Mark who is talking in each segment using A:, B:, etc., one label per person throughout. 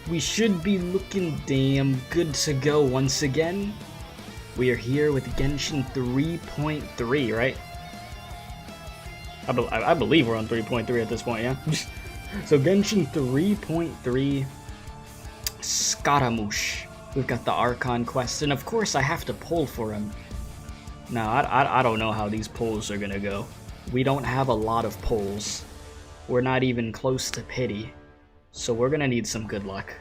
A: We should be looking damn good to go once again. We are here with Genshin 3.3, right? I believe we're on 3.3 at this point, yeah? So Genshin 3.3 Scaramouche. We've got the Archon quest, and of course I have to pull for him. Now, I don't know how these pulls are gonna go. We don't have a lot of pulls. We're not even close to pity. So we're gonna need some good luck.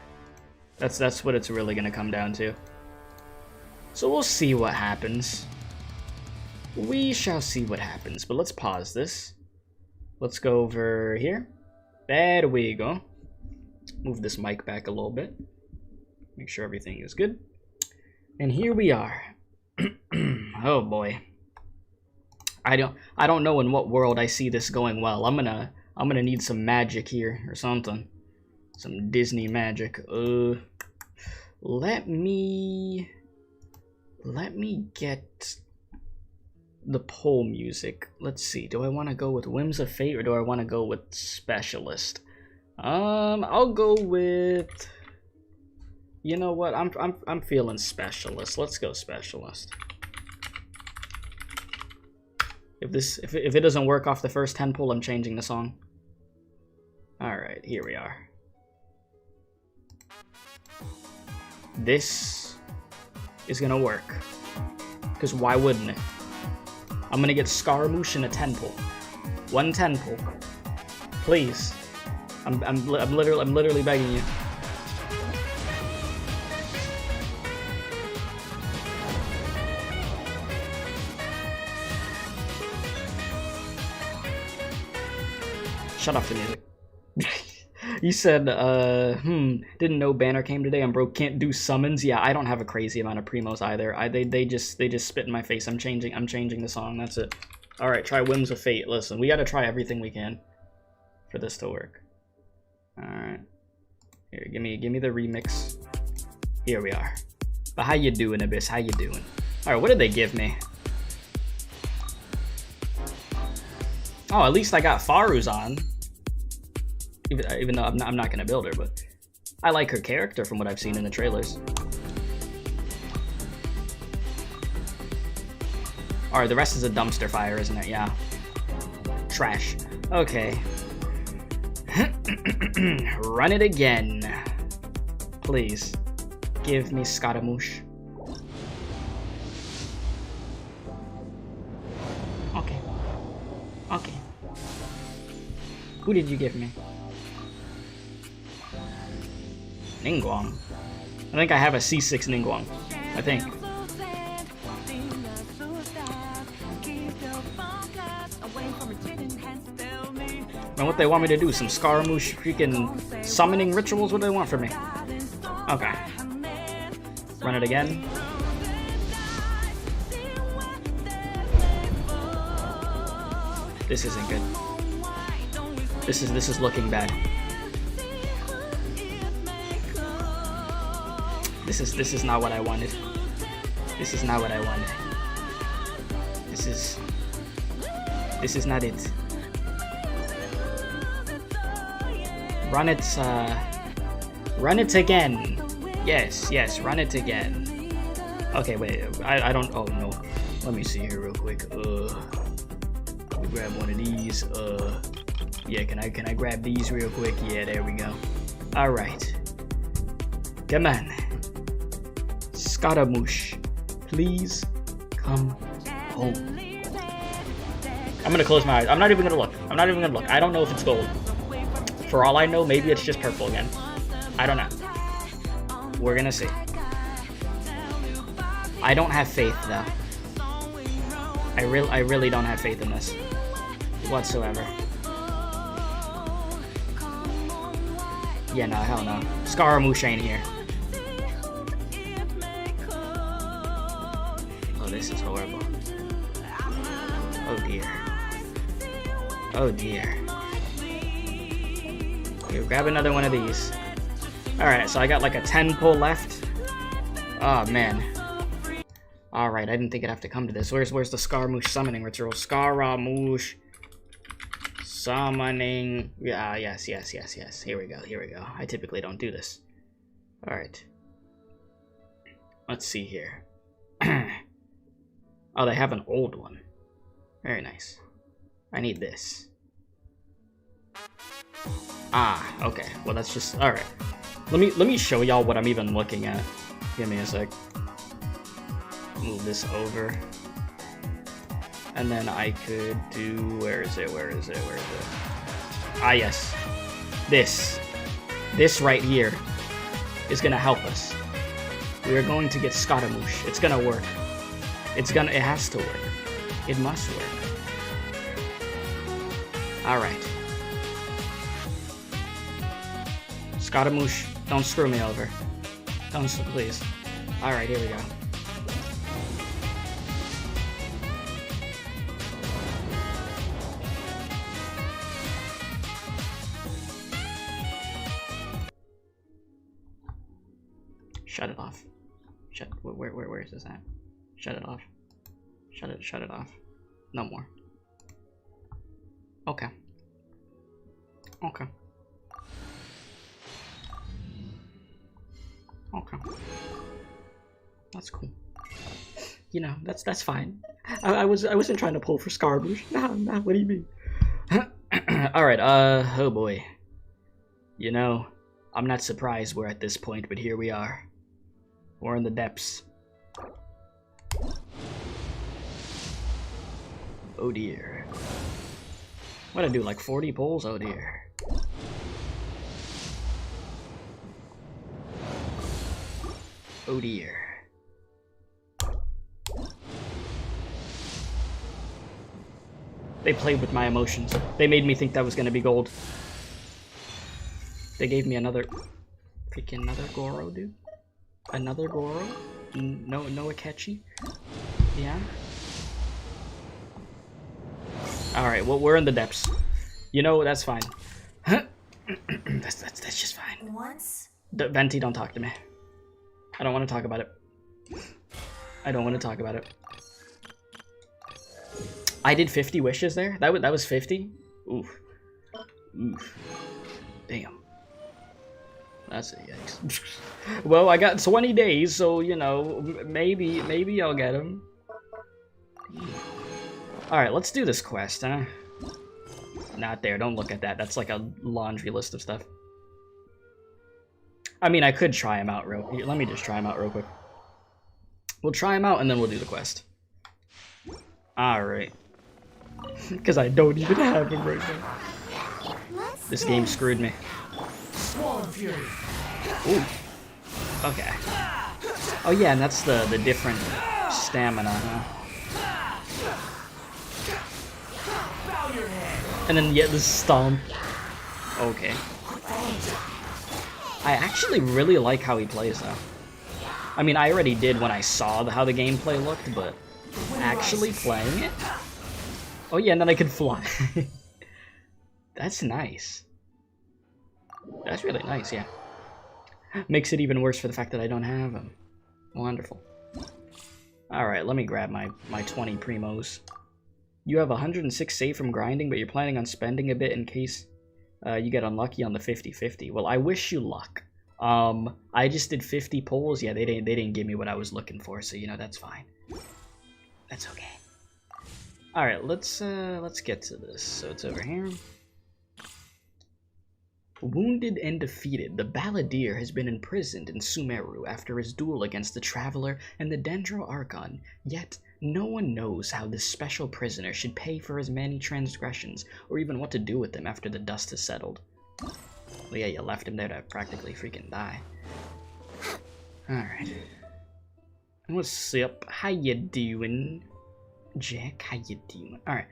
A: That's what it's really gonna come down to. So we'll see what happens. We shall see what happens, but let's pause this. Let's go over here. There we go. Move this mic back a little bit. Make sure everything is good. And here we are. Oh boy. I don't know in what world I see this going well. I'm gonna need some magic here or something. Some Disney magic. Let me get the poll music. Let's see. Do I want to go with Whims of Fate or do I want to go with Specialist? I'll go with. You know what? I'm feeling Specialist. Let's go Specialist. If it doesn't work off the first 10 pull, I'm changing the song. All right, here we are. This is gonna work. Because why wouldn't it? I'm gonna get Scaramouche in a 10 pull. 1 10 pull. Please. I'm literally begging you. Shut off the music. You said, didn't know banner came today. I'm broke, can't do summons. Yeah, I don't have a crazy amount of primos either. They just spit in my face. I'm changing the song. That's it. All right, try Whims of Fate. Listen, we got to try everything we can for this to work. All right, here, give me the remix. Here we are. But how you doing, Abyss? How you doing? All right, what did they give me? Oh, at least I got Faru's on. Even though I'm not gonna build her, but I like her character from what I've seen in the trailers. Alright, the rest is a dumpster fire, isn't it? Yeah. Trash. Okay. Run it again. Please. Give me Scaramouche. Okay. Okay. Who did you give me? Ningguang. I think I have a C6 Ningguang. I think. And what they want me to do? Some Scaramouche freaking summoning rituals? What do they want from me? Okay. Run it again. This isn't good. This is looking bad. This is not what I wanted. This is not what I wanted. This is not it. Run it again. Yes, run it again. Okay, wait, I don't, oh no. Let me see here real quick. Let me grab one of these. Yeah, can I grab these real quick? Yeah, there we go. All right. Come on. Scaramouche, please come home. I'm gonna close my eyes. I'm not even gonna look. I don't know if it's gold. For all I know, maybe it's just purple again. I don't know. We're gonna see. I don't have faith though. I really don't have faith in this whatsoever. Yeah, no, hell no. Scaramouche ain't here. Oh, this is horrible. Oh dear. Oh dear. Here, grab another one of these. Alright, so I got like a 10 pull left. Oh man. Alright, I didn't think I'd have to come to this. Where's the Scaramouche summoning ritual? Scaramouche summoning. Yeah, yes. Here we go. I typically don't do this. Alright. Let's see here. Oh, they have an old one. Very nice. I need this. Ah, okay. Well, that's just... Alright. Let me show y'all what I'm even looking at. Give me a sec. Move this over. And then I could do... Where is it? Ah, yes. This right here is gonna help us. We are going to get Scaramouche. It's gonna work. It has to work. It must work. Alright. Scaramouche, don't screw me over. Don't, please. Alright, here we go. Shut it off. Where is this at? Shut it off. Shut it off. No more. Okay. Okay. Okay. That's cool. You know, that's fine. I wasn't trying to pull for Scaramouche. Nah, what do you mean? Alright, oh boy. You know, I'm not surprised we're at this point, but here we are. We're in the depths. Oh dear. What I do, like 40 pulls? Oh dear. Oh dear. They played with my emotions. They made me think that was gonna be gold. They gave me another... Freaking another Goro, dude. Another Goro? No Akechi? Yeah? Alright, well, we're in the depths. You know, that's fine. That's just fine. Venti, don't talk to me. I don't want to talk about it. I don't want to talk about it. I did 50 wishes there? That was 50? Oof. Oof. Damn. That's a yikes. Well, I got 20 days, so, you know, maybe I'll get him. Alright, let's do this quest, huh? Not there, don't look at that. That's like a laundry list of stuff. I mean, I could try him out real... Let me just try him out real quick. We'll try him out, and then we'll do the quest. Alright. Because I don't even have him right now. This game screwed me. Ooh. Okay. Oh yeah, and that's the different stamina, huh? And then yeah, the stomp. Okay. I actually really like how he plays though. I mean, I already did when I saw how the gameplay looked, but actually playing it? Oh yeah, and then I could fly. That's nice. That's really nice, yeah. Makes it even worse for the fact that I don't have them. Wonderful. Alright, let me grab my 20 primos. You have 106 saved from grinding, but you're planning on spending a bit in case you get unlucky on the 50-50. Well, I wish you luck. I just did 50 pulls. Yeah, they didn't give me what I was looking for, so you know that's fine. That's okay. All right, let's get to this. So it's over here. Wounded and defeated, the Balladeer has been imprisoned in Sumeru after his duel against the Traveler and the Dendro Archon. Yet no one knows how this special prisoner should pay for his many transgressions, or even what to do with him after the dust has settled. Well, yeah, you left him there to practically freaking die. Alright. What's up? How you doing, Jack? How you doing? Alright.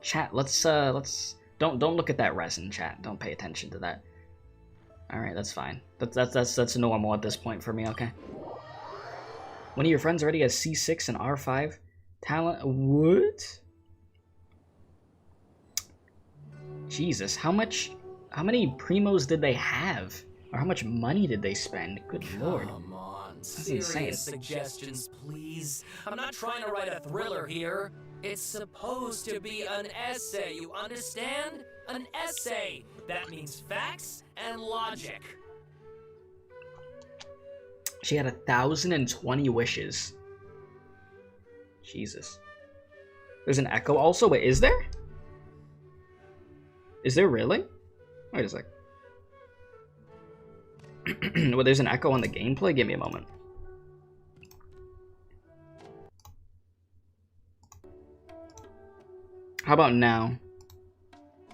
A: Chat, let's... Don't look at that resin, chat. Don't pay attention to that. Alright, that's fine. That's normal at this point for me, okay? One of your friends already has C6 and R5 talent. What? Jesus, how many primos did they have? Or how much money did they spend? Good lord.
B: Come on,
A: that's insane.
B: suggestions, please. I'm not trying to write a thriller here. It's supposed to be an essay, you understand? An essay. That means facts and logic.
A: She had 1,020 wishes. Jesus. There's an echo also? Wait, is there? Is there really? Wait a sec. Well, there's an echo on the gameplay? Give me a moment. How about now?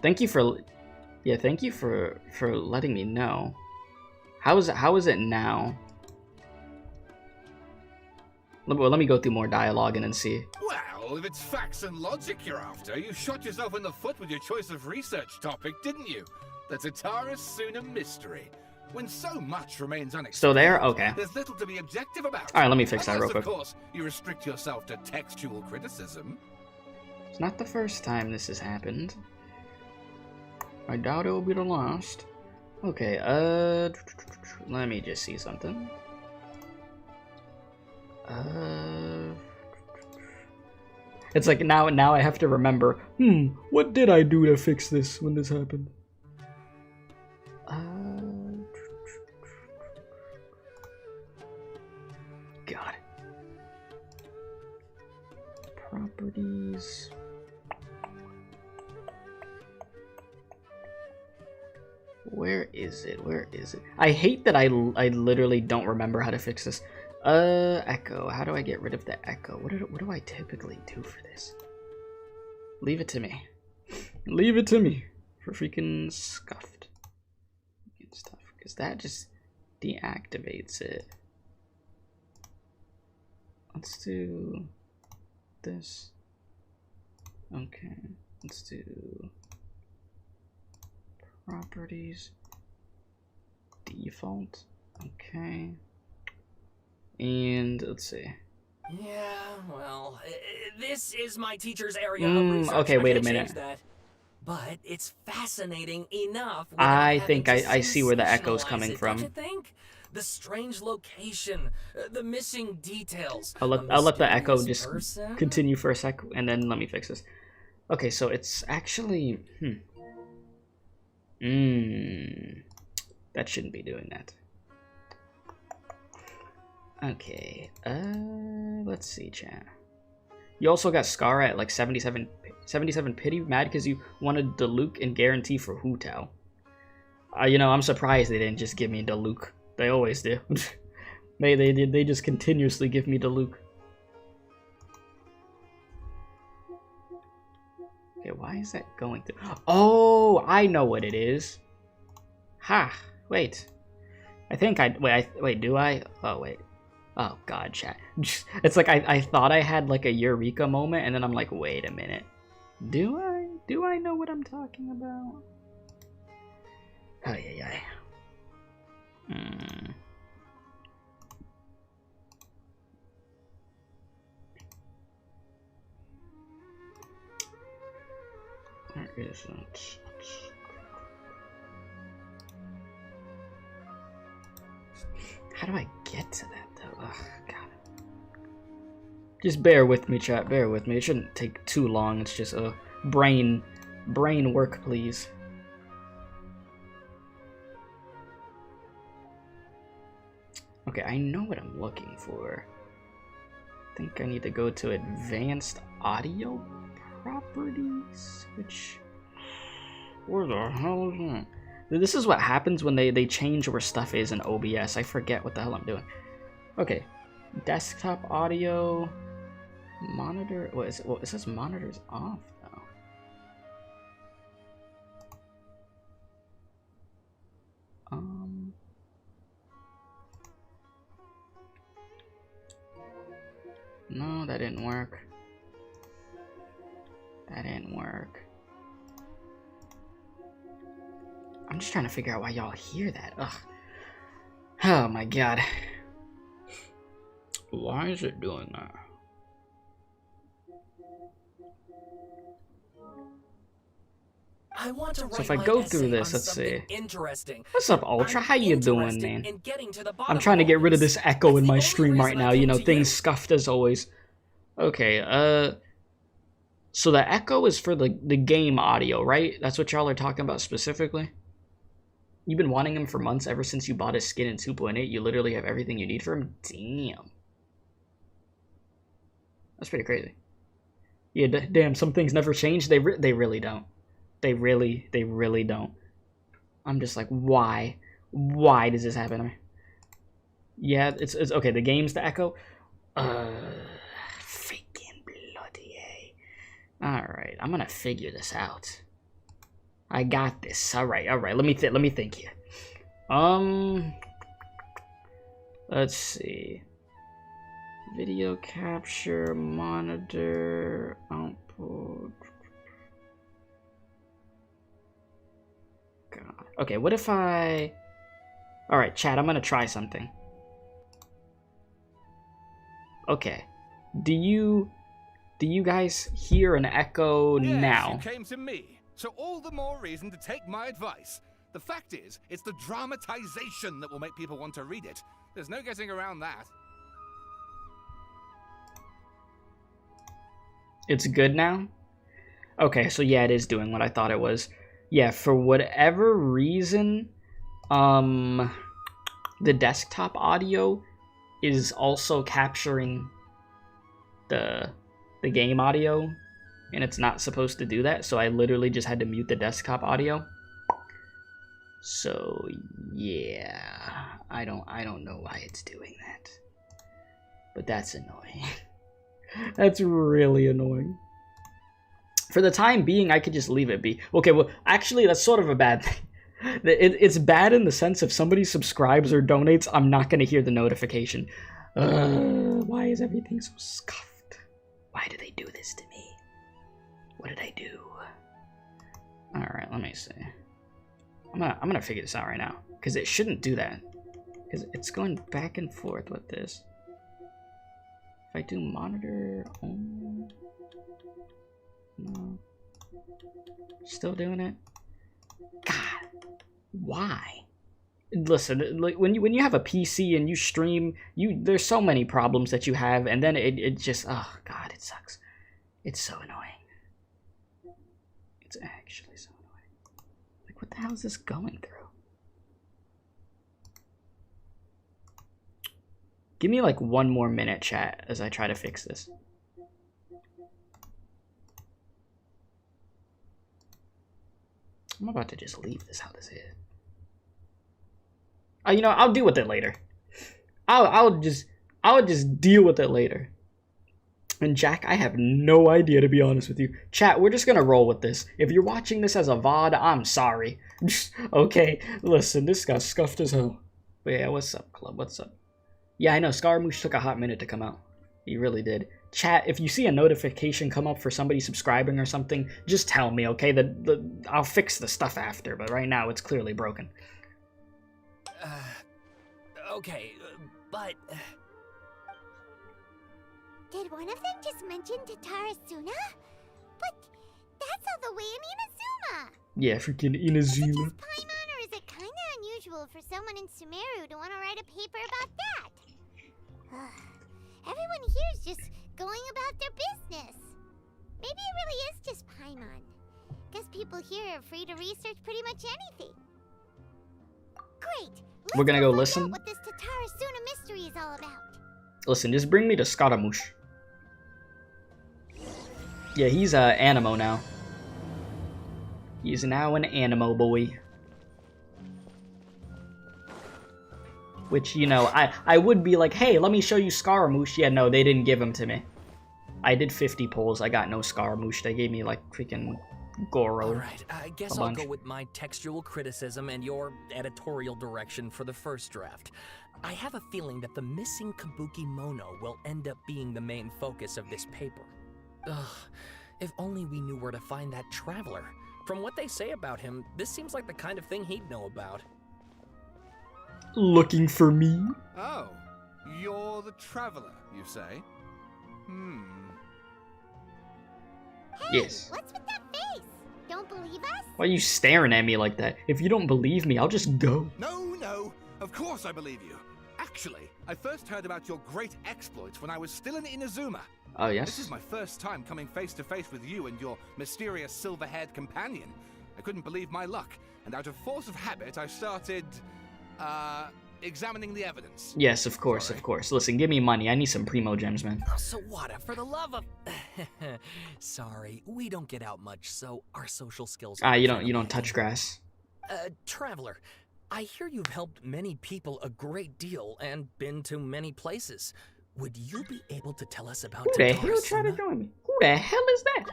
A: Thank you for... Yeah, thank you for letting me know. How is it now? Let me go through more dialogue and then see.
C: Well, if it's facts and logic you're after, you shot yourself in the foot with your choice of research topic, didn't you? The detour is soon a mystery. When so much remains unexplained,
A: still there? Okay.
C: There's little to be objective about.
A: Alright, let me fix that real quick.
C: Of course, you restrict yourself to textual criticism.
A: It's not the first time this has happened. I doubt it will be the last. Okay, let me just see something. It's like now I have to remember, what did I do to fix this when this happened? God. Properties. Where is it? Where is it? I hate that I literally don't remember how to fix this. Echo. How do I get rid of the echo? What do I typically do for this? Leave it to me. Leave it to me. For freaking scuffed stuff. Because that just deactivates it. Let's do this. Okay. Let's do properties. Default. Okay. And let's see.
B: Yeah, well, this is my teacher's area of research.
A: Okay, wait a
B: I can't
A: minute.
B: change that. But it's fascinating enough.
A: I think I see where the echo's coming from.
B: Don't you think? The strange location, the missing details.
A: I'll let the echo just continue for a sec, and then let me fix this. Okay, so it's actually that shouldn't be doing that. Okay, let's see, chat. You also got Scar at like 77 pity, mad because you wanted Diluc and guarantee for Hu Tao. You know, I'm surprised they didn't just give me Diluc. They always do. they just continuously give me Diluc. Okay, why is that going through? Oh, I know what it is. Ha, wait. I think wait, do I? Oh, wait. Oh, God, chat. It's like I thought I had like a Eureka moment, and then I'm like, wait a minute. Do I know what I'm talking about? Oh, yeah. Where is it? How do I get to that, though? Ugh, God. Just bear with me, chat. Bear with me. It shouldn't take too long. It's just a brain work, please. Okay, I know what I'm looking for. I think I need to go to advanced audio properties, which... Where the hell is that? This is what happens when they change where stuff is in OBS. I forget what the hell I'm doing. Okay, desktop audio, monitor. What is it? Well, it says monitors off though. No, that didn't work. That didn't work. I'm just trying to figure out why y'all hear that. Ugh. Oh my God. Why is it doing that?
B: I want to
A: So
B: write
A: if I
B: my
A: go
B: essay
A: through this,
B: on
A: let's
B: something
A: see.
B: Interesting.
A: What's up, Ultra? How you doing,
B: Interested
A: man?
B: in getting to the bottom
A: I'm trying to
B: of
A: get
B: all
A: rid of this echo
B: That's
A: in
B: the
A: my
B: only
A: stream right
B: reason I
A: now. You
B: came
A: know,
B: to
A: things
B: you.
A: scuffed as always. Okay, so the echo is for the game audio, right? That's what y'all are talking about specifically? You've been wanting him for months, ever since you bought his skin in 2.8. You literally have everything you need for him. Damn. That's pretty crazy. Yeah, damn, some things never change. They really don't. They really don't. I'm just like, why? Why does this happen to me? Yeah, it's okay. The game's the echo. Freaking bloody A. Alright, I'm gonna figure this out. I got this. Alright. Let me think here. Let's see. Video capture, monitor, output. God. Okay, what if I... Alright, chat, I'm gonna try something. Okay. Do you guys hear an echo now?
C: Yes, you came to me, so all the more reason to take my advice. The fact is, it's the dramatization that will make people want to read it. There's no getting around that.
A: It's good now? Okay, so yeah, it is doing what I thought it was. Yeah, for whatever reason, the desktop audio is also capturing the game audio, and it's not supposed to do that, so I literally just had to mute the desktop audio. So yeah, I don't know why it's doing that, but that's annoying. That's really annoying. For the time being, I could just leave it be. Okay, well, actually, that's sort of a bad thing. It's bad in the sense if somebody subscribes or donates, I'm not going to hear the notification. Why is everything so scuffed? Why do they do this to me? What did I do? Alright, let me see. I'm gonna figure this out right now, because it shouldn't do that. Because it's going back and forth with this. If I do monitor only... No. Still doing it? God, why? Listen, like when you have a PC and you stream, there's so many problems that you have, and then it just, oh God, it sucks. It's so annoying. It's actually so annoying. Like, what the hell is this going through? Give me like 1 more minute, chat, as I try to fix this. I'm about to just leave this how this is. You know, I'll deal with it later. I'll just deal with it later. And Jack, I have no idea, to be honest with you. Chat, we're just gonna roll with this. If you're watching this as a VOD, I'm sorry. Okay, listen, this got scuffed as hell. But yeah, what's up, club? What's up? Yeah, I know, Scaramouche took a hot minute to come out. He really did. Chat, if you see a notification come up for somebody subscribing or something, just tell me, okay? I'll fix the stuff after, but right now it's clearly broken.
B: Okay, but...
D: Did one of them just mention Tatarasuna? But that's all the way in Inazuma!
A: Yeah, freaking Inazuma.
D: Is it just Paimon, or is it kinda unusual for someone in Sumeru to want to write a paper about that? Everyone here's just going about their business. Maybe it really is just Paimon. Guess people here are free to research pretty much anything. Great!
A: We're gonna go
D: find
A: listen.
D: out what this Tatarasuna mystery is all about.
A: Listen, just bring me to Scaramouche. Yeah, he's Animo now. He's now an Animo boy. Which, you know, I would be like, hey, let me show you Scaramouche. Yeah, no, they didn't give him to me. I did 50 polls. I got no Scaramouche. They gave me, like, freaking Goro.
B: Alright, I guess I'll go with my textual criticism and your editorial direction for the first draft. I have a feeling that the missing Kabuki Mono will end up being the main focus of this paper. Ugh, if only we knew where to find that traveler. From what they say about him, this seems like the kind of thing he'd know about.
A: Looking for me?
C: Oh, you're the traveler, you say?
D: Hey,
A: Yes.
D: what's with that face? Don't believe us?
A: Why are you staring at me like that? If you don't believe me, I'll just go.
C: No, of course I believe you. Actually, I first heard about your great exploits when I was still in Inazuma.
A: Oh, yes?
C: This is my first time coming face to face with you and your mysterious silver-haired companion. I couldn't believe my luck. and out of force of habit, I started, examining the evidence.
A: Yes, of course,
C: Sorry.
A: of course. Listen, give me money. I need some primo gems, man.
B: Oh, Sawada, for the love of... Sorry, we don't get out much, so our social skills...
A: You don't touch grass.
B: Traveler, I hear you've helped many people a great deal and been to many places. Would you be able to tell us about
A: Who the hell tried to join me? Who the hell is that?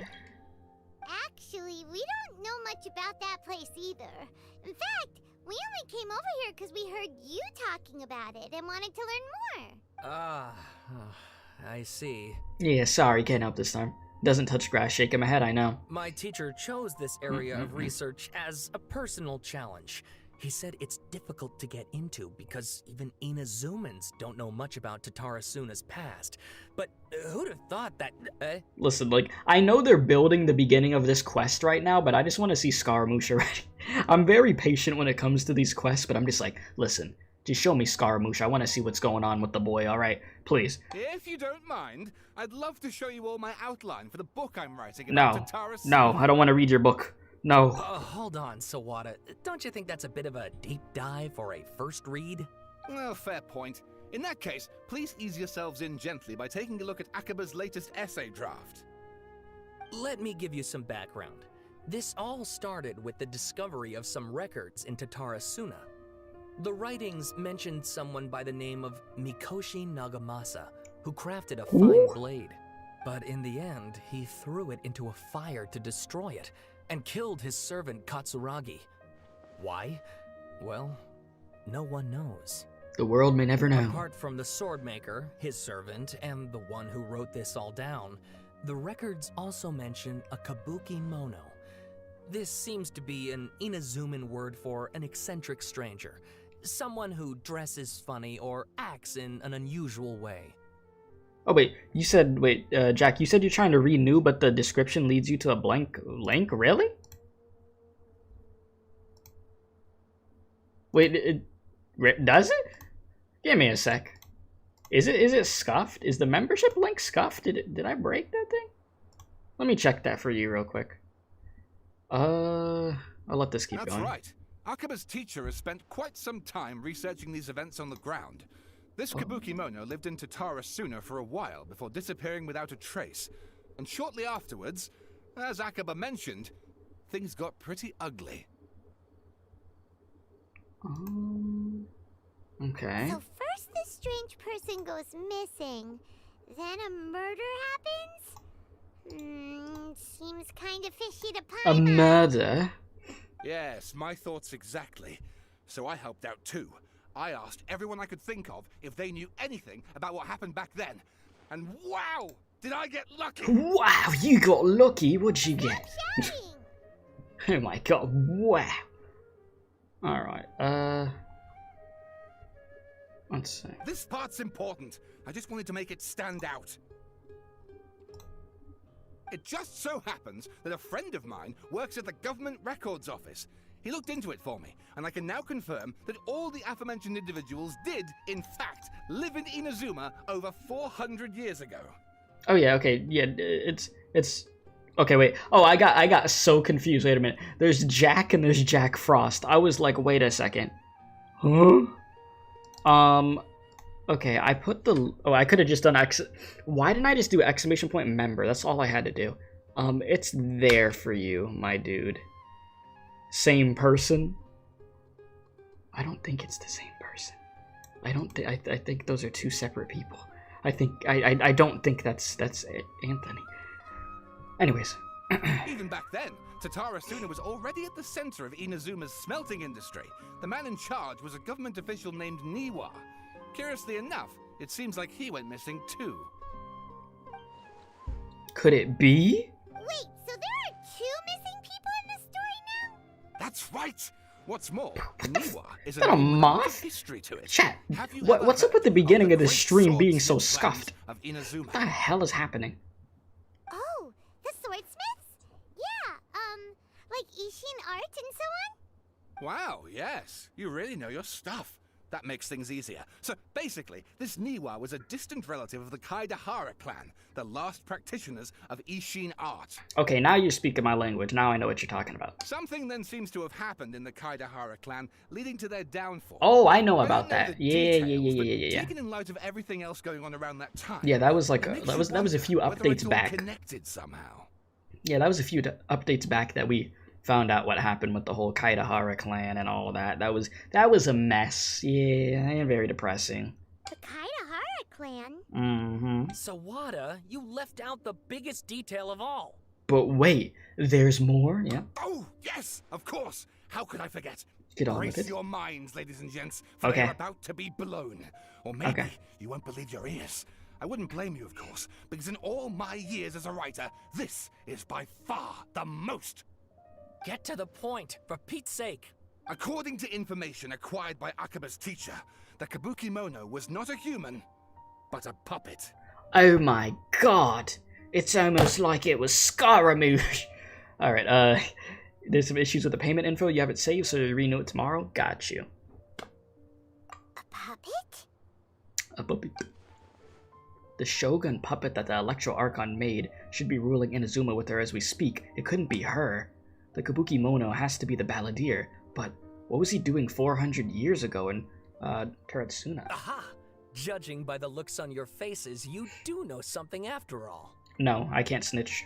D: Actually, we don't know much about that place either. In fact, we only came over here because we heard you talking about it and wanted to learn more.
B: Ah, I see.
A: Yeah, sorry, can't help this time. Doesn't touch grass, shaking my head, I know.
B: My teacher chose this area of research as a personal challenge. He said it's difficult to get into because even Inazumans don't know much about Tatarasuna's past. But who'd have thought that...
A: Listen, like, I know they're building the beginning of this quest right now, but I just want to see Scaramouche already. I'm very patient when it comes to these quests, but I'm just like, listen, just show me Scaramouche. I want to see what's going on with the boy, alright? Please.
C: If you don't mind, I'd love to show you all my outline for the book I'm writing about Tatarasuna.
A: No, I don't want to read your book. No.
B: Hold on, Sawada. Don't you think that's a bit of a deep dive or a first read?
C: Well, fair point. In that case, please ease yourselves in gently by taking a look at Akaba's latest essay draft.
B: Let me give you some background. This all started with the discovery of some records in Tatarasuna. The writings mentioned someone by the name of Mikoshi Nagamasa, who crafted a fine blade. But in the end, he threw it into a fire to destroy it, and killed his servant Katsuragi. Why? Well, no one knows.
A: The world may never know.
B: Apart from the sword maker, his servant, and the one who wrote this all down, the records also mention a kabuki mono. This seems to be an Inazuman word for an eccentric stranger, someone who dresses funny or acts in an unusual way.
A: Oh wait, Jack, you said you're trying to renew, but the description leads you to a blank link? Really? Wait, does it? Give me a sec. Is it scuffed? Is the membership link scuffed? Did I break that thing? Let me check that for you real quick. I'll let this keep going.
C: That's right. Akaba's teacher has spent quite some time researching these events on the ground. This kabuki mono lived in Tatarasuna for a while before disappearing without a trace. And shortly afterwards, as Akaba mentioned, things got pretty ugly.
A: Okay.
D: So first this strange person goes missing, then a murder happens? Seems kind of fishy to
A: A
D: pine on.
A: murder?
C: Yes, my thoughts exactly. So I helped out too. I asked everyone I could think of if they knew anything about what happened back then. And wow, did I get lucky!
A: Wow, you got lucky. What'd you get?
D: Shouting.
A: Oh my god, wow. Alright, let's see.
C: This part's important. I just wanted to make it stand out. It just so happens that a friend of mine works at the government records office. He looked into it for me, and I can now confirm that all the aforementioned individuals did, in fact, live in Inazuma over 400 years ago.
A: Oh yeah, okay, yeah, it's okay, wait. Oh, I got so confused. Wait a minute. There's Jack and there's Jack Frost. I was like, wait a second. Huh? Okay, I put the... Oh, I could have just done Why didn't I just do exclamation point member? That's all I had to do. It's there for you, my dude. Same person? I don't think it's the same person. I think those are two separate people. I don't think that's Anthony. Anyways.
C: Even back then, Tatarasuna was already at the center of Inazuma's smelting industry. The man in charge was a government official named Niwa. Curiously enough, it seems like he went missing too.
A: Could it be?
D: Wait, so there are two missing people in this story now?
C: That's right! What's more, Niwa is
A: that a moth?
C: history to it.
A: Chat,
C: Have you
A: what's
C: ever
A: up with the
C: heard
A: beginning of this
C: great
A: stream being so
C: swordsmith
A: scuffed?
C: of Inazuma?
A: What the hell is happening?
D: Oh, the swordsmiths? Yeah, like Ishin art and so on?
C: Wow, yes. You really know your stuff. That makes things easier. So basically, this Niwa was a distant relative of the Kaidahara clan, the last practitioners of Ishin art.
A: Okay, now you're speaking my language. Now I know what you're talking about.
C: Something then seems to have happened in the Kaidahara clan, leading to their downfall.
A: Oh, I know
C: I
A: about
C: don't know
A: that.
C: the
A: Yeah.
C: details, but taken in light of everything else going on around that time.
A: Yeah, that was like
C: it
A: a,
C: makes
A: that
C: you
A: was a few
C: wonder whether it's
A: updates
C: all
A: back.
C: connected somehow.
A: Yeah, that was a few updates back that we found out what happened with the whole Kaidahara clan and all that. That was a mess. Yeah, and very depressing.
D: The Kaidahara clan?
A: Mm-hmm.
B: Sawada, you left out the biggest detail of all.
A: But wait, there's more? Yeah.
C: Oh, yes, of course. How could I forget?
A: Get on
C: Brace
A: with it.
C: your minds, ladies and gents, for
A: Okay.
C: they're about to be blown. Or maybe
A: Okay.
C: you won't believe your ears. I wouldn't blame you, of course, because in all my years as a writer, this is by far the most.
B: Get to the point, for Pete's sake.
C: According to information acquired by Akaba's teacher, the Kabuki Mono was not a human, but a puppet.
A: Oh my god. It's almost like it was Scaramouche. Alright, there's some issues with the payment info. You have it saved, so renew it tomorrow. Got you.
D: A puppet?
A: A puppet. The Shogun puppet that the Electro Archon made should be ruling Inazuma with her as we speak. It couldn't be her. The Kabuki Mono has to be the balladeer, but what was he doing 400 years ago in, Teratsuna?
B: Aha! Judging by the looks on your faces, you do know something after all.
A: No, I can't snitch.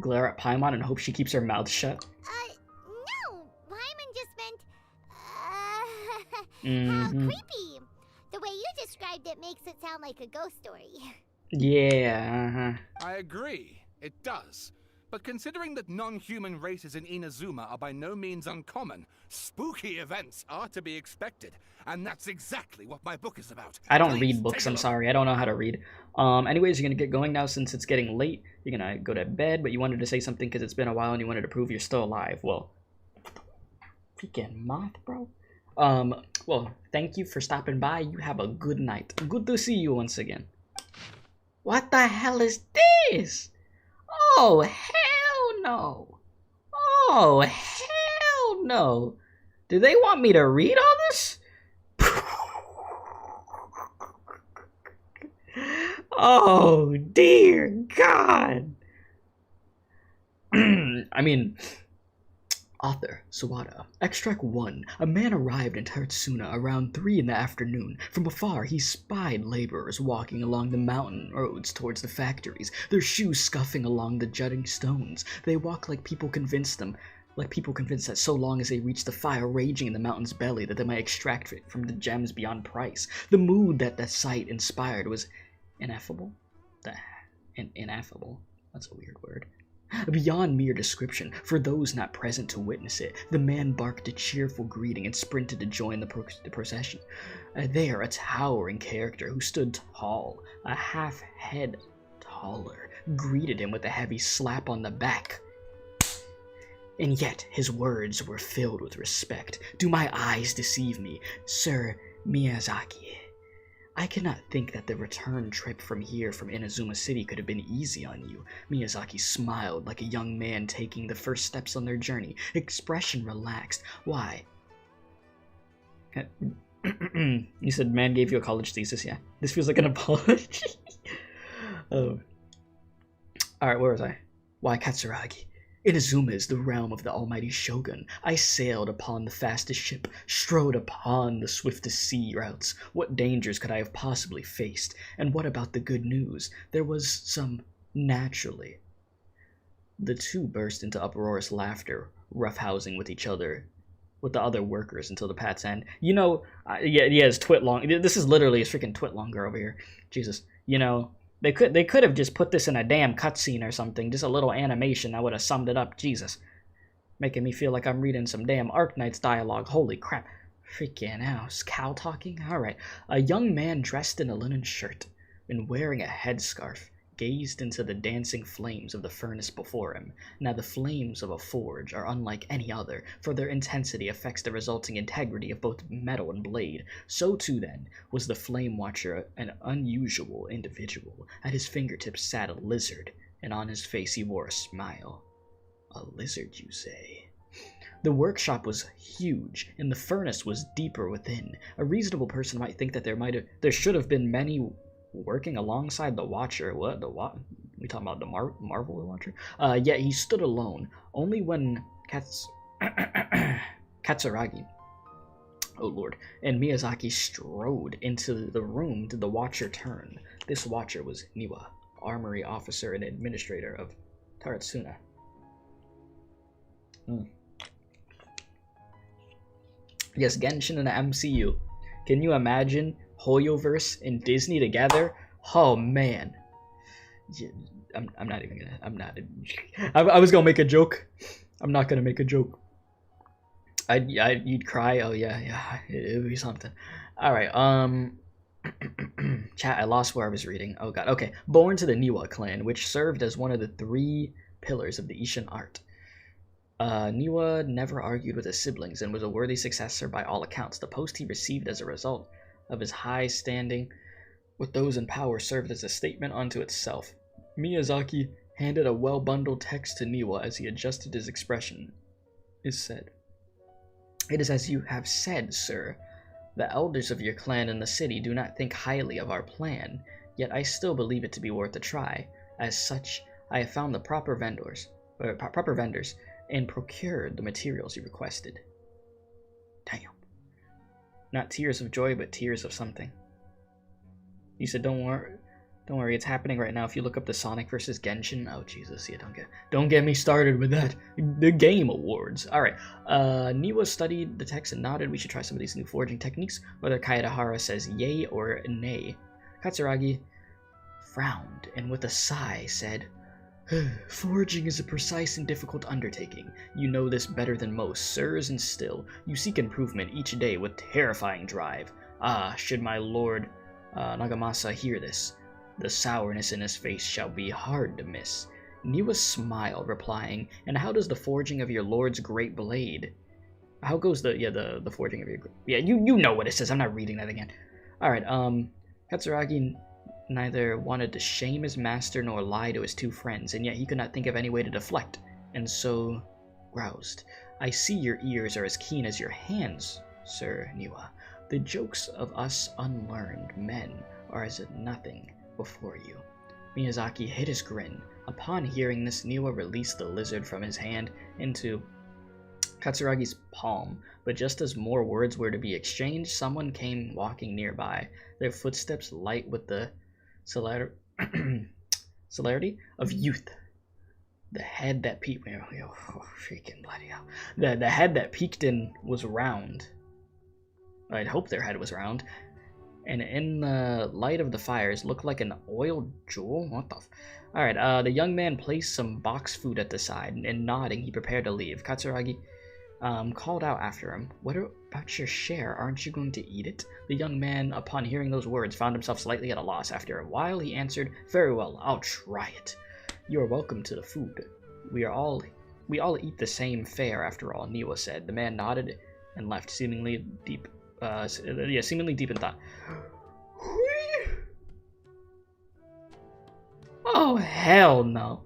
A: Glare at Paimon and hope she keeps her mouth shut.
D: No! Paimon just meant, how
A: Mhm.
D: creepy! The way you described it makes it sound like a ghost story.
A: Yeah,
C: I agree, it does. But considering that non-human races in Inazuma are by no means uncommon, spooky events are to be expected. And that's exactly what my book is about.
A: I don't
C: Please,
A: read books,
C: take a
A: I'm
C: look.
A: sorry. I don't know how to read. Anyways, you're gonna get going now since it's getting late. You're gonna go to bed, but you wanted to say something because it's been a while and you wanted to prove you're still alive. Well, freaking moth, bro. Well, thank you for stopping by. You have a good night. Good to see you once again. What the hell is this? Oh, hell no. Oh, hell no. Do they want me to read all this? Oh, dear God. I mean, author, Sawada. Extract 1. A man arrived in Teratsuna around 3 in the afternoon. From afar, he spied laborers walking along the mountain roads towards the factories, their shoes scuffing along the jutting stones. They walk like people convinced that so long as they reach the fire raging in the mountain's belly that they might extract it from the gems beyond price. The mood that the sight inspired was ineffable? Ineffable? That's a weird word. Beyond mere description, for those not present to witness it, the man barked a cheerful greeting and sprinted to join the procession. There, a towering character who stood tall, a half-head taller, greeted him with a heavy slap on the back. And yet his words were filled with respect. Do my eyes deceive me, Sir Miyazaki? I cannot think that the return trip from here from Inazuma City could have been easy on you. Miyazaki smiled like a young man taking the first steps on their journey, expression relaxed. Why? You said man gave you a college thesis, yeah. This feels like an apology. Oh. Alright, where was I? Why, Katsuragi? Inazuma is the realm of the almighty Shogun. I sailed upon the fastest ship, strode upon the swiftest sea routes. What dangers could I have possibly faced? And what about the good news? There was some naturally. The two burst into uproarious laughter, roughhousing with each other, with the other workers until the pat's end. You know, yeah, it's Twitlong. This is literally a freaking Twitlonger over here. Jesus, you know. They could have just put this in a damn cutscene or something, just a little animation that would have summed it up. Jesus. Making me feel like I'm reading some damn Arknights dialogue. Holy crap. Freaking house. Cow talking? Alright. A young man dressed in a linen shirt and wearing a headscarf gazed into the dancing flames of the furnace before him. Now the flames of a forge are unlike any other, for their intensity affects the resulting integrity of both metal and blade. So too then was the flame watcher an unusual individual. At his fingertips sat a lizard, and on his face he wore a smile. A lizard, you say? The workshop was huge, and the furnace was deeper within. A reasonable person might think that there should have been many working alongside the Watcher. What? We talking about the Marvel Watcher? Yet he stood alone. Only when Katsuragi, oh lord, and Miyazaki strode into the room did the Watcher turn. This Watcher was Niwa, armory officer and administrator of Taratsuna. Yes, Genshin and the MCU. Can you imagine Hoyoverse and Disney together? Oh man. Yeah, I'm not even gonna. I'm not. I was gonna make a joke. I'm not gonna make a joke. You'd cry. Oh yeah. It would be something. All right. Chat. I lost where I was reading. Oh god. Okay. Born to the Niwa clan, which served as one of the 3 pillars of the Ishin art. Niwa never argued with his siblings and was a worthy successor by all accounts. The post he received as a result of his high standing with those in power served as a statement unto itself. Miyazaki handed a well-bundled text to Niwa as he adjusted his expression. It said, "It is as you have said, sir. The elders of your clan in the city do not think highly of our plan, yet I still believe it to be worth a try. As such, I have found the proper vendors, and procured the materials you requested." Damn. Not tears of joy, but tears of something. You said, don't worry, it's happening right now. If you look up the Sonic vs. Genshin, oh Jesus, yeah, don't get me started with that. The Game Awards. All right, Niwa studied the text and nodded. We should try some of these new forging techniques. Whether Kaedahara says yay or nay. Katsuragi frowned and with a sigh said, "Forging is a precise and difficult undertaking. You know this better than most, sirs, and still, you seek improvement each day with terrifying drive. Ah, should my lord Nagamasa hear this, the sourness in his face shall be hard to miss." Niwa smiled, replying, "And how does the forging of your lord's great blade?" How goes the forging of your... Yeah, you know what it says. I'm not reading that again. Alright, Katsuragi neither wanted to shame his master nor lie to his 2 friends, and yet he could not think of any way to deflect, and so roused. "I see your ears are as keen as your hands, Sir Niwa. The jokes of us unlearned men are as nothing before you." Miyazaki hid his grin. Upon hearing this, Niwa released the lizard from his hand into Katsuragi's palm, but just as more words were to be exchanged, someone came walking nearby, their footsteps light with the celerity of youth. The head that peeked... Oh, freaking bloody hell. The head that peeked in was round. I'd hope their head was round. And in the light of the fires, looked like an oil jewel? What the Alright, the young man placed some box food at the side, and nodding, he prepared to leave. Katsuragi called out after him, "What about your share? Aren't you going to eat it?" The young man, upon hearing those words, found himself slightly at a loss. After a while, he answered, "Very well, I'll try it. You are welcome to the food. We all eat the same fare, after all," Niwa said. The man nodded and left, seemingly deep in thought. Oh, hell no.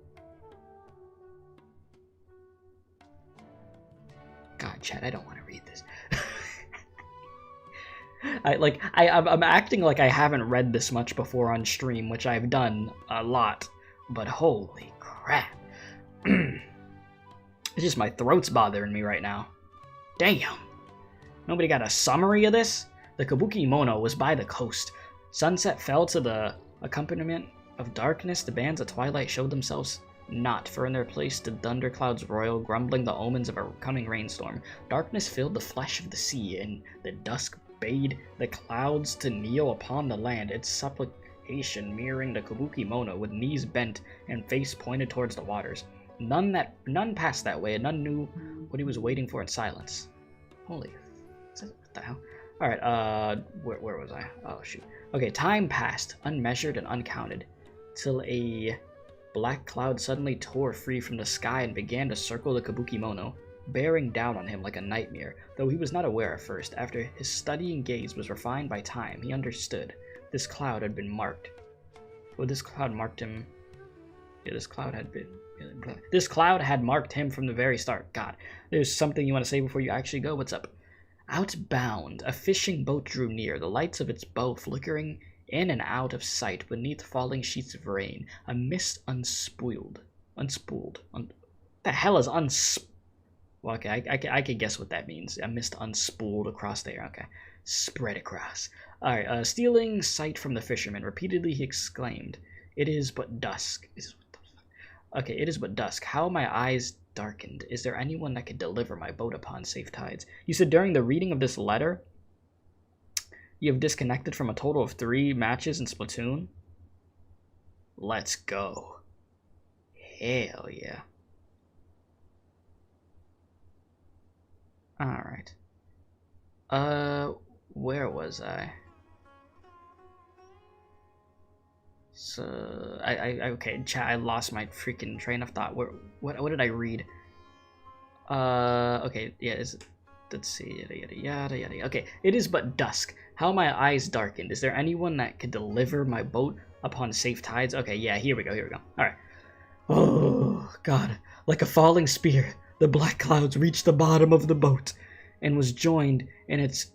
A: God, Chad, I don't want to read this. I'm acting like I haven't read this much before on stream, which I've done a lot, but holy crap. It's just my throat's bothering me right now. Damn. Nobody got a summary of this? The Kabuki Mono was by the coast. Sunset fell to the accompaniment of darkness. The bands of twilight showed themselves not, for in their place stood thunderclouds royal, grumbling the omens of a coming rainstorm. Darkness filled the flesh of the sea, and the dusk bade the clouds to kneel upon the land, its supplication mirroring the Kabuki Mono, with knees bent and face pointed towards the waters. None passed that way, and none knew what he was waiting for in silence. Holy... what the hell? Alright, where was I? Oh, shoot. Okay, time passed, unmeasured and uncounted, till a black cloud suddenly tore free from the sky and began to circle the Kabuki Mono, bearing down on him like a nightmare. Though he was not aware at first, after his studying gaze was refined by time, he understood. This cloud had been marked. Well, this cloud marked him... Yeah, this cloud had been... This cloud had marked him from the very start. God, there's something you want to say before you actually go? What's up? Outbound, a fishing boat drew near, the lights of its bow flickering in and out of sight beneath falling sheets of rain. A mist unspooled. The hell is well, okay, I can guess what that means. A mist unspooled across there. Okay, spread across. All right, stealing sight from the fisherman. Repeatedly he exclaimed, "It is but dusk." Okay, it is but dusk. How my eyes darkened. Is there anyone that could deliver my boat upon safe tides? You said during the reading of this letter, you have disconnected from a total of 3 matches in Splatoon? Let's go. Hell yeah. Alright. Where was I? So, okay, chat, I lost my freaking train of thought. What did I read? Okay, yeah, let's see, yada yada. Okay, it is but dusk. How my eyes darkened. Is there anyone that could deliver my boat upon safe tides? Okay, yeah, here we go. Alright. Oh, God. Like a falling spear, the black clouds reached the bottom of the boat and was joined in its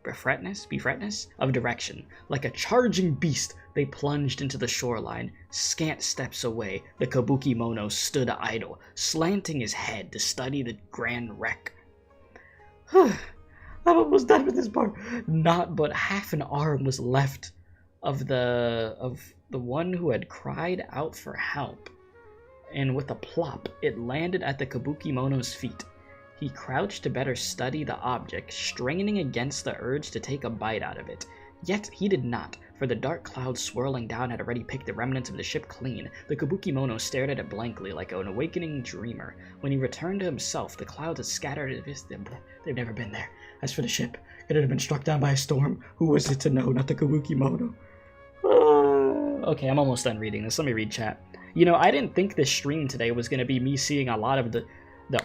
A: befretness of direction. Like a charging beast, they plunged into the shoreline. Scant steps away, the kabuki mono stood idle, slanting his head to study the grand wreck. I'm almost done with this part. Not but half an arm was left of the one who had cried out for help, and with a plop, it landed at the kabuki mono's feet. He crouched to better study the object, straining against the urge to take a bite out of it. Yet he did not, for the dark clouds swirling down had already picked the remnants of the ship clean. The kabuki mono stared at it blankly, like an awakening dreamer. When he returned to himself, the clouds had scattered. They've never been there. As for the ship, it had been struck down by a storm. Who was it to know? Not the kabuki mono. Okay, I'm almost done reading this. Let me read chat. You know, I didn't think this stream today was going to be me seeing a lot of the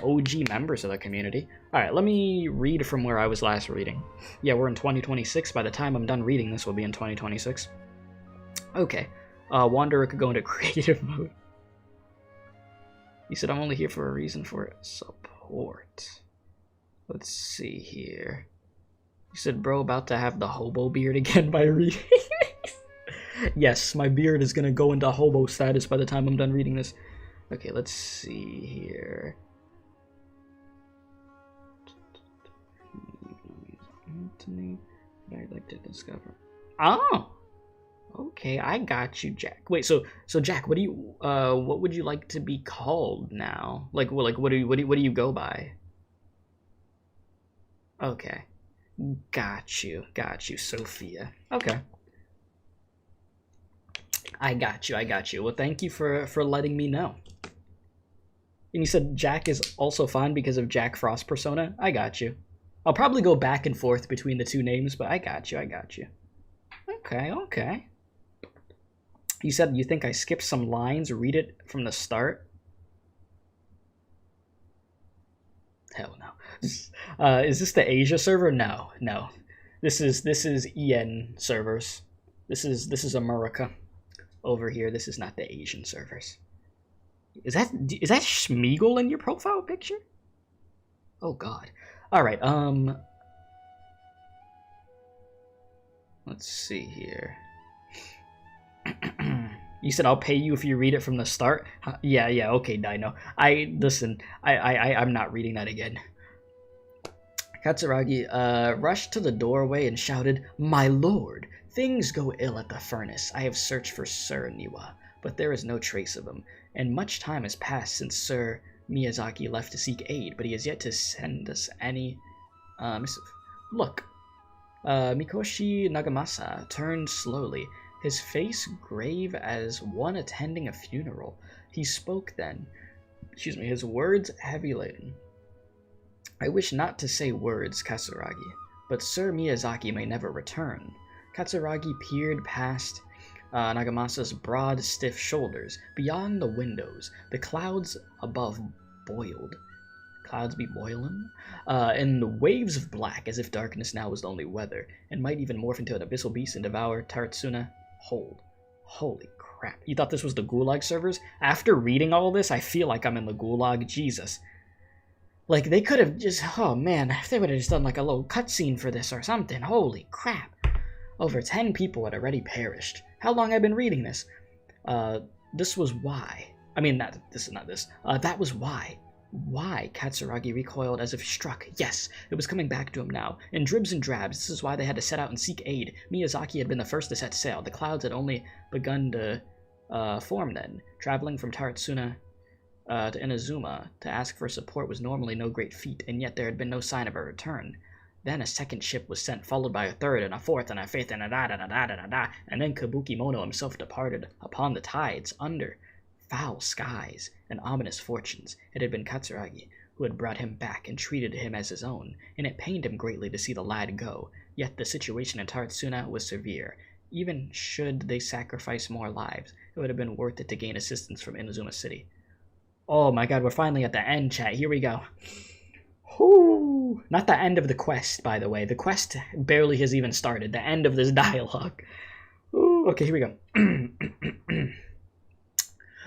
A: OG members of the community. Alright, let me read from where I was last reading. Yeah, we're in 2026. By the time I'm done reading this, we'll be in 2026. Okay. Wanderer could go into creative mode. He said, I'm only here for a reason for support. Let's see here. He said, bro, about to have the hobo beard again by reading. Yes, my beard is going to go into hobo status by the time I'm done reading this. Okay, let's see here. I'd like to discover. Oh, okay, I got you, Jack. Wait, so Jack, what would you like to be called now? What do you go by? Okay, got you, Sophia. Okay, I got you. Well, thank you for letting me know. And you said Jack is also fine because of Jack Frost persona. I got you. I'll probably go back and forth between the 2 names, but I got you. Okay. You said you think I skipped some lines, read it from the start? Hell no. Is this the Asia server? No. This is EN servers. This is America over here. This is not the Asian servers. Is that Schmeagol in your profile picture? Oh God. All right. Let's see here. You said I'll pay you if you read it from the start. Yeah. Okay, Dino. I'm not reading that again. Katsuragi rushed to the doorway and shouted, "My lord, things go ill at the furnace. I have searched for Sir Niwa, but there is no trace of him, and much time has passed since Sir Miyazaki left to seek aid, but he has yet to send us any missive. Look." Mikoshi Nagamasa turned slowly, his face grave as one attending a funeral. He spoke then, his words heavy laden. "I wish not to say words, Katsuragi, but Sir Miyazaki may never return." Katsuragi peered past Nagamasa's broad, stiff shoulders. Beyond the windows, the clouds above boiled. Clouds be boiling? And the waves of black, as if darkness now was the only weather, and might even morph into an abyssal beast and devour Tatsuna whole. Holy crap. crap. You thought this was the Gulag servers? After reading all this, I feel like I'm in the Gulag. Jesus. Like, they could have just... Oh, man. If they would have just done, like, a little cutscene for this or something. Holy crap. Over 10 people had already perished. How long have I been reading this? This was why. I mean, this is not this. That was why. Why? Katsuragi recoiled as if struck. Yes, it was coming back to him now. In dribs and drabs, this is why they had to set out and seek aid. Miyazaki had been the first to set sail. The clouds had only begun to form then. Traveling from Taratsuna to Inazuma to ask for support was normally no great feat, and yet there had been no sign of a return. Then a second ship was sent, followed by a third, and a fourth, and a fifth, and a da-da-da-da-da-da-da, and then Kabuki Mono himself departed upon the tides, under foul skies and ominous fortunes. It had been Katsuragi who had brought him back and treated him as his own, and it pained him greatly to see the lad go. Yet the situation in Taratsuna was severe. Even should they sacrifice more lives, it would have been worth it to gain assistance from Inazuma City. Oh my god, we're finally at the end, chat. Here we go. Whoo! Not the end of the quest, by the way. The quest barely has even started. The end of this dialogue. Ooh, okay, here we go.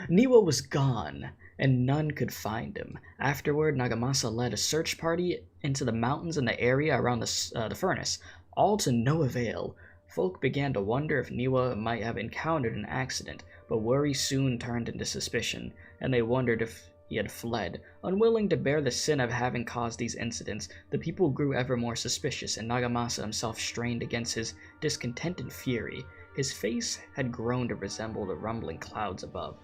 A: Niwa was gone, and none could find him. Afterward, Nagamasa led a search party into the mountains in the area around the furnace, all to no avail. Folk began to wonder if Niwa might have encountered an accident, but worry soon turned into suspicion, and they wondered if he had fled. Unwilling to bear the sin of having caused these incidents, the people grew ever more suspicious, and Nagamasa himself strained against his discontented fury. His face had grown to resemble the rumbling clouds above.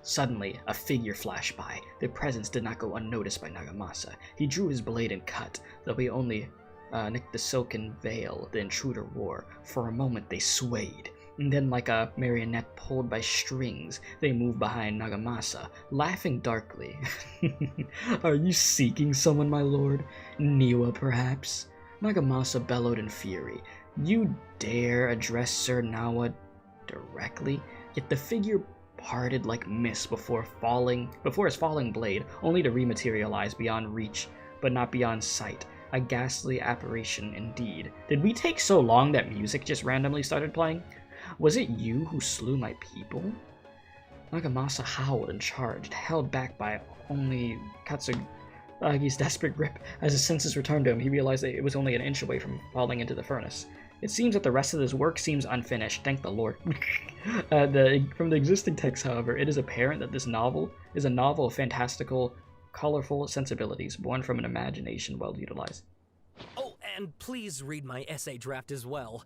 A: Suddenly, a figure flashed by. Their presence did not go unnoticed by Nagamasa. He drew his blade and cut, though he only nicked the silken veil the intruder wore. For a moment they swayed, and then like a marionette pulled by strings, they moved behind Nagamasa, laughing darkly. Are you seeking someone, my lord? Niwa, perhaps? Nagamasa bellowed in fury. You dare address Sir Nawa directly? Yet the figure parted like mist before his falling blade, only to rematerialize beyond reach, but not beyond sight. A ghastly apparition indeed. Did we take so long that music just randomly started playing? Was it you who slew my people? Nagamasa howled and charged, held back by only Katsuragi's desperate grip. As his senses returned to him, he realized that it was only an inch away from falling into the furnace. It seems that the rest of this work seems unfinished, thank the Lord. From the existing text, however, it is apparent that this novel is a novel of fantastical, colorful sensibilities, born from an imagination well utilized.
B: Oh, and please read my essay draft as well.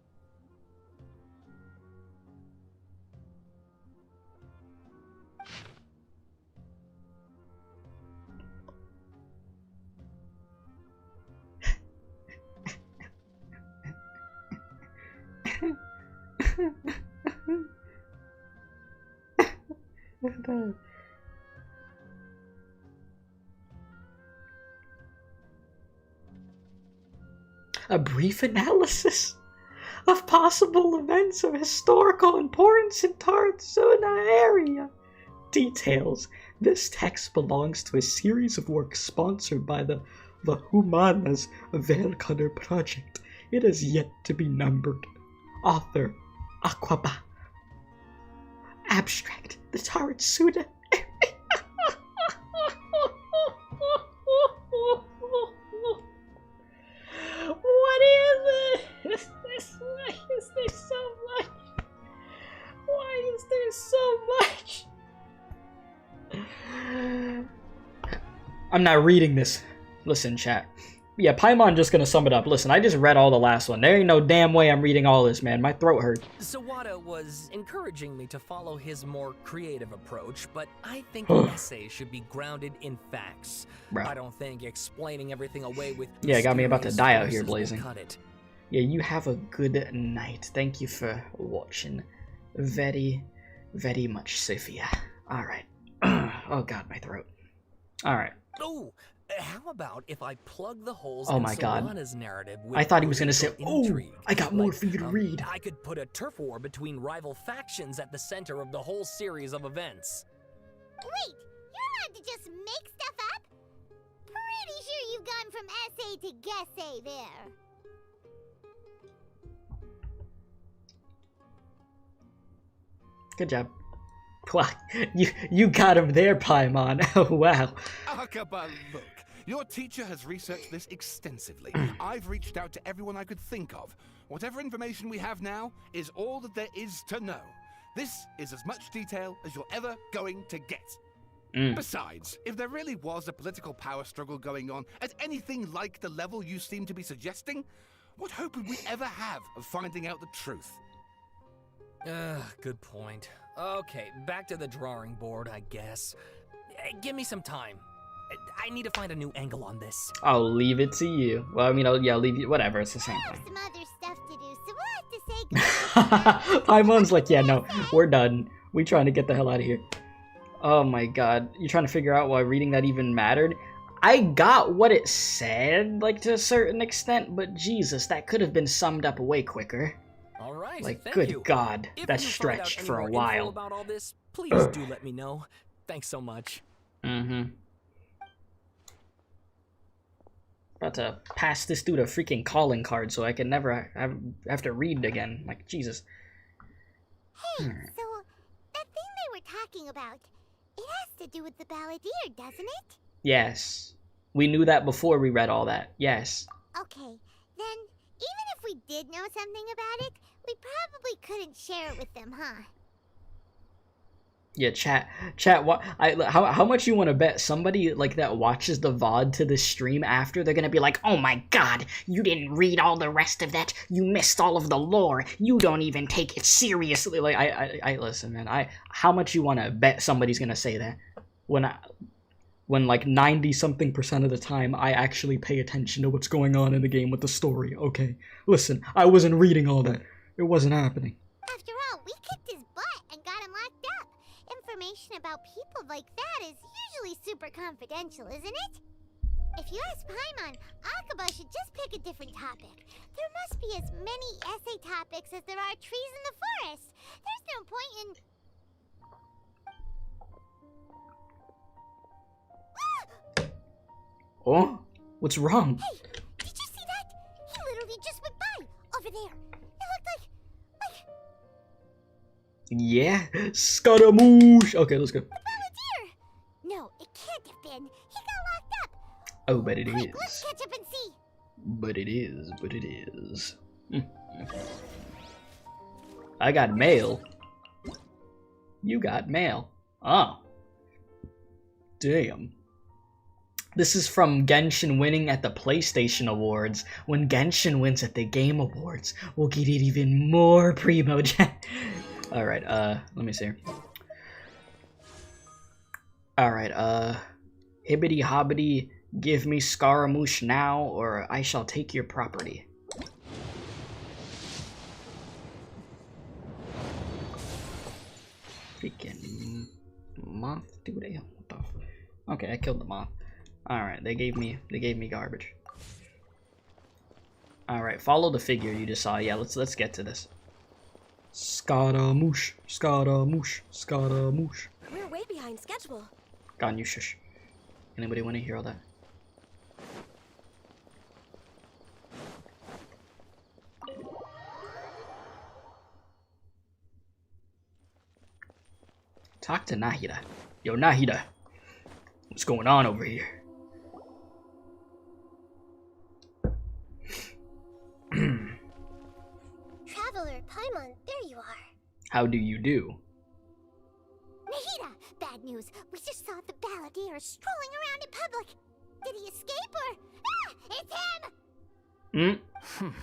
A: A brief analysis of possible events of historical importance in Taratsuna area. Details. This text belongs to a series of works sponsored by the Humanas Velkader Project. It has yet to be numbered. Author, Aquaba. Abstract, the Taratsuna. What is it? Why is there so much? Why is there so much? I'm not reading this. Listen, chat. Yeah, Paimon just gonna sum it up. Listen, I just read all the last one. There ain't no damn way I'm reading all this, man. My throat hurt.
B: Sawada was encouraging me to follow his more creative approach, but I think an essay should be grounded in facts.
A: Bro.
B: I don't think explaining everything away with
A: yeah, got me about to die out here,
B: mysterious
A: Blazing.
B: will cut it.
A: Yeah, you have a good night. Thank you for watching. Very, very much, Sophia. Alright. Oh god, my throat. Alright.
B: Oh, how about if I plug the holes
A: Oh
B: in
A: my God.
B: Sawada's narrative with
A: I thought he was gonna say,
B: political
A: "Oh,
B: intrigue?"
A: I got more for you to read."
B: I could put a turf war between rival factions at the center of the whole series of events.
D: Wait, you're allowed to just make stuff up? Pretty sure you've gone from essay to guessay there.
A: Good job. Wow, you got him there, Paimon. Oh, wow.
C: Akaba, look. Your teacher has researched this extensively. I've reached out to everyone I could think of. Whatever information we have now is all that there is to know. This is as much detail as you're ever going to get. Besides, if there really was a political power struggle going on at anything like the level you seem to be suggesting, what hope would we ever have of finding out the truth?
B: Good point. Okay, back to the drawing board, I guess. Give me some time. I need to find a new angle on this.
A: I'll leave it to you. Well, I mean, I'll leave you. Whatever, it's the same
D: I have
A: thing.
D: some other stuff to do, so we'll have to say goodbye.
A: Paimon's like, yeah, no, we're done. We trying to get the hell out of here. Oh my god. You trying to figure out why reading that even mattered? I got what it said, like, to a certain extent, but Jesus, that could have been summed up way quicker.
B: All right,
A: Like,
B: thank
A: good
B: you.
A: God,
B: If
A: that's
B: you find out
A: stretched
B: any
A: for a
B: more info
A: while.
B: about all this, please do let me know. Thanks so much.
A: About to pass this dude a freaking calling card so I can never have to read again. Like, Jesus.
D: Hey, so that thing they were talking about, it has to do with the balladeer, doesn't it?
A: Yes. We knew that before we read all that. Yes.
D: Okay, then even if we did know something about it, we probably couldn't share it with them, huh?
A: Yeah, chat. How much you want to bet somebody like that watches the VOD to the stream after? They're gonna be like, "Oh my God, you didn't read all the rest of that. You missed all of the lore. You don't even take it seriously." Like, I listen, man. How much you want to bet somebody's gonna say that when like 90-something% of the time I actually pay attention to what's going on in the game with the story? Okay, listen, I wasn't reading all that. It wasn't happening.
D: After all, we kicked his butt and got him locked up. Information about people like that is usually super confidential, isn't it? If you ask Paimon, Akaba should just pick a different topic. There must be as many essay topics as there are trees in the forest. There's no point in...
A: Oh? What's wrong?
D: Hey, did you see that? He literally just went by, over there. It looked like...
A: Yeah, Scaramouche. Okay, let's go.
D: The balladeer! No, it can't have been. He got locked up.
A: Oh, but it
D: Quick, let's
A: is.
D: catch up and see.
A: But it is. But it is. I got mail. You got mail. Oh. Damn. This is from Genshin winning at the PlayStation Awards. When Genshin wins at the Game Awards, we'll get it even more primo. Alright, let me see. Alright, hibbity hobbity, give me Scaramouche now, or I shall take your property. Freaking moth, dude. What the? Okay, I killed the moth. Alright, they gave me garbage. Alright, follow the figure you just saw. Yeah, let's get to this. Scaramouche, Scaramouche, Scaramouche.
E: We're way behind schedule.
A: God, you shush. Anybody want to hear all that? Talk to Nahida. Yo, Nahida. What's going on over here?
D: Traveler, Paimon, there you are.
A: How do you do?
D: Nahida! Bad news. We just saw the balladeer strolling around in public. Did he escape or... Ah! It's him!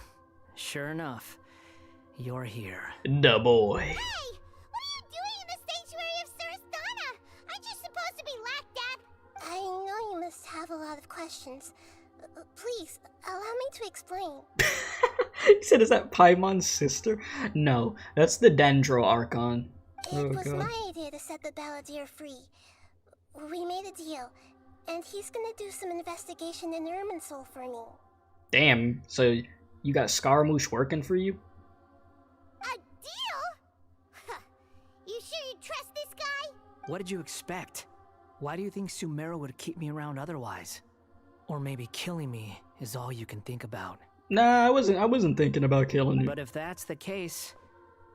F: Sure enough, you're here.
A: The boy.
D: Hey! What are you doing in the sanctuary of Surasthana? Aren't you supposed to be locked up? I know you must have a lot of questions. Please, allow me to explain.
A: He said, is that Paimon's sister? No, that's the Dendro Archon.
D: It was my idea to set the balladeer free. We made a deal, and he's gonna do some investigation in Irminsul for me.
A: Damn, so you got Scaramouche working for you?
D: A deal? Huh. You sure you trust this guy?
F: What did you expect? Why do you think Sumeru would keep me around otherwise? Or maybe killing me is all you can think about.
A: Nah, I wasn't thinking about killing you.
F: But if that's the case,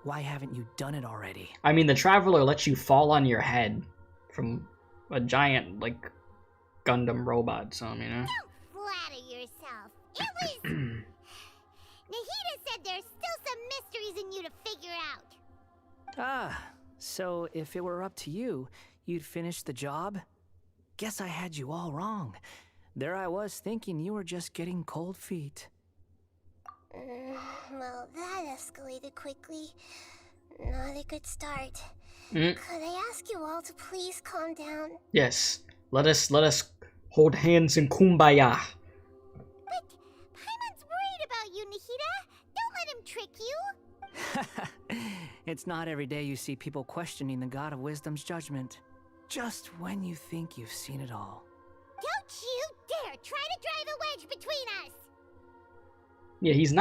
F: Why haven't you done it already?
A: I mean, the Traveler lets you fall on your head from a giant, like, Gundam robot, so, you know.
D: Don't flatter yourself. It was... Nahida said there's still some mysteries in you to figure out.
F: Ah, so if it were up to you, you'd finish the job? Guess I had you all wrong. There I was thinking you were just getting cold feet.
E: Well, that escalated quickly. Not a good start.
A: Mm.
E: Could I ask you all to please calm down?
A: Yes, let us hold hands in kumbaya.
D: But Paimon's worried about you, Nahida. Don't let him trick you.
F: It's not every day you see people questioning the God of Wisdom's judgment. Just when you think you've seen it all.
D: Don't you dare try to drive a wedge between us.
A: Yeah, he's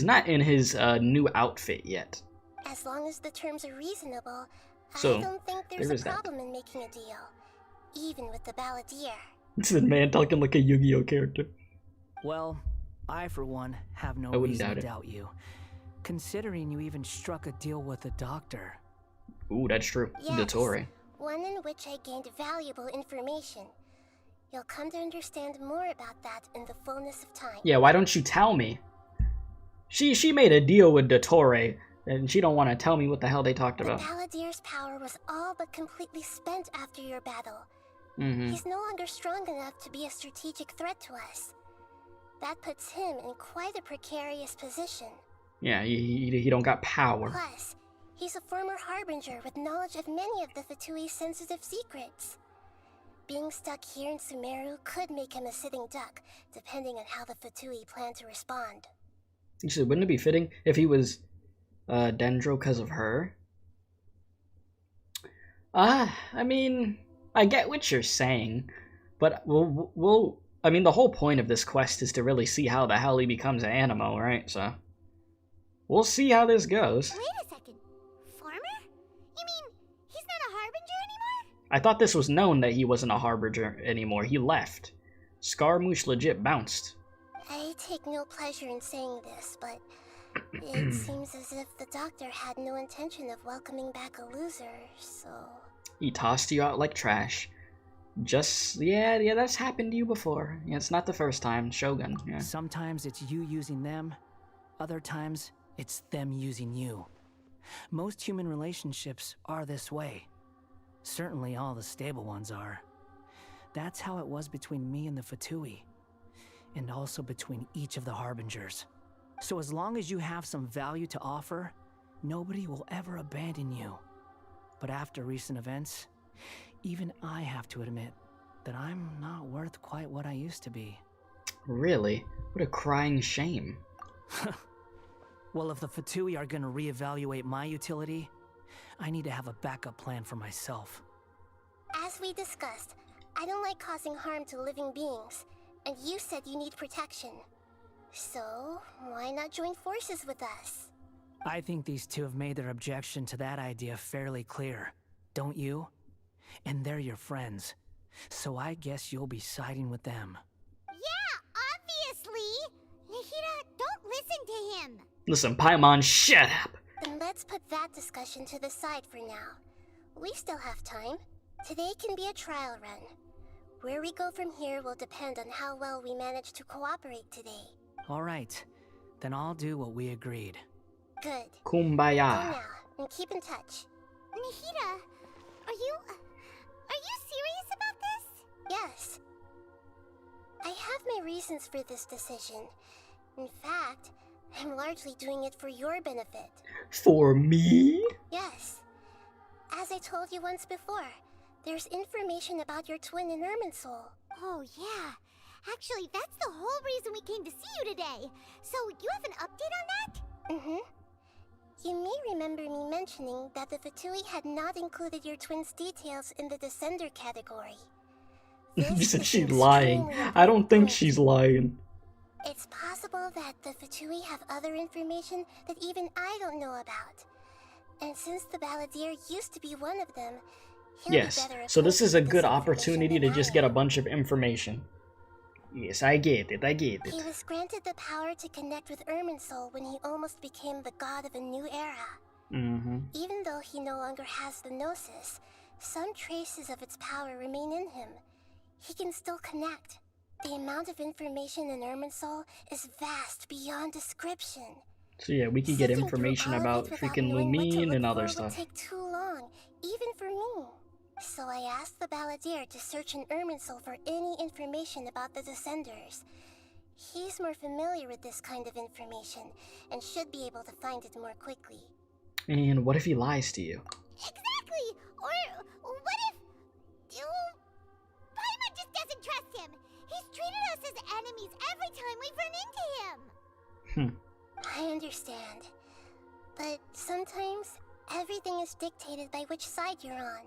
A: not in his new outfit yet.
E: As long as the terms are reasonable,
A: So,
E: I don't think there's
A: there
E: a
A: is that.
E: problem in making a deal. Even with the balladeer.
A: This is a man talking like a Yu-Gi-Oh character.
F: Well, I for one have no
A: I wouldn't
F: reason
A: doubt
F: to
A: it.
F: doubt you. Considering you even struck a deal with the doctor.
A: Ooh, that's true.
E: Yes,
A: Detour.
E: one in which I gained valuable information. You'll come to understand more about that in the fullness of time.
A: Yeah, why don't you tell me? She made a deal with Detour, and she don't want to tell me what the hell they talked
E: The
A: about.
E: balladeer's power was all but completely spent after your battle.
A: Mm-hmm.
E: He's no longer strong enough to be a strategic threat to us. That puts him in quite a precarious position.
A: Yeah, he don't got power.
E: Plus, he's a former harbinger with knowledge of many of the Fatui's sensitive secrets. Being stuck here in Sumeru could make him a sitting duck, depending on how the Fatui plan to respond.
A: You said, wouldn't it be fitting if he was Dendro because of her? I mean, I get what you're saying, but I mean, the whole point of this quest is to really see how the hell he becomes an animal, right? So, we'll see how this goes.
D: Wait a second. Farmer? You mean he's not a harbinger anymore?
A: I thought this was known that he wasn't a harbinger anymore. He left. Scaramouche legit bounced.
E: I take no pleasure in saying this, but it seems as if the doctor had no intention of welcoming back a loser, so...
A: He tossed you out like trash. Yeah, that's happened to you before. Yeah, it's not the first time. Shogun, yeah.
F: Sometimes it's you using them, other times it's them using you. Most human relationships are this way. Certainly all the stable ones are. That's how it was between me and the Fatui. And also between each of the harbingers. So as long as you have some value to offer, nobody will ever abandon you. But after recent events, even I have to admit that I'm not worth quite what I used to be.
A: Really? What a crying shame.
F: Well, if the Fatui are gonna reevaluate my utility, I need to have a backup plan for myself.
E: As we discussed, I don't like causing harm to living beings, and you said you need protection. So, why not join forces with us?
F: I think these two have made their objection to that idea fairly clear, don't you? And they're your friends, so I guess you'll be siding with them.
D: Yeah, obviously! Nahida, don't listen to him!
A: Listen, Paimon, shut up!
E: Then let's put that discussion to the side for now. We still have time. Today can be a trial run. Where we go from here will depend on how well we manage to cooperate today.
F: All right, then I'll do what we agreed.
E: Good.
A: Kumbaya.
E: Go now, and keep in touch.
D: Nahida, are you serious about this?
E: Yes. I have my reasons for this decision. In fact, I'm largely doing it for your benefit.
A: For me?
E: Yes. As I told you once before, there's information about your twin in Irminsul.
D: Oh, yeah. Actually, that's the whole reason we came to see you today. So, you have an update on that?
E: Mm-hmm. You may remember me mentioning that the Fatui had not included your twin's details in the Descender category.
A: You said
E: is
A: she's lying.
E: extremely
A: I don't think
E: important.
A: she's lying.
E: It's possible that the Fatui have other information that even I don't know about. And since the balladeer used to be one of them, he'll be
A: Yes,
E: better
A: so this
E: equipped
A: is a
E: with
A: good
E: this
A: opportunity to
E: information
A: just
E: than
A: get a
E: I am.
A: bunch of information. Yes, I get it,
E: He was granted the power to connect with Irminsul when he almost became the god of a new era. Even though he no longer has the Gnosis, some traces of its power remain in him. He can still connect. The amount of information in Irminsul is vast beyond description.
A: So yeah, we could get
E: Sifting
A: information
E: through all
A: about
E: of it without
A: freaking
E: knowing what to
A: Lumine
E: look
A: and other
E: for
A: stuff.
E: would take too long, even for me. So I asked the Balladeer to search in Irminsul for any information about the Descenders. He's more familiar with this kind of information, and should be able to find it more quickly.
A: And what if he lies to you?
D: Exactly! Or what if... Paimon just doesn't trust him! He's treated us as enemies every time we've run into him!
E: I understand. But sometimes, everything is dictated by which side you're on.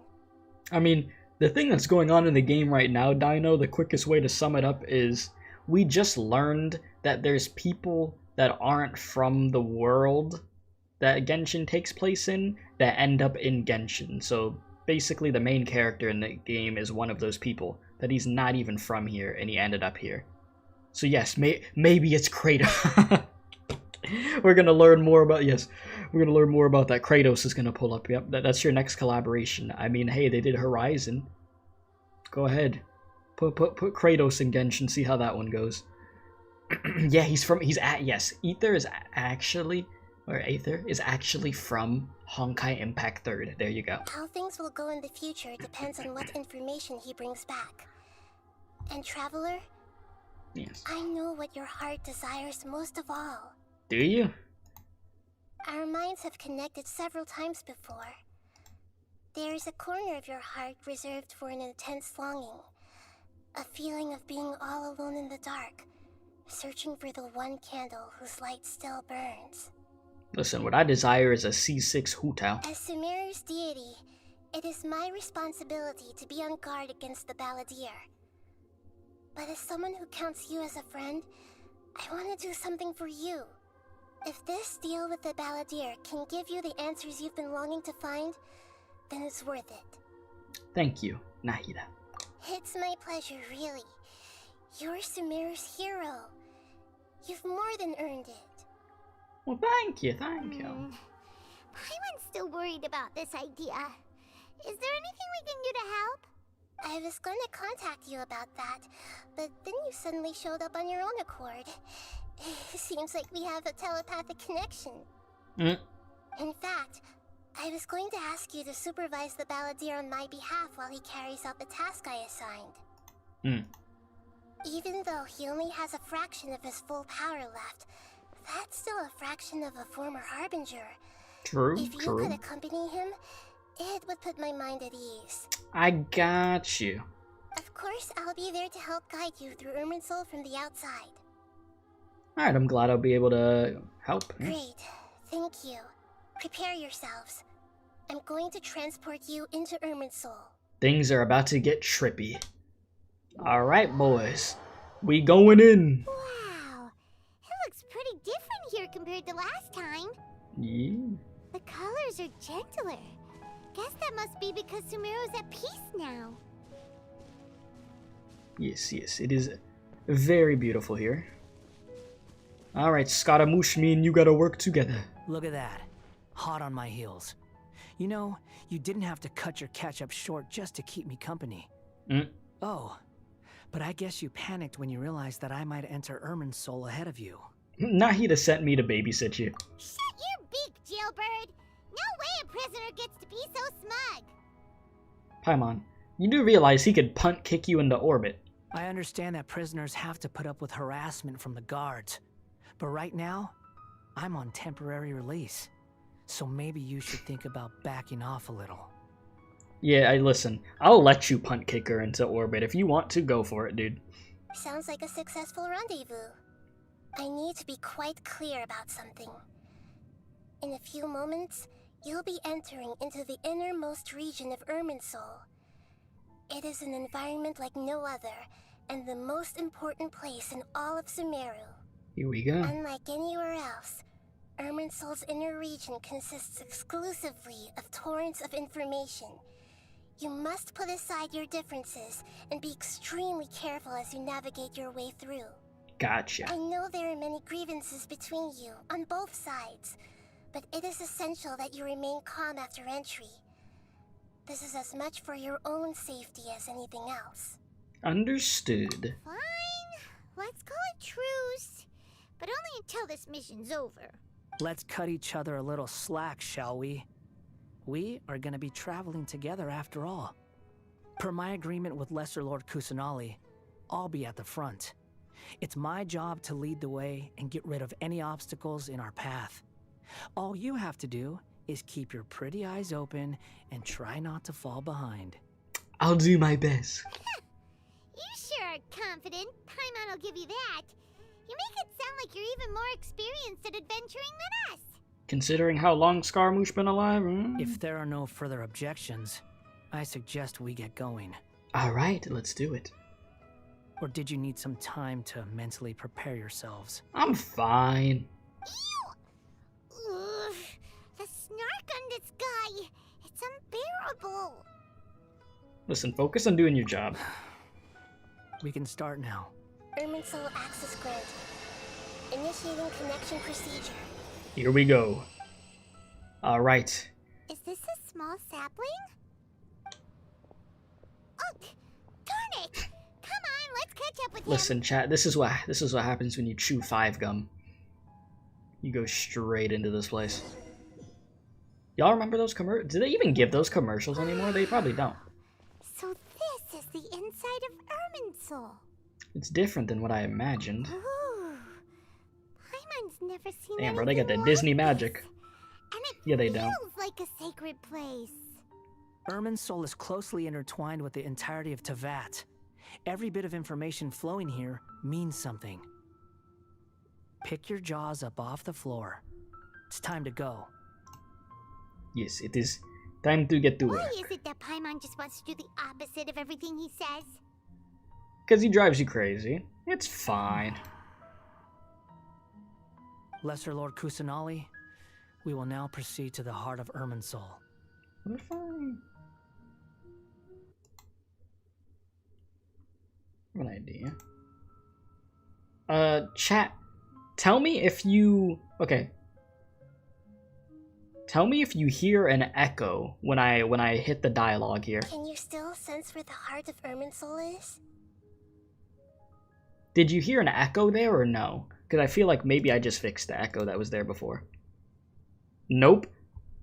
A: I mean, the thing that's going on in the game right now, Dino, the quickest way to sum it up is we just learned that there's people that aren't from the world that Genshin takes place in that end up in Genshin. So basically the main character in the game is one of those people that he's not even from here and he ended up here. So yes, maybe it's Kratos. We're gonna learn more about that. Kratos is gonna pull up. Yep, that's your next collaboration. I mean, hey, they did Horizon. Go ahead, put Kratos in Genshin. See how that one goes. Yeah, Aether is actually from Honkai Impact 3rd. There you go.
E: How things will go in the future depends on what information he brings back. And Traveler,
A: Yes.
E: I know what your heart desires most of all.
A: Do you?
E: Our minds have connected several times before. There is a corner of your heart reserved for an intense longing. A feeling of being all alone in the dark, searching for the one candle whose light still burns.
A: Listen, what I desire is a C6 Hutao.
E: As Sumeru's deity, it is my responsibility to be on guard against the Balladeer. But as someone who counts you as a friend, I want to do something for you. If this deal with the Balladeer can give you the answers you've been longing to find, then it's worth it.
A: Thank you, Nahida.
E: It's my pleasure, really. You're Sumeru's hero. You've more than earned it.
A: Well, thank you.
D: Paimon's still worried about this idea. Is there anything we can do to help?
E: I was going to contact you about that, but then you suddenly showed up on your own accord. Seems like we have a telepathic connection. In fact, I was going to ask you to supervise the Balladeer on my behalf while he carries out the task I assigned. Even though he only has a fraction of his full power left, that's still a fraction of a former Harbinger.
A: True,
E: If you could accompany him, it would put my mind at ease.
A: I got you.
E: Of course, I'll be there to help guide you through Irminsul from the outside.
A: Alright, I'm glad I'll be able to help.
E: Great. Thank you. Prepare yourselves. I'm going to transport you into Irminsul.
A: Things are about to get trippy. Alright, boys. We going in.
D: Wow, it looks pretty different here compared to last time.
A: Yeah.
D: The colors are gentler. Guess that must be because Sumeru's at peace now.
A: Yes, it is very beautiful here. Alright, Scaramouche, me and you gotta work together.
F: Look at that. Hot on my heels. You know, you didn't have to cut your catch-up short just to keep me company. Oh, but I guess you panicked when you realized that I might enter Irminsul ahead of you.
A: Nahida sent me to babysit you.
D: Shut your beak, jailbird! No way a prisoner gets to be so smug!
A: Paimon, you do realize he could punt kick you into orbit.
F: I understand that prisoners have to put up with harassment from the guards. But right now, I'm on temporary release. So maybe you should think about backing off a little.
A: Yeah, listen, I'll let you punt kick her into orbit. If you want to, go for it, dude.
E: Sounds like a successful rendezvous. I need to be quite clear about something. In a few moments, you'll be entering into the innermost region of Irminsul. It is an environment like no other, and the most important place in all of Sumeru.
A: Here we go.
E: Unlike anywhere else, Irminsul's inner region consists exclusively of torrents of information. You must put aside your differences and be extremely careful as you navigate your way through.
A: Gotcha.
E: I know there are many grievances between you, on both sides, but it is essential that you remain calm after entry. This is as much for your own safety as anything else.
A: Understood.
D: Fine. Let's call it truce. But only until this mission's over.
F: Let's cut each other a little slack, shall we? We are gonna be traveling together after all. Per my agreement with Lesser Lord Kusanali, I'll be at the front. It's my job to lead the way and get rid of any obstacles in our path. All you have to do is keep your pretty eyes open and try not to fall behind.
A: I'll do my best.
D: You sure are confident. Paimon will give you that. You make it sound like you're even more experienced at adventuring than us.
A: Considering how long Scaramouche been alive,
F: If there are no further objections, I suggest we get going.
A: Alright, let's do it.
F: Or did you need some time to mentally prepare yourselves?
A: I'm fine.
D: Ew! Ugh, the snark on this guy. It's unbearable.
A: Listen, focus on doing your job.
F: We can start now.
E: Irminsul access granted. Initiating connection procedure.
A: Here we go. Alright.
D: Is this a small sapling? Oh, darn it! Come on, let's catch up with him.
A: Listen, chat, this is what happens when you chew 5 gum. You go straight into this place. Y'all remember those commercials? Do they even give those commercials anymore? They probably don't.
D: So this is the inside of Irminsul.
A: It's different than what I imagined.
D: Ooh. Paimon's never seen
A: Damn, bro, they got that
D: anything
A: Disney
D: like
A: magic.
D: this. And it
A: Yeah, they don't.
D: feels like a sacred place.
F: Irminsul is closely intertwined with the entirety of Tevat. Every bit of information flowing here means something. Pick your jaws up off the floor. It's time to go.
A: Yes, it is time to get to
D: Why
A: work.
D: is it that Paimon just wants to do the opposite of everything he says?
A: Because he drives you crazy. It's fine.
F: Lesser Lord Kusanali, we will now proceed to the heart of Irminsul.
A: We're fine. I have an idea. Chat, tell me if you... Okay. Tell me if you hear an echo when I hit the dialogue here.
E: Can you still sense where the heart of Irminsul is?
A: Did you hear an echo there or no? Because I feel like maybe I just fixed the echo that was there before. Nope.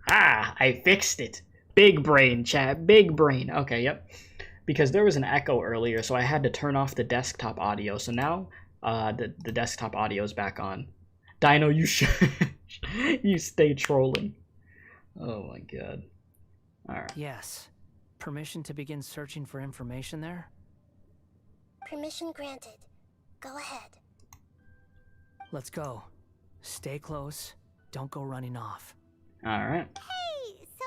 A: Ah, I fixed it. Big brain, chat. Big brain. Okay, yep. Because there was an echo earlier, so I had to turn off the desktop audio. So now the desktop audio is back on. Dino, you should... you stay trolling. Oh my god. Alright.
F: Yes. Permission to begin searching for information there?
E: Permission granted. Go ahead.
F: Let's go. Stay close. Don't go running off.
A: Alright.
D: Hey, so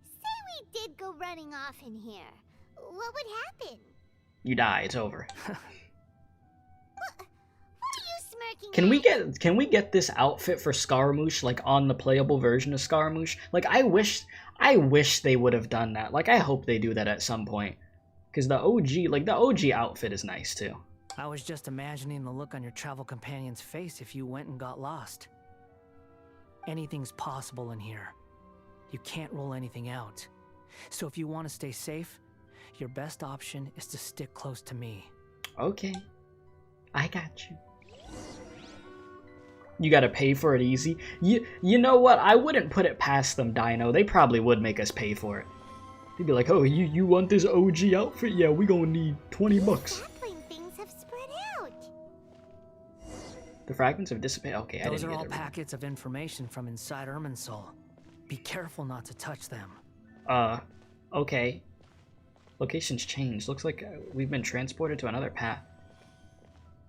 D: say we did go running off in here. What would happen?
A: You die, it's over.
D: What are you smirking at?
A: Can we get this outfit for Scaramouche like on the playable version of Scaramouche? Like I wish they would have done that. Like I hope they do that at some point. Cuz the OG outfit is nice too.
F: I was just imagining the look on your travel companion's face if you went and got lost. Anything's possible in here. You can't rule anything out. So if you want to stay safe, your best option is to stick close to me.
A: Okay. I got you. You gotta pay for it easy. You know what? I wouldn't put it past them, Dino. They probably would make us pay for it. They'd be like, oh, you want this OG outfit? Yeah, we gonna need 20 bucks.
D: Sapling things have spread out.
A: The fragments have dissipated. Okay, I
F: Those
A: didn't
F: are
A: get
F: all
A: it.
F: packets of information from inside Irminsul. Be careful not to touch them.
A: Okay. Location's changed. Looks like we've been transported to another path.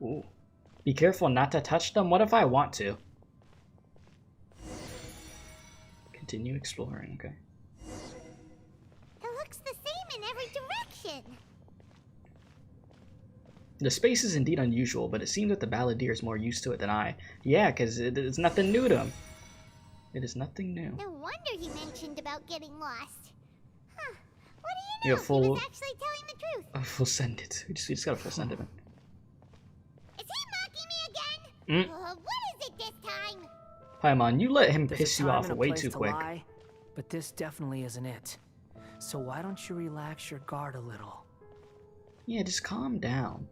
A: Ooh. Be careful not to touch them. What if I want to? Continue exploring. Okay.
D: It looks the same in every direction.
A: The space is indeed unusual, but it seems that the balladeer is more used to it than I. Yeah, because it's nothing new to him. It is nothing new.
D: No wonder he mentioned about getting lost. Huh. What do
A: Yeah,
D: you know?
A: full-
D: He was actually telling the truth.
A: Full send it. We just gotta full send it, man.
D: Is he mocking me again?
A: Mm.
D: What is it this time?
A: Paimon, you let him
F: There's a
A: piss you
F: time
A: off
F: and a
A: way
F: place
A: too
F: to
A: quick.
F: lie, but this definitely isn't it. So why don't you relax your guard a little?
A: Yeah, just calm down.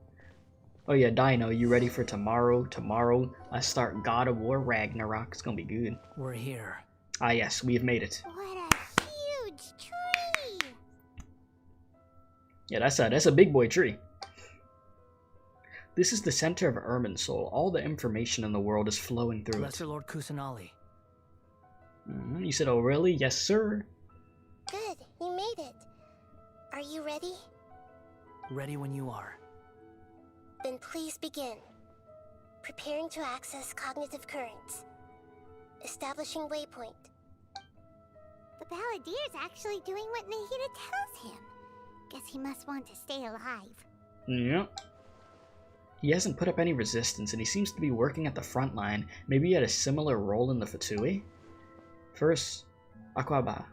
A: Oh yeah, Dino, you ready for tomorrow? Tomorrow, I start God of War Ragnarok. It's gonna be good.
F: We're here.
A: Ah yes, we have made it.
D: What a huge tree!
A: Yeah, that's a big boy tree. This is the center of Irminsul. All the information in the world is flowing through
F: Lesser
A: it.
F: Lord Kusanali.
A: You said, oh really? Yes, sir.
E: Good, you made it. Are you ready?
F: Ready when you are.
E: Then please begin. Preparing to access cognitive currents. Establishing waypoint.
D: The Balladier's actually doing what Nahida tells him. Guess he must want to stay alive.
A: Yep. He hasn't put up any resistance, and he seems to be working at the front line. Maybe he had a similar role in the Fatui? First, Aquaba,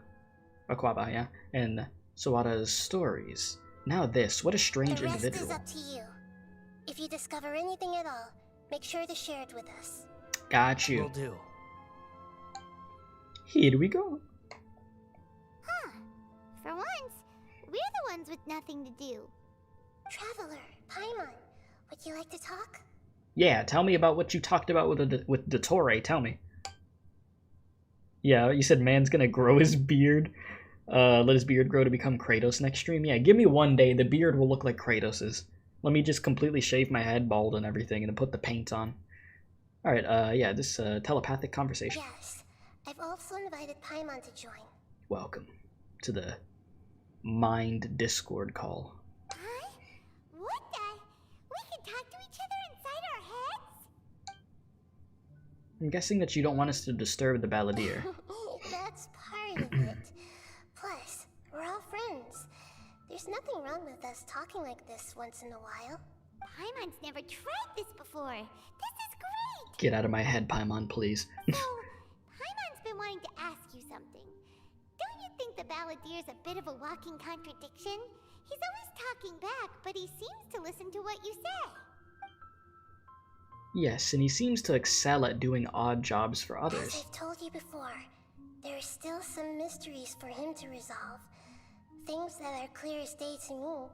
A: yeah, and Sawada's stories. Now this, what a strange
E: The rest
A: individual.
E: is up to you. If you discover anything at all, make sure to share it with us.
A: Got
F: Will
A: you.
F: do.
A: Here we go.
D: Huh. For once, we're the ones with nothing to do.
E: Traveler, Paimon, would you like to talk?
A: Yeah, tell me about what you talked about with detour. Tell me. Yeah, you said man's gonna grow his beard. Let his beard grow to become Kratos next stream. Yeah, give me one day, the beard will look like Kratos's. Let me just completely shave my head bald and everything and then put the paint on. Alright, yeah, this telepathic conversation.
E: Yes. I've also invited Paimon to join.
A: Welcome to the Mind Discord call.
D: Huh? What the? We can talk to each other inside our heads?
A: I'm guessing that you don't want us to disturb the Balladeer.
E: That's part of it. Plus, we're all friends. There's nothing wrong with us talking like this once in a while.
D: Paimon's never tried this before. This is great!
A: Get out of my head, Paimon, please.
D: So, Paimon's been wanting to ask you something. Don't you think the Balladier's a bit of a walking contradiction? He's always talking back, but he seems to listen to what you say.
A: Yes, and he seems to excel at doing odd jobs for
E: As
A: others.
E: I've told you before, there are still some mysteries for him to resolve. Things that are clear as day to me,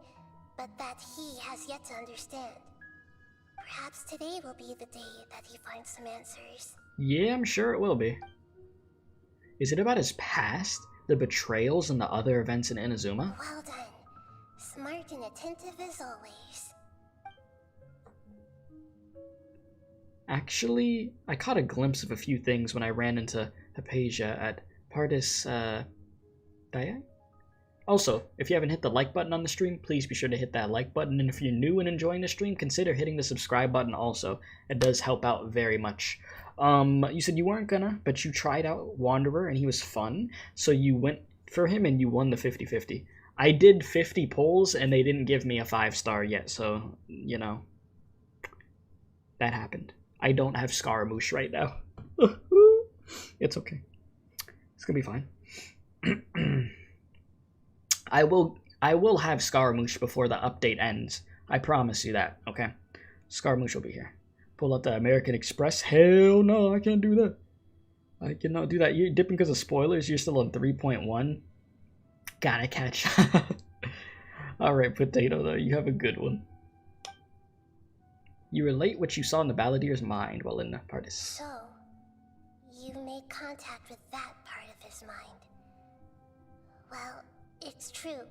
E: but that he has yet to understand. Perhaps today will be the day that he finds some answers.
A: Yeah, I'm sure it will be. Is it about his past? The betrayals and the other events in Inazuma?
E: Well done. Smart and attentive as always.
A: Actually, I caught a glimpse of a few things when I ran into Hypatia at Pardis, Daya? Also, if you haven't hit the like button on the stream, please be sure to hit that like button, and if you're new and enjoying the stream, consider hitting the subscribe button also. It does help out very much. You said you weren't gonna, but you tried out Wanderer and he was fun, so you went for him and you won the 50-50. I did 50 polls and they didn't give me a 5-star yet, so, you know, that happened. I don't have Scaramouche right now. It's okay. It's gonna be fine. I will have Scaramouche before the update ends. I promise you that, okay? Scaramouche will be here. Pull out the American Express. Hell no, I can't do that. I cannot do that. You're dipping because of spoilers. You're still on 3.1. Gotta catch. Alright, Potato, though. You have a good one. You relate what you saw in the Balladier's mind while in the Pardis.
E: So, you made contact with that part of his mind. Well, it's true.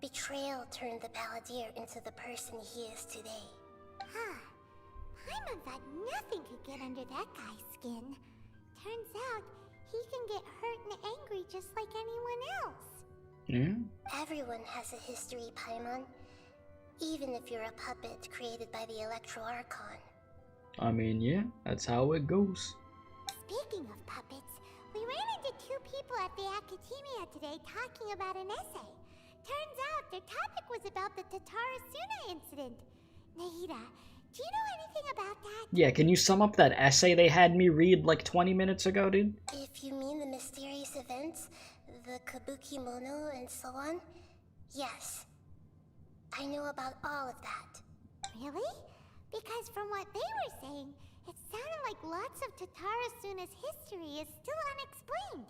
E: Betrayal turned the Balladier into the person he is today.
D: Huh. Paimon thought nothing could get under that guy's skin. Turns out, he can get hurt and angry just like anyone else.
A: Yeah?
E: Everyone has a history, Paimon. Even if you're a puppet created by the Electro Archon.
A: I mean, yeah, that's how it goes.
D: Speaking of puppets, we ran into two people at the Academia today talking about an essay. Turns out their topic was about the Tatarasuna incident. Nahida, do you know anything about that?
A: Yeah, can you sum up that essay they had me read like 20 minutes ago, dude?
E: If you mean the mysterious events, the Kabuki Mono and so on, yes. I know about all of that.
D: Really? Because from what they were saying, It sounded like lots of Tatarasuna's history is still unexplained.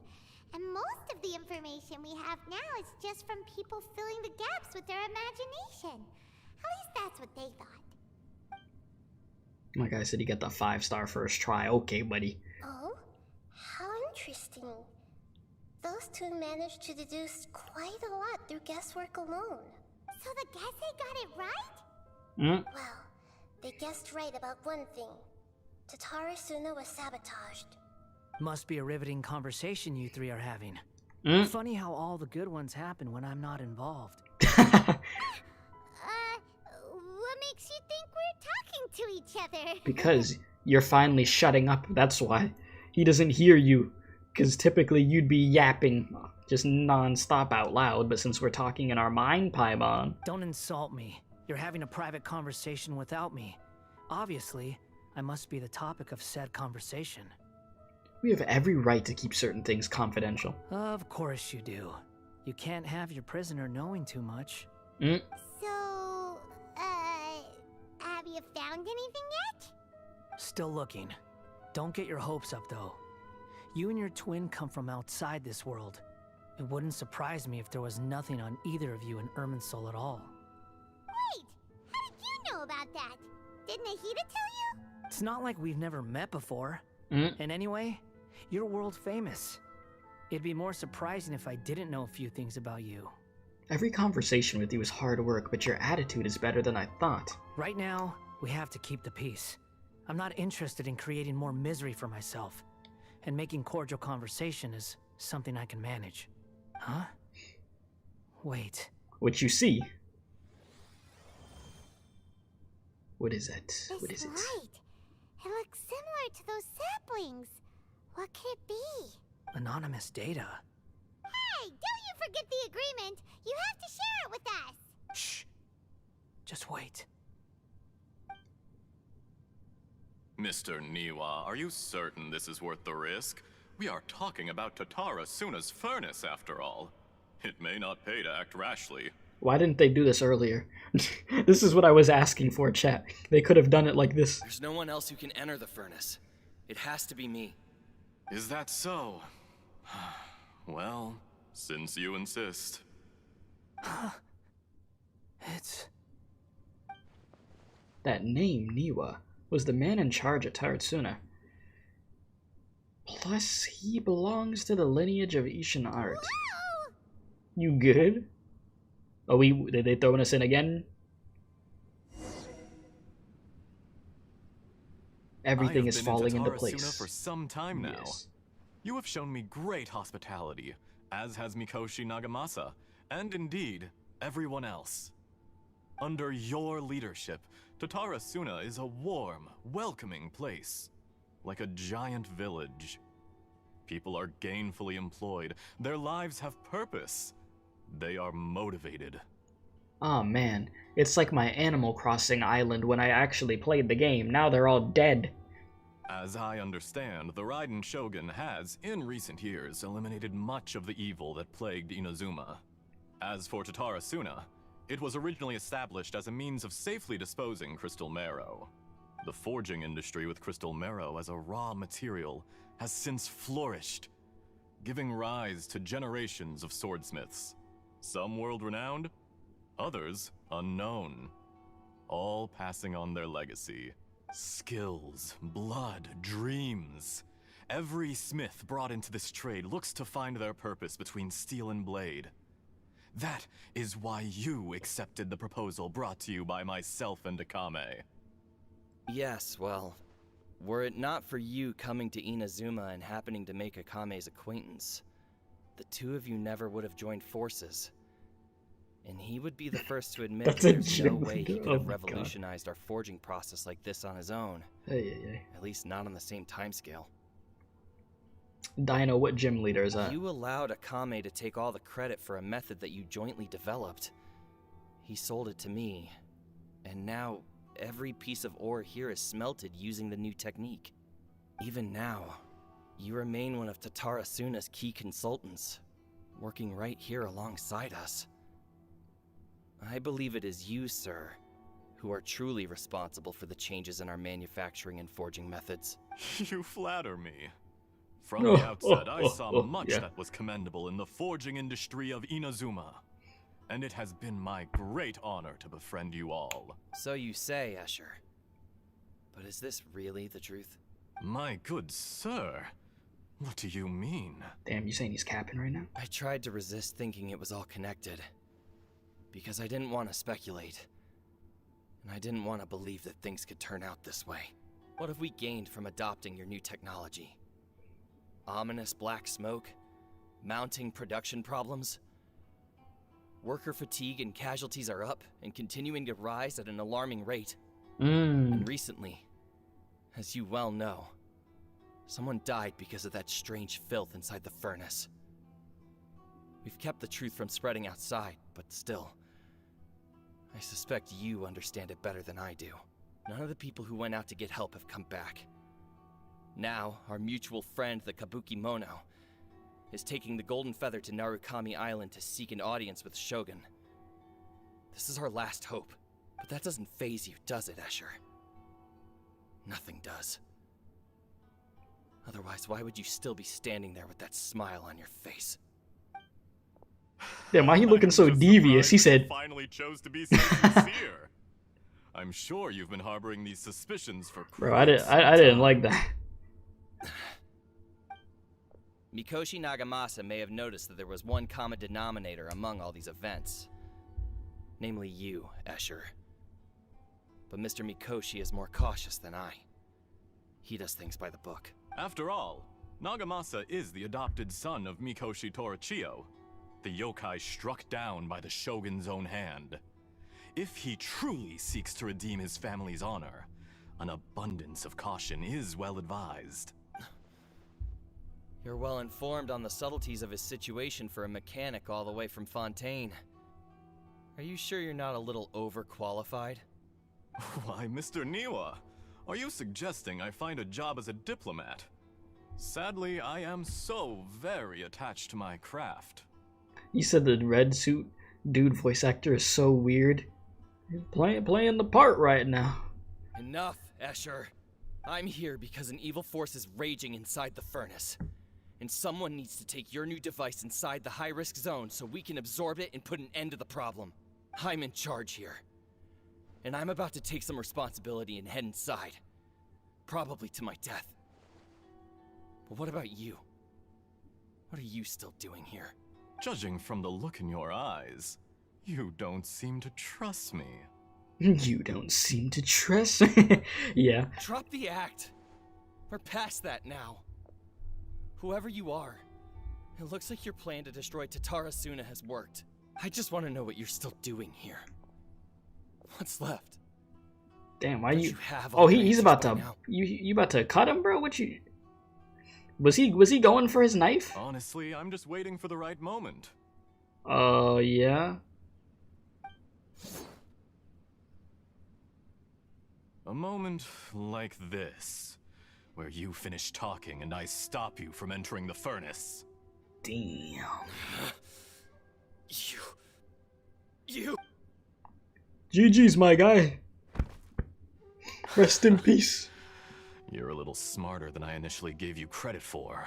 D: And most of the information we have now is just from people filling the gaps with their imagination. At least that's what they thought.
A: Like I said, you get the 5-star first try. Okay, buddy.
E: Oh, how interesting. Those two managed to deduce quite a lot through guesswork alone.
D: So the Gase got it right?
E: Well, they guessed right about one thing. Tatarasuna was sabotaged.
F: Must be a riveting conversation you three are having. Funny how all the good ones happen when I'm not involved.
D: What makes you think we're talking to each other?
A: Because you're finally shutting up, that's why. He doesn't hear you. Because typically you'd be yapping just non-stop out loud, but since we're talking in our mind, Paimon...
F: Don't insult me. You're having a private conversation without me. Obviously, I must be the topic of said conversation.
A: We have every right to keep certain things confidential.
F: Of course you do. You can't have your prisoner knowing too much.
D: So, have you found anything yet?
F: Still looking. Don't get your hopes up, though. You and your twin come from outside this world. It wouldn't surprise me if there was nothing on either of you in Irminsul at all.
D: Wait! How did you know about that? Did Nahida tell you?
F: It's not like we've never met before. And anyway, you're world famous. It'd be more surprising if I didn't know a few things about you.
A: Every conversation with you is hard work, but your attitude is better than I thought.
F: Right now, we have to keep the peace. I'm not interested in creating more misery for myself. And making cordial conversation is something I can manage. Huh? Wait.
A: What you see? What is it? What is it?
D: Light. It looks similar to those saplings. What could it be?
F: Anonymous data.
D: Hey, don't you forget the agreement. You have to share it with us.
F: Shh. Just wait.
G: Mr. Niwa, are you certain this is worth the risk? We are talking about Tatarasuna's furnace, after all. It may not pay to act rashly.
A: Why didn't they do this earlier? This is what I was asking for, chat. They could have done it like this.
H: There's no one else who can enter the furnace. It has to be me.
G: Is that so? Well, since you insist.
F: It's...
A: That name, Niwa, was the man in charge at Taratsuna. Plus, he belongs to the lineage of Ishin art.
D: Whoa!
A: You good? Oh, did they throwing us in again? Everything is falling into place.
G: I have been in Tatarasuna for some time now.
A: Yes.
G: You have shown me great hospitality, as has Mikoshi Nagamasa, and indeed, everyone else. Under your leadership, Tatarasuna is a warm, welcoming place, like a giant village. People are gainfully employed, their lives have purpose. They are motivated.
A: Aw, man, it's like my Animal Crossing island when I actually played the game. Now they're all dead.
G: As I understand, the Raiden Shogun has, in recent years, eliminated much of the evil that plagued Inazuma. As for Tatarasuna, it was originally established as a means of safely disposing crystal marrow. The forging industry with crystal marrow as a raw material has since flourished, giving rise to generations of swordsmiths. Some world-renowned, others unknown, all passing on their legacy. Skills, blood, dreams. Every smith brought into this trade looks to find their purpose between steel and blade. That is why you accepted the proposal brought to you by myself and Akame.
H: Yes, well, were it not for you coming to Inazuma and happening to make Akame's acquaintance, the two of you never would have joined forces. And he would be the first to admit that there's no way he could have revolutionized our forging process like this on his own. At least not on the same timescale.
A: Dino, what gym leader is that?
H: You allowed Akame to take all the credit for a method that you jointly developed. He sold it to me, and now every piece of ore here is smelted using the new technique. Even now, you remain one of Tatarasuna's key consultants, working right here alongside us. I believe it is you, sir, who are truly responsible for the changes in our manufacturing and forging methods.
G: You flatter me. From the outset, I saw much that was commendable in the forging industry of Inazuma. And it has been my great honor to befriend you all.
H: So you say, Escher. But is this really the truth?
G: My good sir, what do you mean?
A: Damn, you saying he's capping right now?
H: I tried to resist thinking it was all connected. Because I didn't want to speculate. And I didn't want to believe that things could turn out this way. What have we gained from adopting your new technology? Ominous black smoke? Mounting production problems? Worker fatigue and casualties are up and continuing to rise at an alarming rate. And recently, as you well know, someone died because of that strange filth inside the furnace. We've kept the truth from spreading outside, but still, I suspect you understand it better than I do. None of the people who went out to get help have come back. Now, our mutual friend, the Kabuki Mono, is taking the Golden Feather to Narukami Island to seek an audience with Shogun. This is our last hope, but that doesn't faze you, does it, Escher? Nothing does. Otherwise, why would you still be standing there with that smile on your face?
A: Damn, why he looking so devious? He said,
G: finally chose to be so sincere. I'm sure you've been harboring these suspicions for
A: bro, I didn't like that.
H: Mikoshi Nagamasa may have noticed that there was one common denominator among all these events. Namely you, Escher. But Mr. Mikoshi is more cautious than I. He does things by the book.
G: After all, Nagamasa is the adopted son of Mikoshi Torichio, the yokai struck down by the Shogun's own hand. If he truly seeks to redeem his family's honor, an abundance of caution is well advised.
H: You're well informed on the subtleties of his situation for a mechanic all the way from Fontaine. Are you sure you're not a little overqualified?
G: Why, Mr. Niwa, are you suggesting I find a job as a diplomat? Sadly, I am so very attached to my craft.
A: You said the red suit dude voice actor is so weird. He's playing the part right now.
H: Enough, Escher. I'm here because an evil force is raging inside the furnace. And someone needs to take your new device inside the high-risk zone so we can absorb it and put an end to the problem. I'm in charge here. And I'm about to take some responsibility and head inside. Probably to my death. But what about you? What are you still doing here?
G: Judging from the look in your eyes, you don't seem to trust me.
A: You don't seem to trust me. Yeah.
H: Drop the act. We're past that now. Whoever you are, it looks like your plan to destroy Tatarasuna has worked. I just want to know what you're still doing here. What's left?
A: Damn, why you?
H: Have
A: Oh, he's about to. You about to cut him, bro? What you? Was he going for his knife?
G: Honestly, I'm just waiting for the right moment.
A: Yeah.
G: A moment like this, where you finish talking and I stop you from entering the furnace.
A: Damn.
H: You.
A: GG's, my guy. Rest in peace.
G: You're a little smarter than I initially gave you credit for.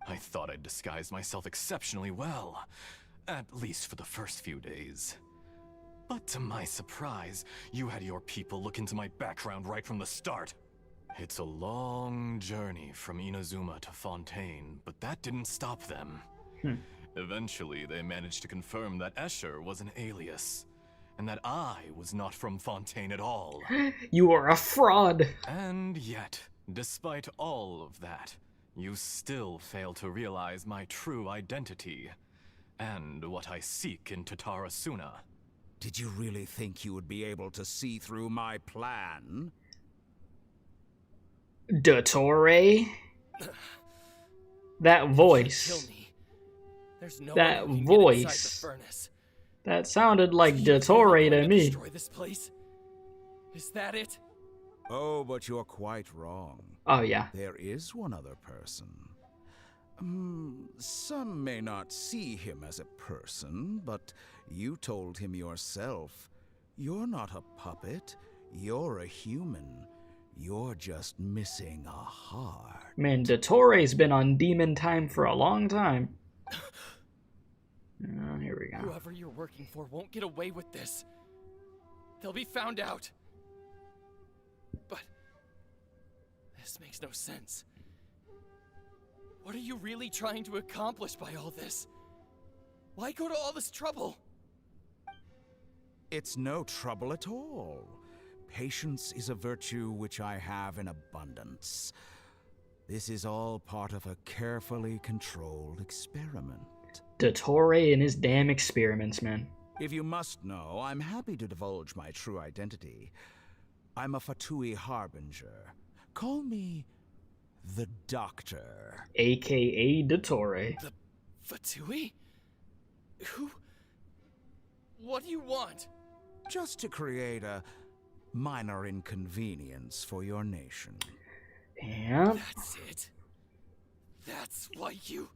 G: I thought I'd disguised myself exceptionally well, at least for the first few days. But to my surprise, you had your people look into my background right from the start. It's a long journey from Inazuma to Fontaine, but that didn't stop them. Eventually, they managed to confirm that Escher was an alias, and that I was not from Fontaine at all.
A: You are a fraud.
G: And yet, despite all of that, you still fail to realize my true identity, and what I seek in Tatarasuna.
I: Did you really think you would be able to see through my plan?
A: Detour? That voice.
H: Kill me. There's no
A: That
H: way we can get inside
A: voice.
H: the furnace.
A: That sounded like
H: Do you really
A: Detour
H: plan
A: to me.
H: Destroy this place? Is that it?
I: Oh, but you're quite wrong.
A: Oh, yeah.
I: There is one other person. Some may not see him as a person, but you told him yourself You're not a puppet. You're a human. You're just missing a heart.
A: Man, Dottore been on demon time for a long time. Here we go.
J: Whoever you're working for won't get away with this. They'll be found out. But this makes no sense. What are you really trying to accomplish by all this? Why go to all this trouble?
I: It's no trouble at all. Patience is a virtue which I have in abundance. This is all part of a carefully controlled experiment.
A: Dottore and his damn experiments, man.
I: If you must know, I'm happy to divulge my true identity. I'm a Fatui Harbinger. Call me the Doctor.
A: AKA Dottore.
J: The Fatui? Who? What do you want?
I: Just to create a minor inconvenience for your nation.
A: Yeah.
J: That's it. That's why you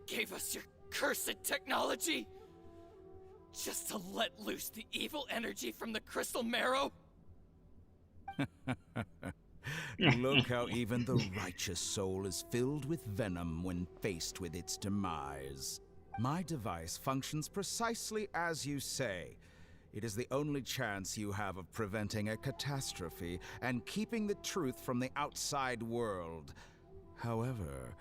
J: gave us your cursed technology? Just to let loose the evil energy from the crystal marrow?
I: Look how even the righteous soul is filled with venom when faced with its demise. My device functions precisely as you say. It is the only chance you have of preventing a catastrophe and keeping the truth from the outside world. However,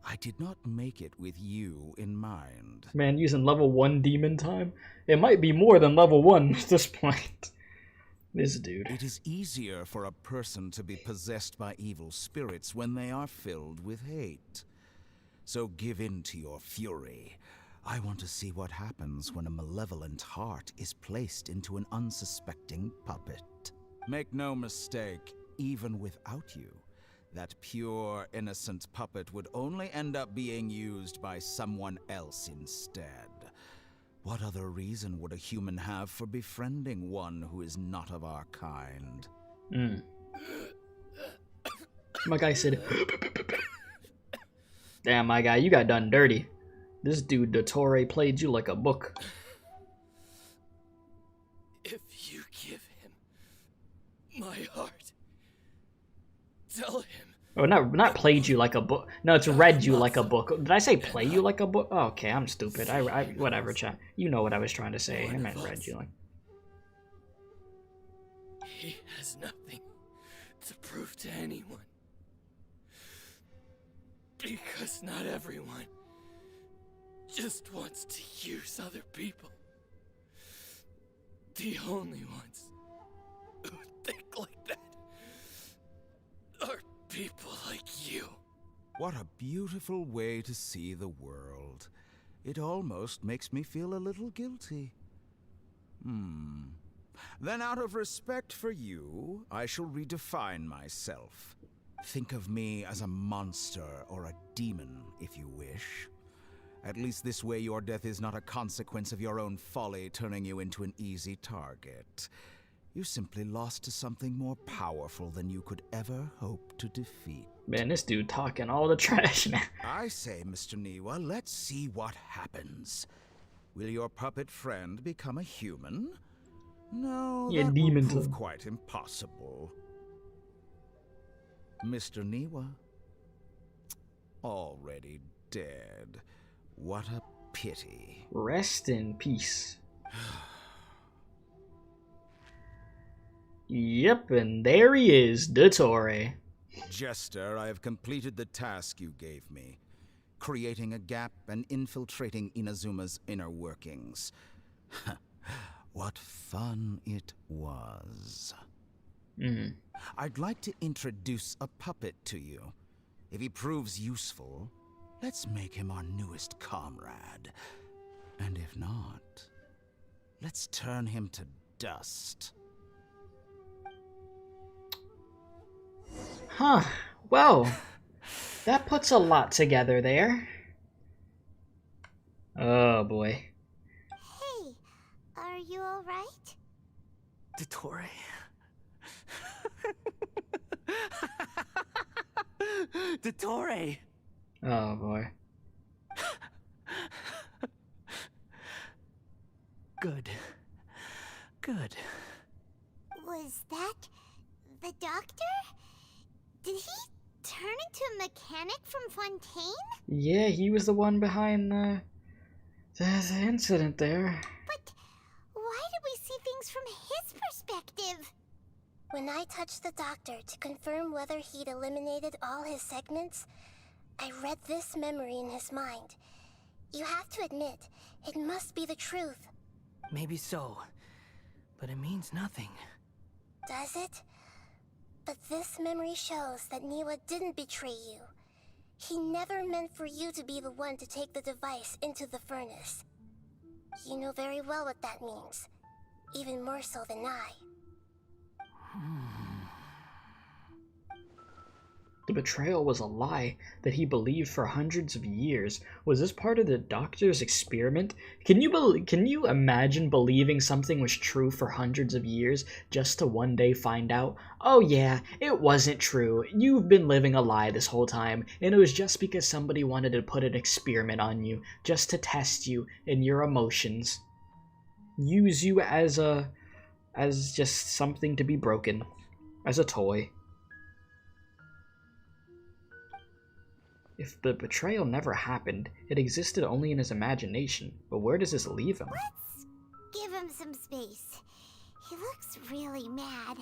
I: I did not make it with you in mind.
A: Man, using level 1 demon time? It might be more than level 1 at this point. This dude.
I: It is easier for a person to be possessed by evil spirits when they are filled with hate. So give in to your fury. I want to see what happens when a malevolent heart is placed into an unsuspecting puppet. Make no mistake, even without you, that pure, innocent puppet would only end up being used by someone else instead. What other reason would a human have for befriending one who is not of our kind?
A: My guy said, damn, my guy, you got done dirty. This dude, Dottore, played you like a book.
J: If you give him my heart, tell him.
A: Oh, not played you like a book. No, it's read you like a book. Did I say play you like a book? Oh, okay, I'm stupid. I whatever, chat. You know what I was trying to say. I meant read you like.
J: He has nothing to prove to anyone. Because not everyone just wants to use other people. The only ones who think like that are people like you.
I: What a beautiful way to see the world. It almost makes me feel a little guilty. Then out of respect for you, I shall redefine myself. Think of me as a monster or a demon, if you wish. At least this way your death is not a consequence of your own folly turning you into an easy target. You simply lost to something more powerful than you could ever hope to defeat.
A: Man, this dude talking all the trash now.
I: I say, Mr. Niwa, let's see what happens. Will your puppet friend become a human? No,
A: Yeah,
I: that
A: demon
I: will prove
A: too.
I: quite impossible. Mr. Niwa? Already dead. What a pity.
A: Rest in peace. Yep, and there he is, Dottore.
I: Jester, I have completed the task you gave me. Creating a gap and infiltrating Inazuma's inner workings. What fun it was. I'd like to introduce a puppet to you. If he proves useful, let's make him our newest comrade. And if not, let's turn him to dust.
A: Huh. Well, that puts a lot together there. Oh boy.
D: Hey, are you alright?
F: Dottore. Dottore.
A: Oh boy.
F: Good. Good.
D: Was that the doctor? Did he turn into a mechanic from Fontaine?
A: Yeah, he was the one behind the incident there.
D: But why did we see things from his perspective?
E: When I touched the doctor to confirm whether he'd eliminated all his segments, I read this memory in his mind. You have to admit, it must be the truth.
F: Maybe so, but it means nothing.
E: Does it? But this memory shows that Niwa didn't betray you. He never meant for you to be the one to take the device into the furnace. You know very well what that means. Even more so than I.
A: The betrayal was a lie that he believed for hundreds of years. Was this part of the doctor's experiment? Can you imagine believing something was true for hundreds of years just to one day find out, oh yeah, it wasn't true. You've been living a lie this whole time, and it was just because somebody wanted to put an experiment on you, just to test you and your emotions. Use you as just something to be broken, as a toy. If the betrayal never happened, it existed only in his imagination. But where does this leave him?
D: Let's give him some space. He looks really mad.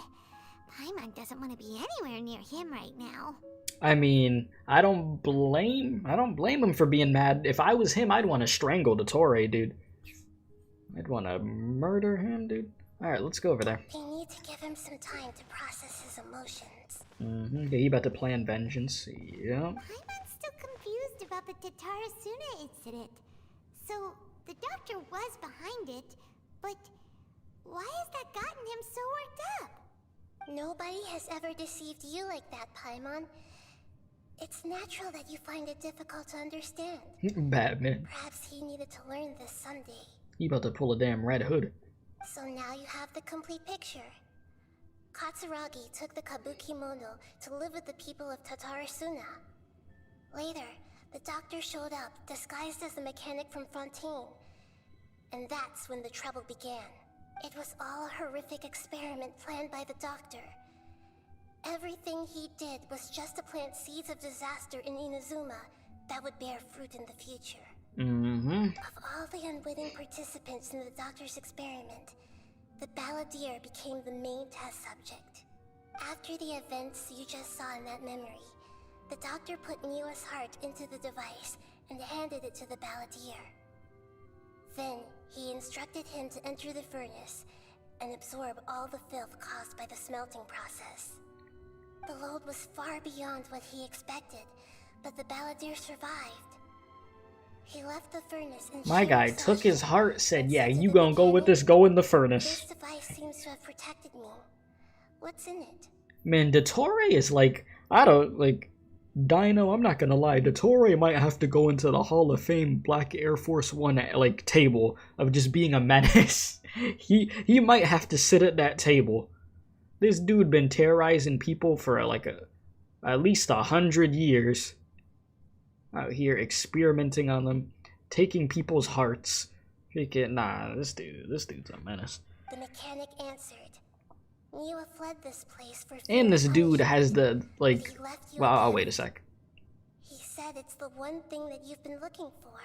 D: Paimon doesn't want to be anywhere near him right now.
A: I mean, I don't blame him for being mad. If I was him, I'd want to strangle Detour, dude. I'd want to murder him, dude. Alright, let's go over there.
E: We need to give him some time to process his emotions.
A: Yeah, he about to plan vengeance. Yeah.
D: Paimon's still confused about the Tatarasuna incident. So, the doctor was behind it, but why has that gotten him so worked up?
E: Nobody has ever deceived you like that, Paimon. It's natural that you find it difficult to understand.
A: Batman.
E: Perhaps he needed to learn this someday.
A: He about to pull a damn Red Hood.
E: So now you have the complete picture. Katsuragi took the Kabuki Mono to live with the people of Tatarasuna. Later, the doctor showed up, disguised as the mechanic from Fontaine. And that's when the trouble began. It was all a horrific experiment planned by the doctor. Everything he did was just to plant seeds of disaster in Inazuma that would bear fruit in the future. Of all the unwitting participants in the doctor's experiment, the balladeer became the main test subject. After the events you just saw in that memory, the doctor put Niwa's heart into the device and handed it to the balladeer. Then, he instructed him to enter the furnace and absorb all the filth caused by the smelting process. The load was far beyond what he expected, but the balladeer survived. He left the furnace and
A: my guy took his heart, said, yeah, you gonna go with this, go in the furnace.
E: This device seems to have protected me. What's in it?
A: Man, Detour is like, Dino, I'm not gonna lie, Detour might have to go into the Hall of Fame Black Air Force One, table of just being a menace. He might have to sit at that table. This dude been terrorizing people for, at least 100 years. Out here experimenting on them, taking people's hearts. Nah, this dude's a menace.
E: The mechanic answered. Niwa fled this place for
A: and this dude has the, well,
E: I'll
A: wait a sec.
E: He said it's the one thing that you've been looking for.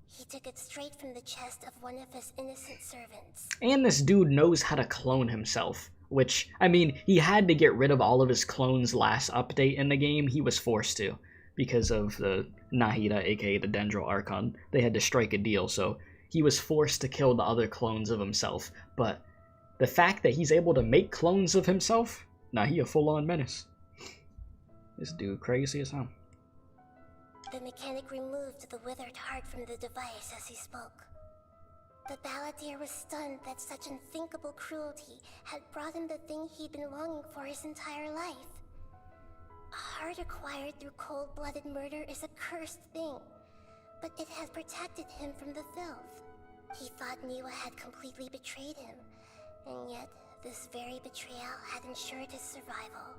E: He took it straight from the chest of one of his innocent servants.
A: And this dude knows how to clone himself. Which, I mean, he had to get rid of all of his clones last update in the game. He was forced to. Because of the Nahida, aka the Dendro Archon. They had to strike a deal, so he was forced to kill the other clones of himself. But the fact that he's able to make clones of himself, nah, he a full-on menace. This dude crazy as hell.
E: The mechanic removed the withered heart from the device as he spoke. The balladeer was stunned that such unthinkable cruelty had brought him the thing he'd been longing for his entire life. A heart acquired through cold-blooded murder is a cursed thing, but it has protected him from the filth. He thought Niwa had completely betrayed him, and yet this very betrayal had ensured his survival.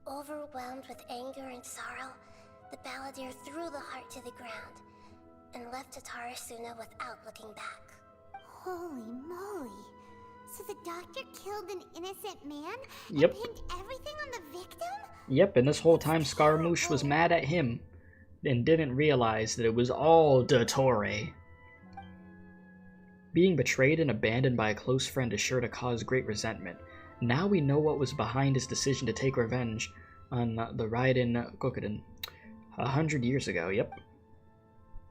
E: Overwhelmed with anger and sorrow, the balladeer threw the heart to the ground and left Tatarasuna without looking back.
D: Holy moly. So the doctor killed an innocent man?
A: Yep.
D: And pinned everything on the victim?
A: Yep, and this whole time Scaramouche was mad at him and didn't realize that it was all detour. Being betrayed and abandoned by a close friend is sure to cause great resentment. Now we know what was behind his decision to take revenge on the Raiden Kokiden 100 years ago, yep.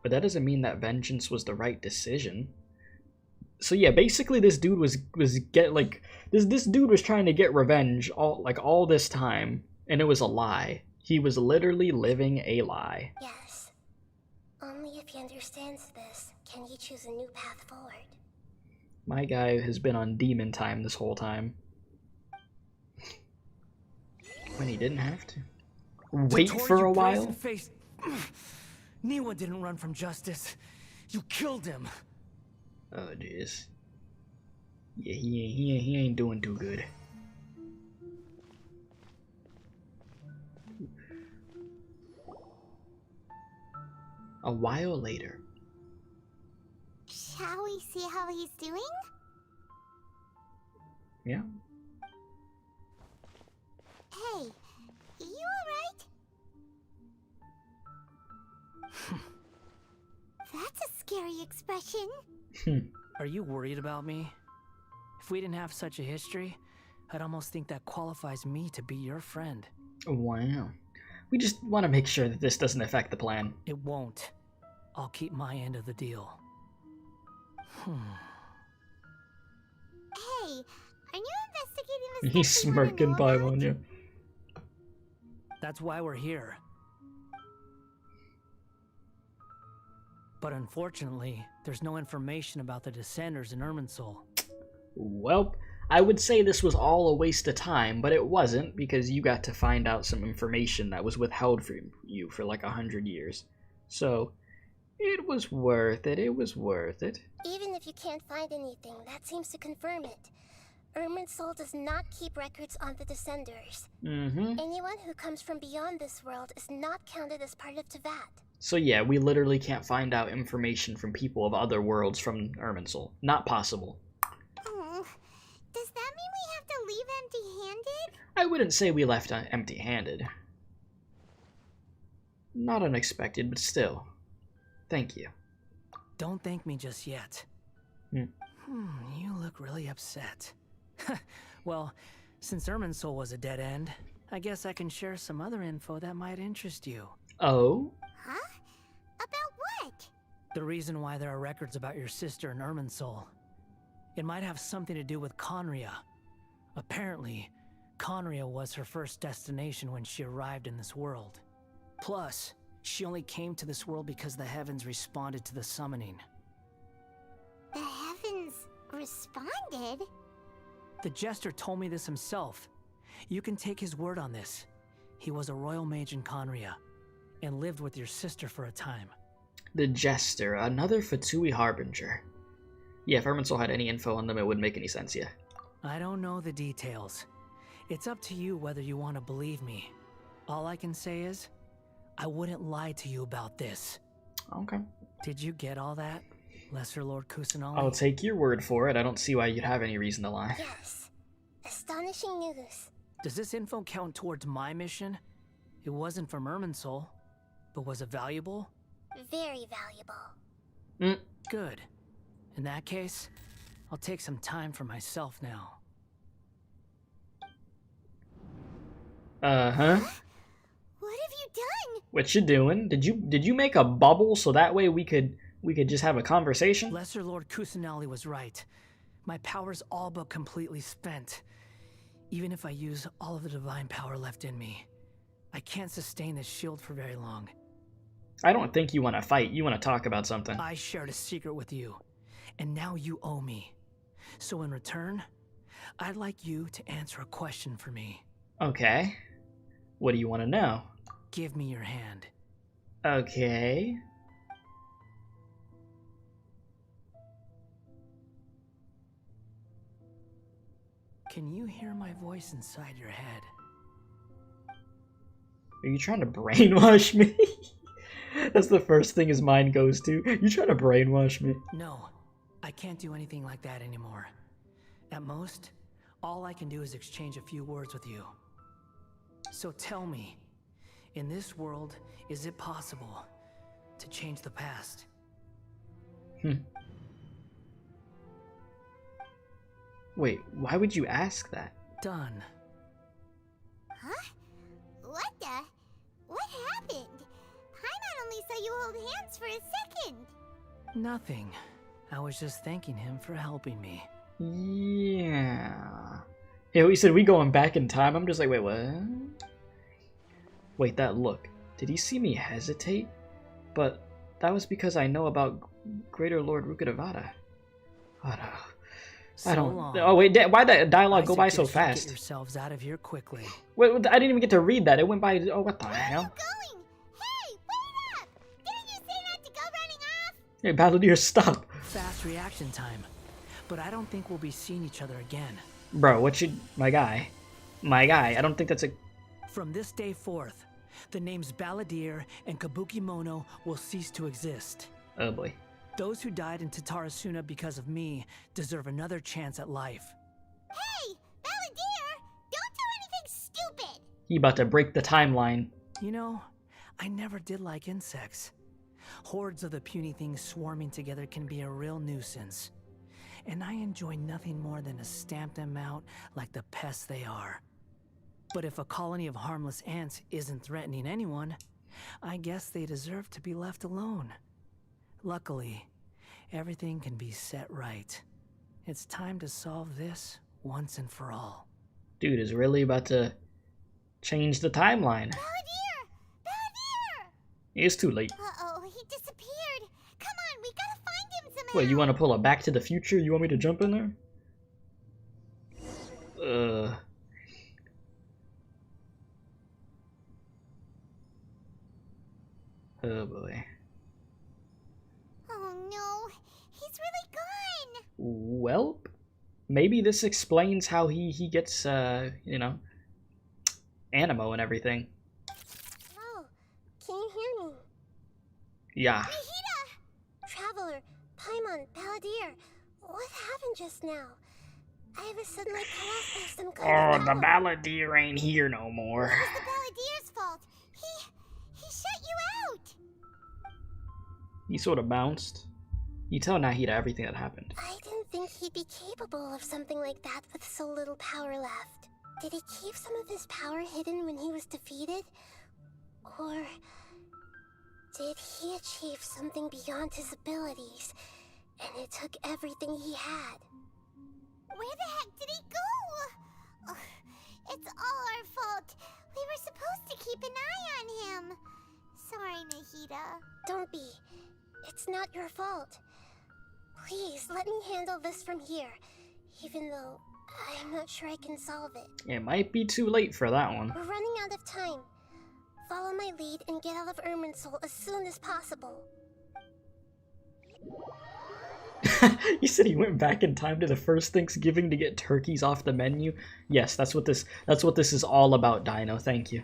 A: But that doesn't mean that vengeance was the right decision. So yeah, basically this dude was this dude was trying to get revenge all this time, and it was a lie. He was literally living a lie.
E: Yes. Only if he understands this can he choose a new path forward.
A: My guy has been on demon time this whole time. When he didn't have to. Wait for a while?
F: Niwa didn't run from justice. You killed him.
A: Oh, jeez. Yeah, he ain't doing too good. A while later.
D: Shall we see how he's doing?
A: Yeah.
D: Hey, you alright? That's a scary expression.
F: Are you worried about me? If we didn't have such a history, I'd almost think that qualifies me to be your friend.
A: Wow. We just want to make sure that this doesn't affect the plan.
F: It won't. I'll keep my end of the deal.
D: Hey, are you investigating this?
A: He's smirking by on you.
F: That's why we're here. But unfortunately, there's no information about the Descenders in Irminsul.
A: Well, I would say this was all a waste of time, but it wasn't, because you got to find out some information that was withheld from you for like 100 years. So, it was worth it. It was worth it.
E: Even if you can't find anything, that seems to confirm it. Irminsul does not keep records on the Descenders. Anyone who comes from beyond this world is not counted as part of Teyvat.
A: So yeah, we literally can't find out information from people of other worlds from Irminsul. Not possible.
D: Oh, does that mean we have to leave empty-handed?
A: I wouldn't say we left empty-handed. Not unexpected, but still. Thank you.
F: Don't thank me just yet. You look really upset. Well, since Irminsul was a dead end, I guess I can share some other info that might interest you.
A: Oh?
D: Huh? About what?
F: The reason why there are records about your sister in Irminsul. It might have something to do with Conria. Apparently, Conria was her first destination when she arrived in this world. Plus, she only came to this world because the heavens responded to the summoning.
D: The heavens responded?
F: The Jester told me this himself. You can take his word on this. He was a royal mage in Conria, and lived with your sister for a time.
A: The Jester, another Fatui Harbinger. Yeah, if Irminsul had any info on them, it wouldn't make any sense, yeah.
F: I don't know the details. It's up to you whether you want to believe me. All I can say is, I wouldn't lie to you about this.
A: Okay.
F: Did you get all that, Lesser Lord Kusanali?
A: I'll take your word for it. I don't see why you'd have any reason to lie.
E: Yes. Astonishing news.
F: Does this info count towards my mission? It wasn't from Irminsul, but was it valuable?
E: Very valuable.
F: Good. In that case, I'll take some time for myself now.
A: Uh-huh.
D: What have you done?
A: What you doing? Did you make a bubble so that way we could just have a conversation?
F: Lesser Lord Kusanali was right. My power's all but completely spent. Even if I use all of the divine power left in me, I can't sustain this shield for very long.
A: I don't think you want to fight. You want to talk about something.
F: I shared a secret with you, and now you owe me. So in return, I'd like you to answer a question for me.
A: Okay. What do you want to know?
F: Give me your hand.
A: Okay.
F: Can you hear my voice inside your head?
A: Are you trying to brainwash me? That's the first thing his mind goes to. You trying to brainwash me?
F: No, I can't do anything like that anymore. At most, all I can do is exchange a few words with you. So tell me, in this world, is it possible to change the past?
A: Wait, why would you ask that?
F: Done.
D: Huh? What the? What happened? Paimon only saw you hold hands for a second.
F: Nothing. I was just thanking him for helping me.
A: Yeah. Yeah, he said we going back in time. I'm just like, wait, what? Wait, that look. Did he see me hesitate? But that was because I know about Greater Lord Rukkhadevata. I don't.
F: Long.
A: Oh wait, why'd that dialogue go by so
F: Get
A: fast?
F: yourselves out of here quickly.
A: Wait, I didn't even get to read that. It went by. Oh, what the hell?
D: Going? Hey, wait up! Didn't you say not to go running off?
A: Hey, Balladeer, stop.
F: Fast reaction time. But I don't think we'll be seeing each other again.
A: Bro, what you... My guy, I don't think that's a...
F: From this day forth, the names Balladeer and Kabuki Mono will cease to exist.
A: Oh boy.
F: Those who died in Tatarasuna because of me deserve another chance at life.
D: Hey, Balladeer! Don't do anything stupid!
A: He about to break the timeline.
F: You know, I never did like insects. Hordes of the puny things swarming together can be a real nuisance. And I enjoy nothing more than to stamp them out like the pests they are. But if a colony of harmless ants isn't threatening anyone, I guess they deserve to be left alone. Luckily, everything can be set right. It's time to solve this once and for all.
A: Dude is really about to change the timeline.
D: Balladeer! Balladeer!
A: It's too late.
D: Uh-oh, he disappeared. Come on, we gotta find him somehow.
A: Wait, you want to pull a Back to the Future? You want me to jump in there? Oh boy.
D: Oh no, he's really gone.
A: Well, maybe this explains how he gets, you know, Animo and everything.
E: Oh, can you hear me?
A: Yeah.
D: Nahida!
E: Traveler, Paimon, Balladeer, what happened just now? I was suddenly cut off by some kind of
A: the
E: power.
A: Balladeer ain't here no more.
D: It was the Balladeer's fault. He shut you out.
A: He sort of bounced. You tell Nahida everything that happened.
E: I didn't think he'd be capable of something like that with so little power left. Did he keep some of his power hidden when he was defeated? Or did he achieve something beyond his abilities, and it took everything he had?
D: Where the heck did he go? Ugh, it's all our fault. We were supposed to keep an eye on him. Sorry, Nahida.
E: Don't be. It's not your fault. Please, let me handle this from here, even though I'm not sure I can solve it.
A: It might be too late for that one.
E: We're running out of time. Follow my lead and get out of Irminsul as soon as possible.
A: You said he went back in time to the first Thanksgiving to get turkeys off the menu? Yes, that's what this is all about, Dino. Thank you.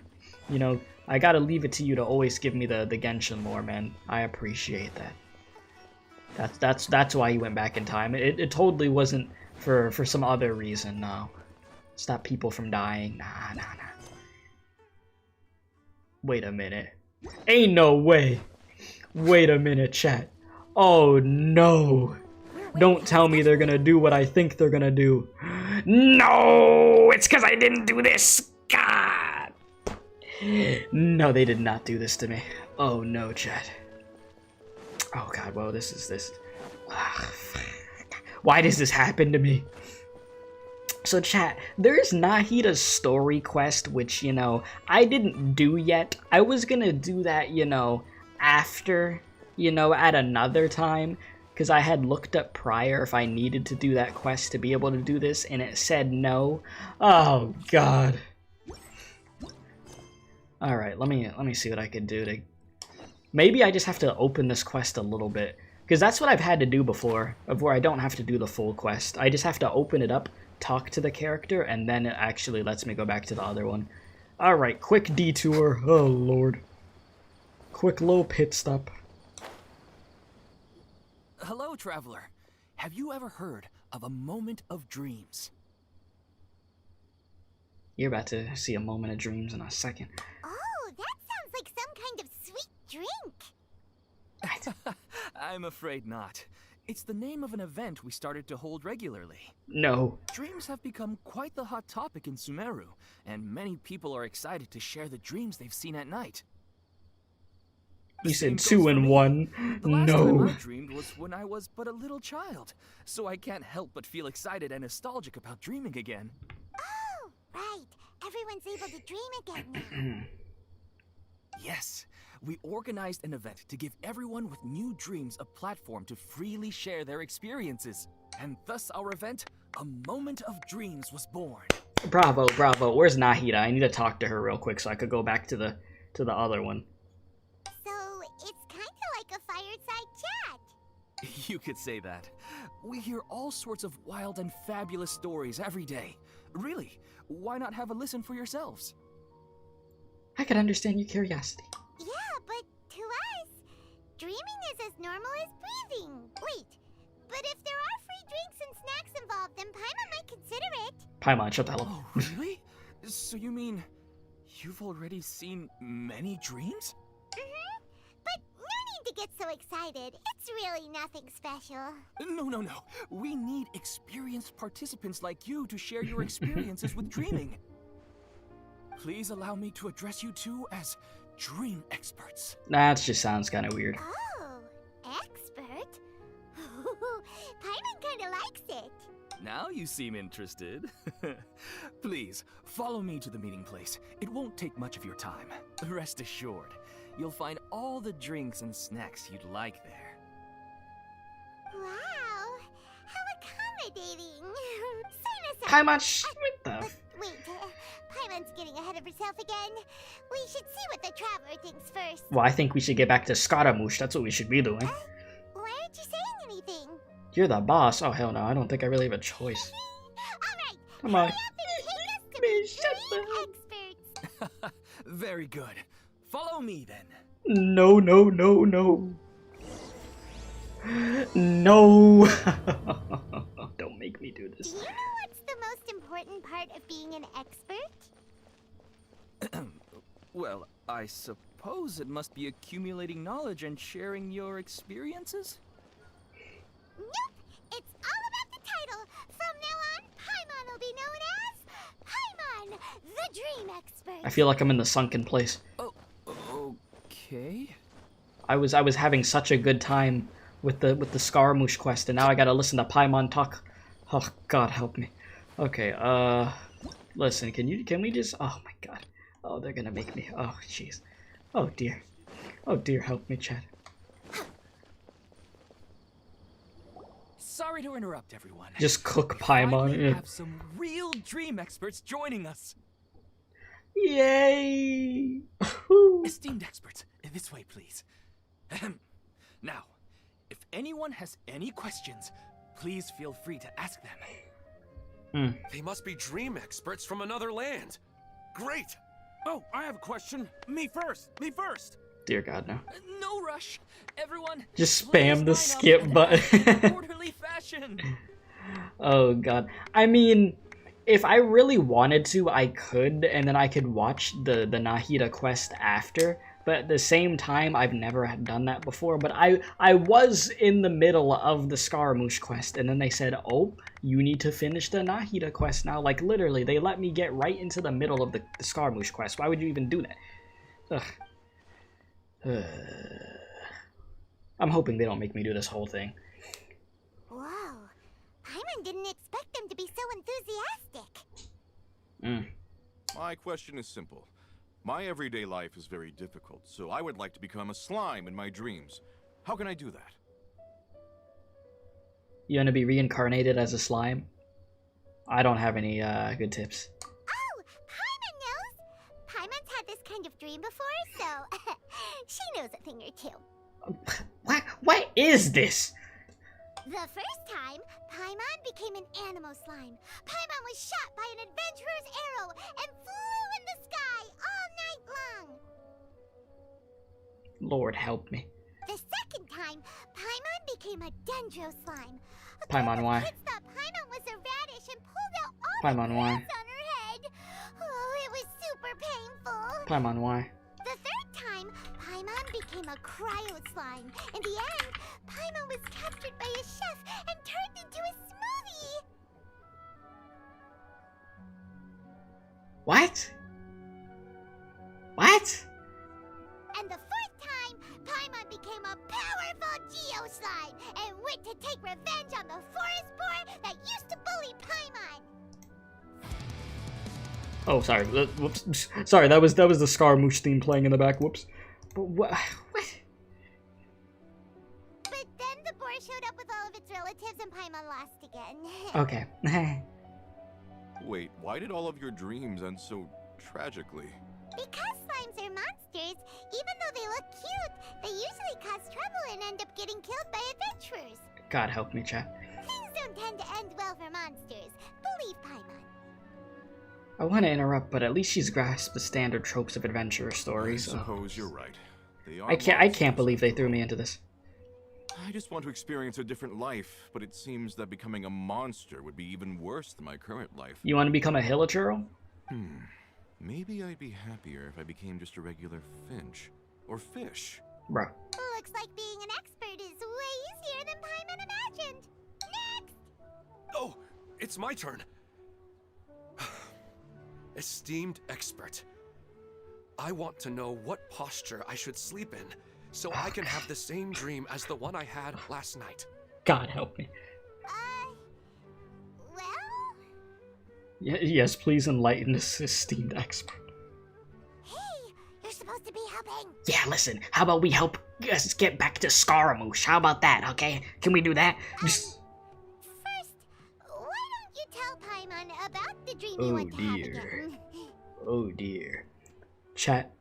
A: You know, I gotta leave it to you to always give me the Genshin lore, man. I appreciate that. That's why he went back in time. It totally wasn't for some other reason, no. Stop people from dying. Nah. Wait a minute. Ain't no way. Wait a minute, chat. Oh no. Don't tell me they're gonna do what I think they're gonna do. No! It's because I didn't do this! God! No, they did not do this to me. Oh no, chat. Oh god, well, this is... Why does this happen to me? So chat, there's Nahida's story quest, which, you know, I didn't do yet. I was gonna do that, you know, after, you know, at another time. Because I had looked up prior if I needed to do that quest to be able to do this, and it said no. Oh god. Alright, let me see what I can do to... Maybe I just have to open this quest a little bit. Because that's what I've had to do before, of where I don't have to do the full quest. I just have to open it up, talk to the character, and then it actually lets me go back to the other one. Alright, quick detour. Oh lord. Quick little pit stop.
J: Hello, Traveler.
K: have you ever heard of a moment of dreams?
A: You're about to see a moment of dreams in a second.
D: Oh, that sounds like some kind of sweet drink.
K: I'm afraid not. It's the name of an event we started to hold regularly.
A: No.
K: Dreams have become quite the hot topic in Sumeru, and many people are excited to share the dreams they've seen at night.
A: You said
K: Same
A: 2
K: goes for
A: and
K: me.
A: 1.
K: The last time
A: No.
K: I dreamed was when I was but a little child, so I can't help but feel excited and nostalgic about dreaming again.
D: Oh, right. Everyone's able to dream again now.
K: Yes, we organized an event to give everyone with new dreams a platform to freely share their experiences. And thus our event, A Moment of Dreams, was born.
A: Bravo, bravo. Where's Nahida? I need to talk to her real quick so I could go back to the other one.
D: So, it's kind of like a fireside chat.
K: You could say that. We hear all sorts of wild and fabulous stories every day. Really, why not have a listen for yourselves?
A: I could understand your curiosity.
D: Yeah, but to us, dreaming is as normal as breathing. Wait, but if there are free drinks and snacks involved, then Paimon might consider it.
A: Paimon, shut the hell up.
K: Oh, really? So you mean you've already seen many dreams?
D: Mm-hmm. But no need to get so excited. It's really nothing special.
K: No. We need experienced participants like you to share your experiences with dreaming. Please allow me to address you two as dream experts.
A: That just sounds kind of weird.
D: Oh, expert? Paimon kind of likes it.
K: Now you seem interested. Please, follow me to the meeting place. It won't take much of your time. Rest assured, you'll find all the drinks and snacks you'd like there.
D: Wow, how accommodating. Sign us up.
A: Paimon, what the?
D: Wait, Paimon's getting ahead of herself again. We should see what the traveler thinks first.
A: Well, I think we should get back to Scaramouche. That's what we should be doing.
D: Why aren't you saying anything?
A: You're the boss. Oh, hell no. I don't think I really have a choice.
D: Alright,
A: Come on.
D: hurry up and take us to
A: Man,
D: the
A: shut
D: dream
A: the-
D: experts.
K: Very good. Follow me then.
A: No. No. Don't make me do
D: Do
A: this.
D: you know what's the most important part of being an expert?
K: Well, I suppose it must be accumulating knowledge and sharing your experiences?
D: Nope, it's all about the title. From now on, Paimon will be known as Paimon, the Dream Expert.
A: I feel like I'm in the sunken place.
K: Oh, okay.
A: I was having such a good time with the Scaramouche quest, and now I gotta listen to Paimon talk. Oh, God help me. Okay, listen, can we just, oh my God. Oh, they're gonna make me, oh jeez. Oh dear, help me, Chad.
K: Sorry to interrupt, everyone.
A: Just cook
K: We finally
A: Paimon.
K: have some real dream experts joining us.
A: Yay!
K: Esteemed experts, this way, please. Ahem. Now, if anyone has any questions, please feel free to ask them.
L: They must be dream experts from another land. Great!
J: Oh, I have a question. Me first.
A: Dear God, no.
K: No rush. Everyone,
A: Just
K: please
A: spam the
K: line up
A: skip
K: and
A: button.
K: act in orderly fashion.
A: Oh God. I mean, if I really wanted to, I could, and then I could watch the Nahida quest after. But at the same time, I've never done that before. But I was in the middle of the Scaramouche quest, and then they said, oh, you need to finish the Nahida quest now. Like, literally, they let me get right into the middle of the Scaramouche quest. Why would you even do that? Ugh. I'm hoping they don't make me do this whole thing.
D: Whoa, Paimon didn't expect them to be so enthusiastic.
M: My question is simple. My everyday life is very difficult, so I would like to become a slime in my dreams. How can I do that?
A: You want to be reincarnated as a slime? I don't have any good tips.
D: Oh, Paimon knows. Paimon's had this kind of dream before, so she knows a thing or two.
A: What is this?
D: The first time, Paimon became an animal slime. Paimon was shot by an adventurer's arrow and flew in the sky all night long.
A: Lord help me.
D: The second time, Paimon became a dendro slime.
A: Paimon, why?
D: Kids thought Paimon was a radish and pulled out all
A: Paimon,
D: the
A: why?
D: grass on her head. Oh, it was super painful.
A: Paimon, why?
D: The third time, Paimon became a cryo slime. In the end, Paimon was captured by a chef and turned into a smoothie.
A: What? What?
D: And the fourth time, Paimon became a powerful Geo slime and went to take revenge on the forest boar that used to bully Paimon.
A: Oh, sorry. Whoops. Sorry, that was the Scaramouche theme playing in the back. Whoops. But what?
D: But then the boar showed up with all of its relatives and Paimon lost again.
A: Okay.
M: Wait, why did all of your dreams end so tragically?
D: Because slimes are monsters, even though they look cute, they usually cause trouble and end up getting killed by adventurers.
A: God help me, chat.
D: Things don't tend to end well for monsters. Believe Paimon.
A: I want to interrupt, but at least she's grasped the standard tropes of adventurer stories.
M: I suppose you're right. They are
A: I can't believe they threw me into this.
M: I just want to experience a different life, but it seems that becoming a monster would be even worse than my current life.
A: You want to become a Hilichurl?
M: Maybe I'd be happier if I became just a regular finch. Or fish.
A: Bruh.
D: Looks like being an expert is way easier than Paimon imagined. Next!
L: Oh, it's my turn. Esteemed expert, I want to know what posture I should sleep in so I can have the same dream as the one I had last night.
A: God help me.
D: Well?
A: Yes, please enlighten this esteemed expert.
D: Hey, you're supposed to be helping.
A: Yeah, listen, how about we help us get back to Scaramouche? How about that, okay? Can we do that?
D: First, why don't you tell Paimon about the dream you want to have again?
A: Oh dear. Chat,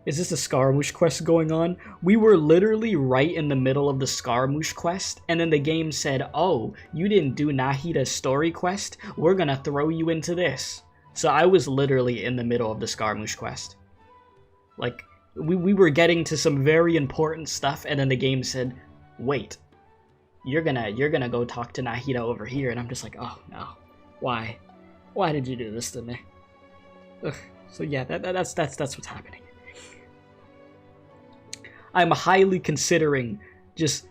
A: is this a Scaramouche quest going on? We were literally right in the middle of the Scaramouche quest, and then the game said, oh, you didn't do Nahida's story quest? We're gonna throw you into this. So I was literally in the middle of the Scaramouche quest. Like, we were getting to some very important stuff, and then the game said, wait, you're gonna go talk to Nahida over here, and I'm just like, oh no. Why? Why did you do this to me? Ugh. So yeah, that's what's happening. I'm highly considering just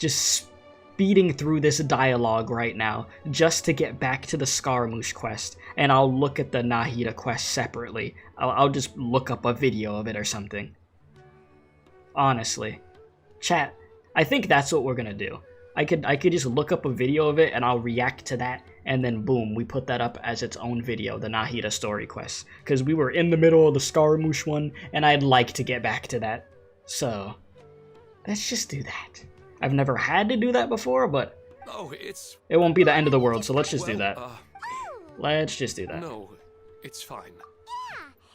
A: speeding through this dialogue right now just to get back to the Scaramouche quest, and I'll look at the Nahida quest separately. I'll just look up a video of it or something. Honestly. Chat, I think that's what we're gonna do. I could just look up a video of it and I'll react to that, and then boom, we put that up as its own video, the Nahida story quest. Because we were in the middle of the Scaramouche one, and I'd like to get back to that. So, let's just do that. I've never had to do that before, but it won't be the end of the world, so let's just do that. Let's just do that.
L: No, it's fine.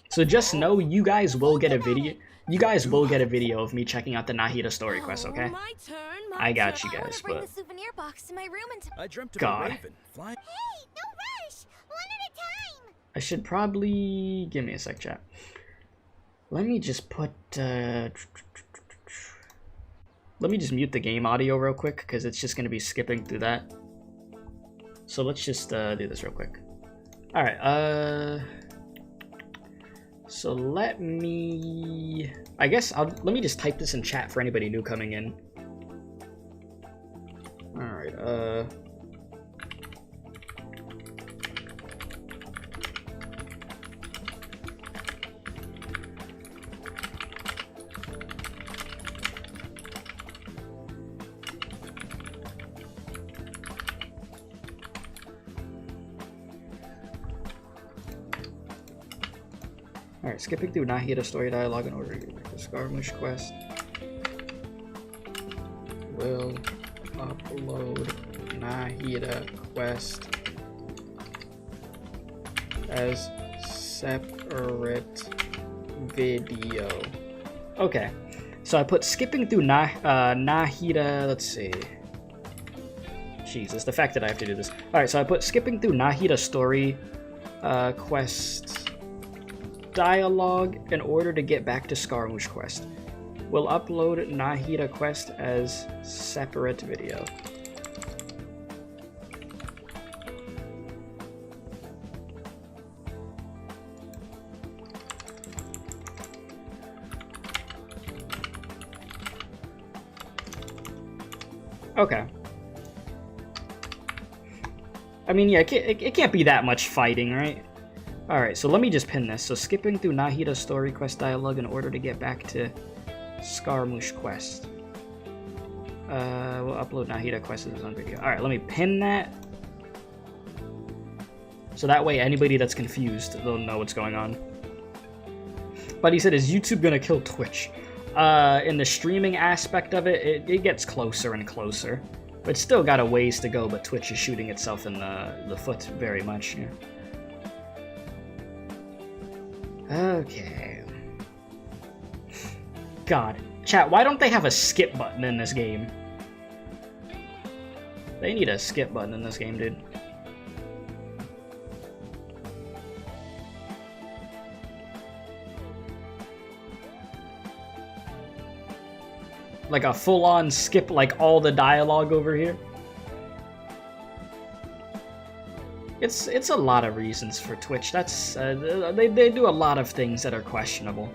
A: So just know you guys will get a video. You guys will get a video of me checking out the Nahida story quest, okay?
N: My turn.
A: I got you guys,
N: bring
A: but
N: the souvenir box to my room and
K: I dreamt of
A: God.
K: a raven flying.
D: Hey, no rush! One at a time!
A: I should probably give me a sec, chat. Let me just put let me just mute the game audio real quick because it's just gonna be skipping through that. So let's just do this real quick. All right. So let me. I guess let me just type this in chat for anybody new coming in. All right. Alright, skipping through Nahida story dialogue in order to get the Scaramouche quest. Will upload Nahida quest as separate video. Okay, so I put skipping through Nahida, let's see. Jesus, the fact that I have to do this. Alright, so I put skipping through Nahida story quest dialogue in order to get back to Scaramouche quest. We'll upload Nahida quest as separate video. Okay. I mean, yeah, it can't be that much fighting, right? Alright, so let me just pin this. So skipping through Nahida's story quest dialogue in order to get back to Scaramouche quest. We'll upload Nahida quest as his own video. Alright, let me pin that. So that way anybody that's confused, they'll know what's going on. But he said, is YouTube gonna kill Twitch? In the streaming aspect of it, it gets closer and closer. But it's still got a ways to go, but Twitch is shooting itself in the foot very much, yeah. Okay. God. Chat, why don't they have a skip button in this game? They need a skip button in this game, dude. Like a full-on skip, like all the dialogue over here. It's a lot of reasons for Twitch. That's they do a lot of things that are questionable.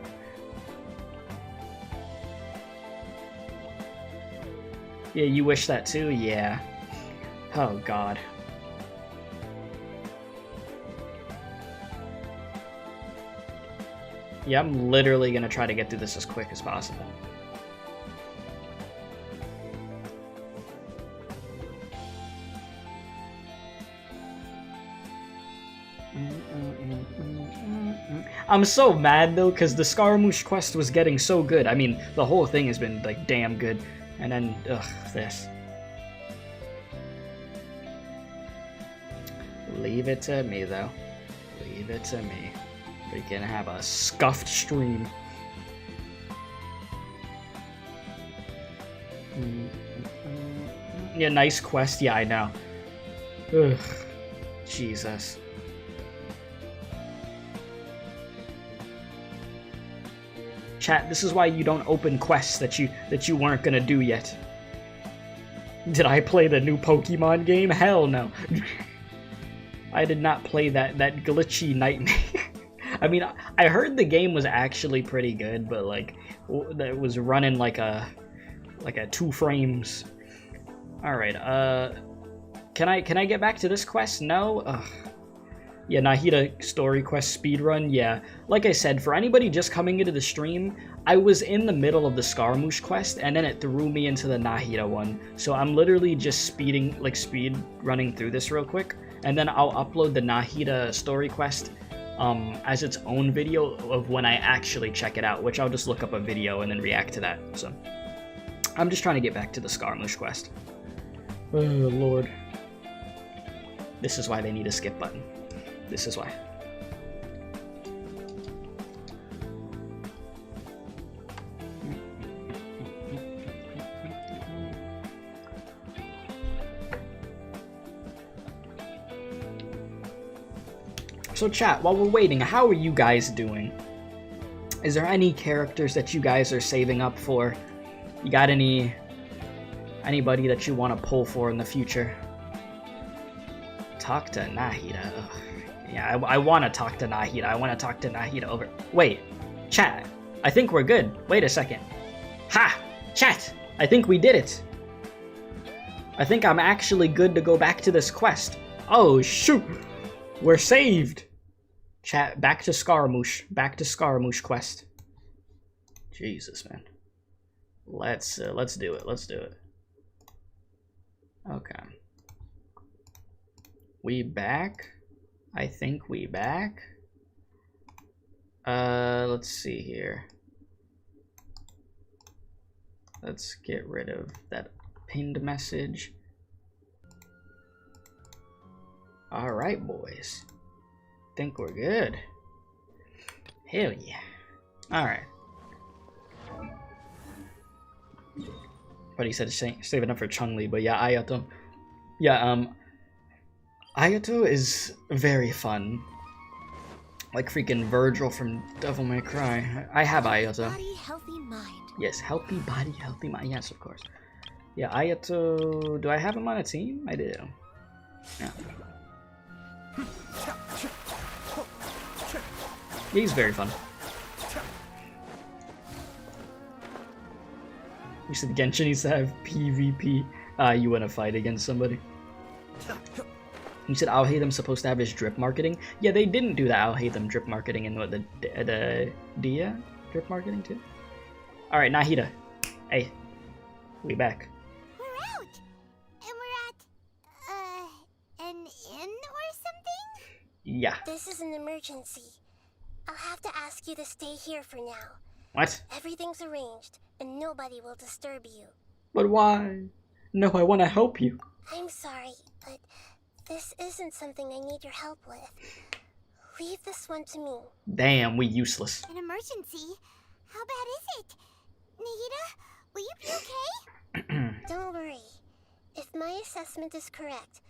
A: Yeah, you wish that too? Yeah. Oh God. Yeah, I'm literally gonna try to get through this as quick as possible. I'm so mad though, because the Scaramouche quest was getting so good. I mean, the whole thing has been like damn good. And then, ugh, this. Leave it to me though. Leave it to me. We can have a scuffed stream. Yeah, nice quest. Yeah, I know. Ugh. Jesus. Chat, this is why you don't open quests that you weren't gonna do yet. Did I play the new Pokemon game? Hell no. I did not play that glitchy nightmare. I mean, I heard the game was actually pretty good, but like it was running like a 2 frames. All right, can I get back to this quest? No. Ugh. Yeah, Nahida story quest speedrun, yeah. Like I said, for anybody just coming into the stream, I was in the middle of the Scaramouche quest, and then it threw me into the Nahida one. So I'm literally just speed running through this real quick, and then I'll upload the Nahida story quest as its own video of when I actually check it out, which I'll just look up a video and then react to that. So I'm just trying to get back to the Scaramouche quest. Oh, Lord. This is why they need a skip button. This is why. So chat, while we're waiting, how are you guys doing? Is there any characters that you guys are saving up for? You got anybody that you want to pull for in the future? Talk to Nahida. Ugh. Yeah, I want to talk to Nahida. I want to talk to Nahida over... Wait, chat. I think we're good. Wait a second. Ha! Chat! I think we did it. I think I'm actually good to go back to this quest. Oh, shoot! We're saved! Chat, back to Scaramouche. Back to Scaramouche quest. Jesus, man. Let's do it. Let's do it. Okay. We back? I think we back. Let's see here. Let's get rid of that pinned message. All right, boys. Think we're good. Hell yeah. All right. But he said save it up for Chun-Li, but yeah, Ayato. Yeah, Ayato is very fun. Like freaking Virgil from Devil May Cry. I have Ayato.
E: Body, healthy mind.
A: Yes, healthy body, healthy mind. Yes, of course. Yeah, Ayato. Do I have him on a team? I do. Yeah. He's very fun. You said Genshin needs to have PvP. You want to fight against somebody? You said I'll hate them supposed to have his drip marketing? Yeah, they didn't do that I'll hate them drip marketing in what, the Dia drip marketing too? Alright, Nahida. Hey. We back.
D: We're out! And we're at, an inn or something?
A: Yeah.
E: This is an emergency. I'll have to ask you to stay here for now.
A: What?
E: Everything's arranged, and nobody will disturb you.
A: But why? No, I want to help you.
E: I'm sorry, but this isn't something I need your help with. Leave this one to me.
A: Damn, we useless.
D: An emergency? How bad is it? Nahida, will you be okay?
E: Don't worry. If my assessment is correct,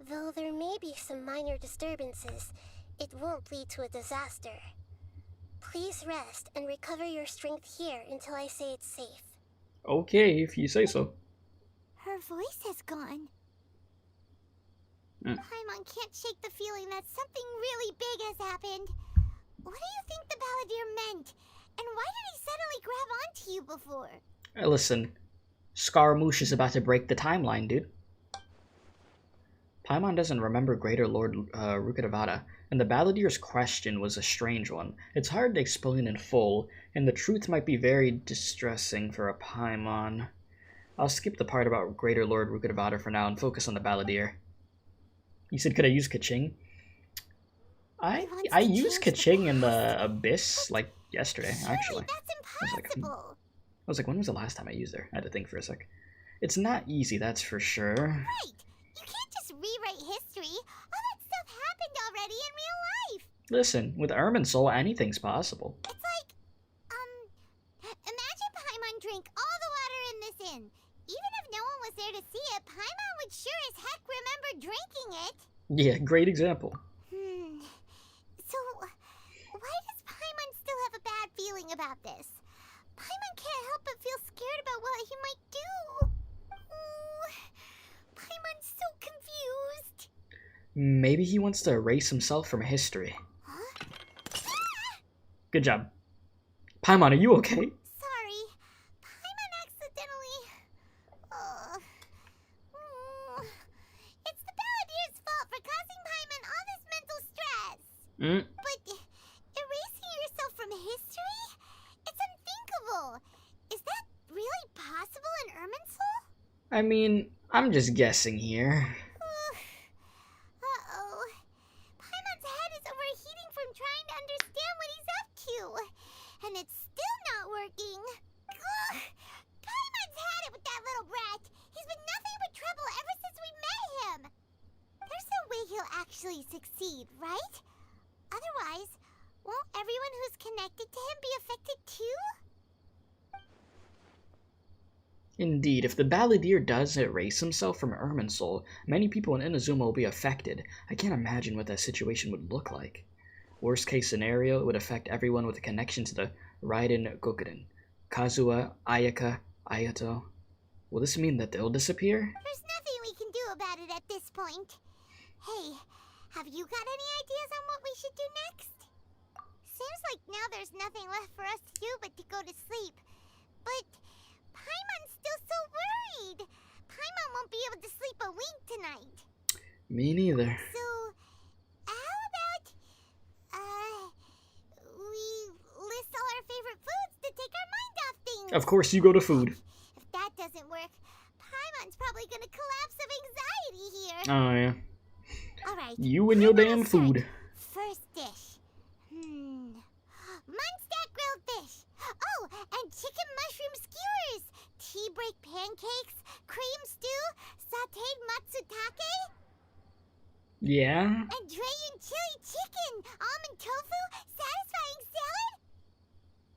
E: though there may be some minor disturbances, it won't lead to a disaster. Please rest and recover your strength here until I say it's safe.
A: Okay, if you say so.
D: Her voice has gone. Paimon can't shake the feeling that something really big has happened. What do you think the Balladeer meant? And why did he suddenly grab onto you before?
A: Listen, Scaramouche is about to break the timeline, dude. Paimon doesn't remember Greater Lord Rukkhadevata, and the Balladeer's question was a strange one. It's hard to explain in full, and the truth might be very distressing for a Paimon. I'll skip the part about Greater Lord Rukkhadevata for now and focus on the Balladeer. You said, could I use Kaching? I used Kaching in the Abyss, like, yesterday, actually.
D: That's impossible.
A: I was like, when was the last time I used her? I had to think for a sec. It's not easy, that's for sure.
D: Right! You can't just rewrite history. All that stuff happened already in real life.
A: Listen, with Irminsul, anything's possible.
D: It's like, imagine Paimon drank all the water in this inn. Even if no one was there to see it, Paimon would sure as heck remember drinking it.
A: Yeah, great example.
D: So, why does Paimon still have a bad feeling about this? Paimon can't help but feel scared about what he might do. Paimon's so confused.
A: Maybe he wants to erase himself from history.
D: Huh?
A: Good job. Paimon, are you okay?
D: Sorry. Paimon accidentally... It's the Balladeer's fault for causing Paimon all this mental stress. But erasing yourself from history? It's unthinkable. Is that really possible in Irminsul?
A: I mean, I'm just guessing here.
D: Uh-oh. Paimon's head is overheating from trying to understand what he's up to. And it's still not working. Ugh. Paimon's had it with that little brat. He's been nothing but trouble ever since we met him. There's no way he'll actually succeed, right? Otherwise, won't everyone who's connected to him be affected too?
A: Indeed, if the Balladeer does erase himself from Irminsul, many people in Inazuma will be affected. I can't imagine what that situation would look like. Worst case scenario, it would affect everyone with a connection to the Raiden Gokuden. Kazuha, Ayaka, Ayato. Will this mean that they'll disappear?
D: There's nothing we can do about it at this point. Hey, have you got any ideas on what we should do next? Seems like now there's nothing left for us to do but to go to sleep. But Paimon's still so worried. Paimon won't be able to sleep a wink tonight.
A: Me neither.
D: So, how about, we list all our favorite foods to take our mind off things?
A: Of course you go to food.
D: If that doesn't work, Paimon's probably gonna collapse of anxiety here.
A: Oh, yeah.
D: Alright.
A: You and your damn food.
D: First dish. Munstack grilled fish. Oh, and chicken mushroom skewers. Tea break pancakes. Cream stew. Sauteed matsutake.
A: Yeah?
D: And dragon chili chicken. Almond tofu. Satisfying salad.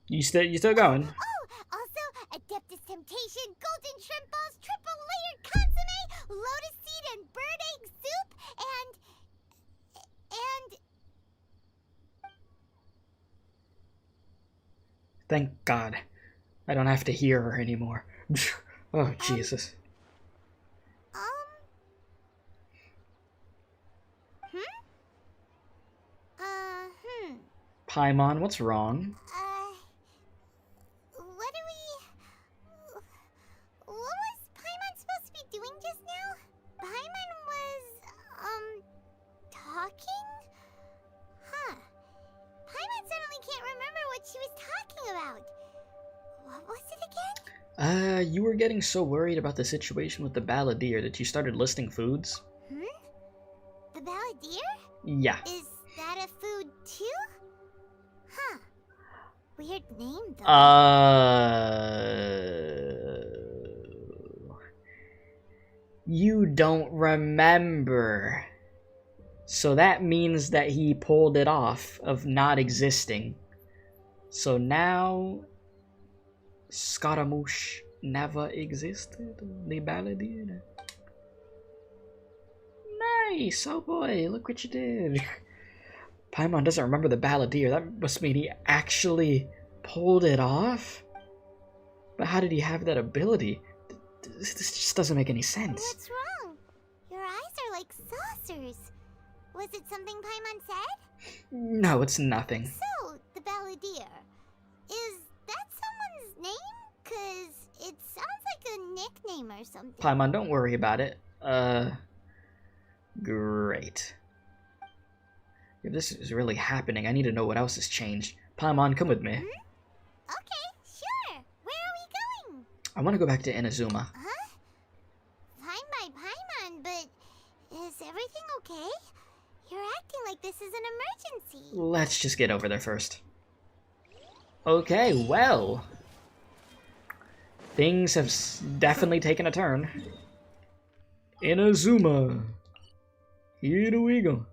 A: You still going?
D: Oh, also Adeptus Temptation. Golden shrimp balls. Triple layered consomme. Lotus seed and bird egg soup. And...
A: Thank God. I don't have to hear her anymore. Oh, Jesus. Paimon, what's wrong?
D: What was Paimon supposed to be doing just
A: You were getting so worried about the situation with the balladeer that you started listing foods?
D: Hmm? The balladeer?
A: Yeah.
D: Is that a food too? Huh. Weird name though.
A: You don't remember. So that means that he pulled it off of not existing. So now Scaramouche never existed. The balladeer. Nice! Oh boy, look what you did. Paimon doesn't remember the balladeer. That must mean he actually pulled it off? But how did he have that ability? This just doesn't make any sense.
D: What's wrong? Your eyes are like saucers. Was it something Paimon said?
A: No, it's nothing.
D: So, the balladeer. Is that someone's name? 'Cause it sounds like a nickname or something.
A: Paimon, don't worry about it. Great. If this is really happening, I need to know what else has changed. Paimon, come with me.
D: Okay, sure. Where are we going?
A: I want to go back to Inazuma.
D: Huh? Fine by Paimon, but is everything okay? You're acting like this is an emergency.
A: Let's just get over there first. Okay, well. Things have definitely taken a turn. Inazuma. Here we go.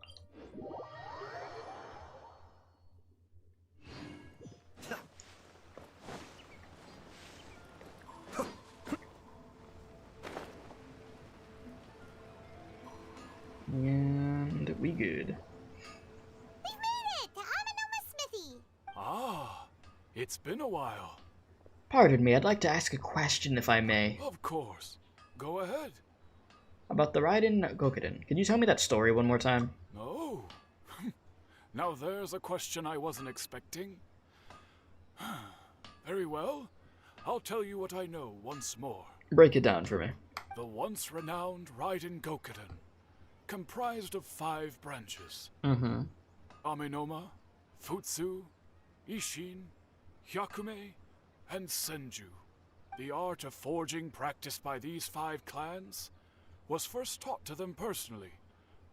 A: And we good.
D: We made it to Amenoma Smithy.
N: Ah, it's been a while.
A: Pardon me, I'd like to ask a question if I may.
N: Of course. Go ahead.
A: About the Raiden Gokuden. Can you tell me that story one more time?
N: No. Now there's a question I wasn't expecting. Very well. I'll tell you what I know once more.
A: Break it down for me.
N: The once renowned Raiden Gokuden, comprised of 5 branches. Amenoma, Futsu, Ishin, Hyakume, and Senju. The art of forging practiced by these 5 clans was first taught to them personally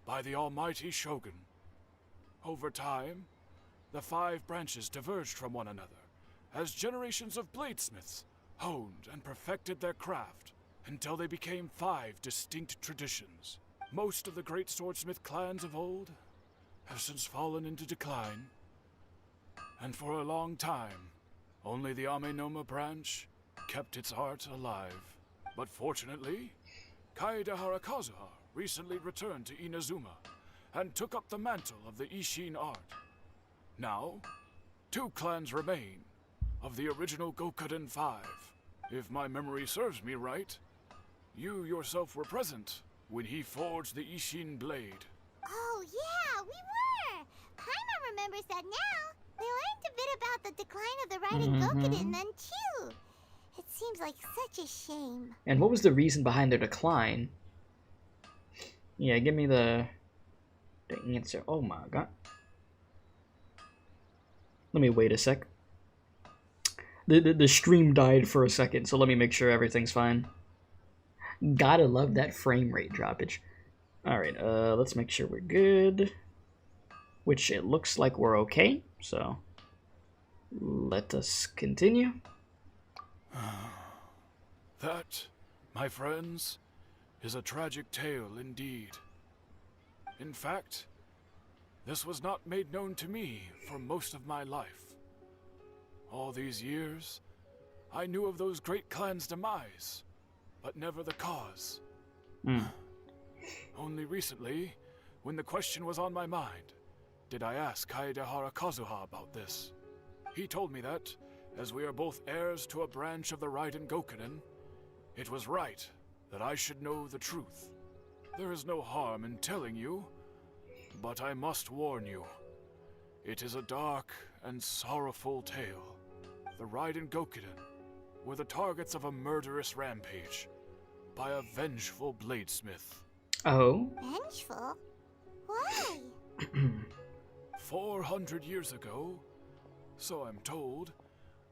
N: by the almighty Shogun. Over time, the 5 branches diverged from one another as generations of bladesmiths honed and perfected their craft until they became 5 distinct traditions. Most of the great swordsmith clans of old have since fallen into decline, and for a long time, only the Amenoma branch kept its art alive. But fortunately, Kaedehara Kazuha recently returned to Inazuma and took up the mantle of the Ishin art. Now, 2 clans remain of the original Gokuden 5. If my memory serves me right, you yourself were present when he forged the Ishin blade.
D: Oh yeah, we were! Paimon remembers that now. We learned a bit about the decline of the Raiden Gokuden then too. It seems like such a shame.
A: And what was the reason behind their decline? Yeah, give me the answer. Oh my god. Let me wait a sec. The stream died for a second, so let me make sure everything's fine. Gotta love that frame rate droppage. Alright, let's make sure we're good. Which it looks like we're okay, so let us continue.
N: That, my friends, is a tragic tale indeed. In fact, this was not made known to me for most of my life. All these years, I knew of those great clans' demise, but never the cause. Only recently, when the question was on my mind, did I ask Kaedehara Kazuha about this. He told me that, as we are both heirs to a branch of the Raiden Gokuden, it was right that I should know the truth. There is no harm in telling you, but I must warn you. It is a dark and sorrowful tale. The Raiden Gokuden were the targets of a murderous rampage by a vengeful bladesmith.
A: Oh?
D: Vengeful? Why?
N: 400 years ago, so I'm told,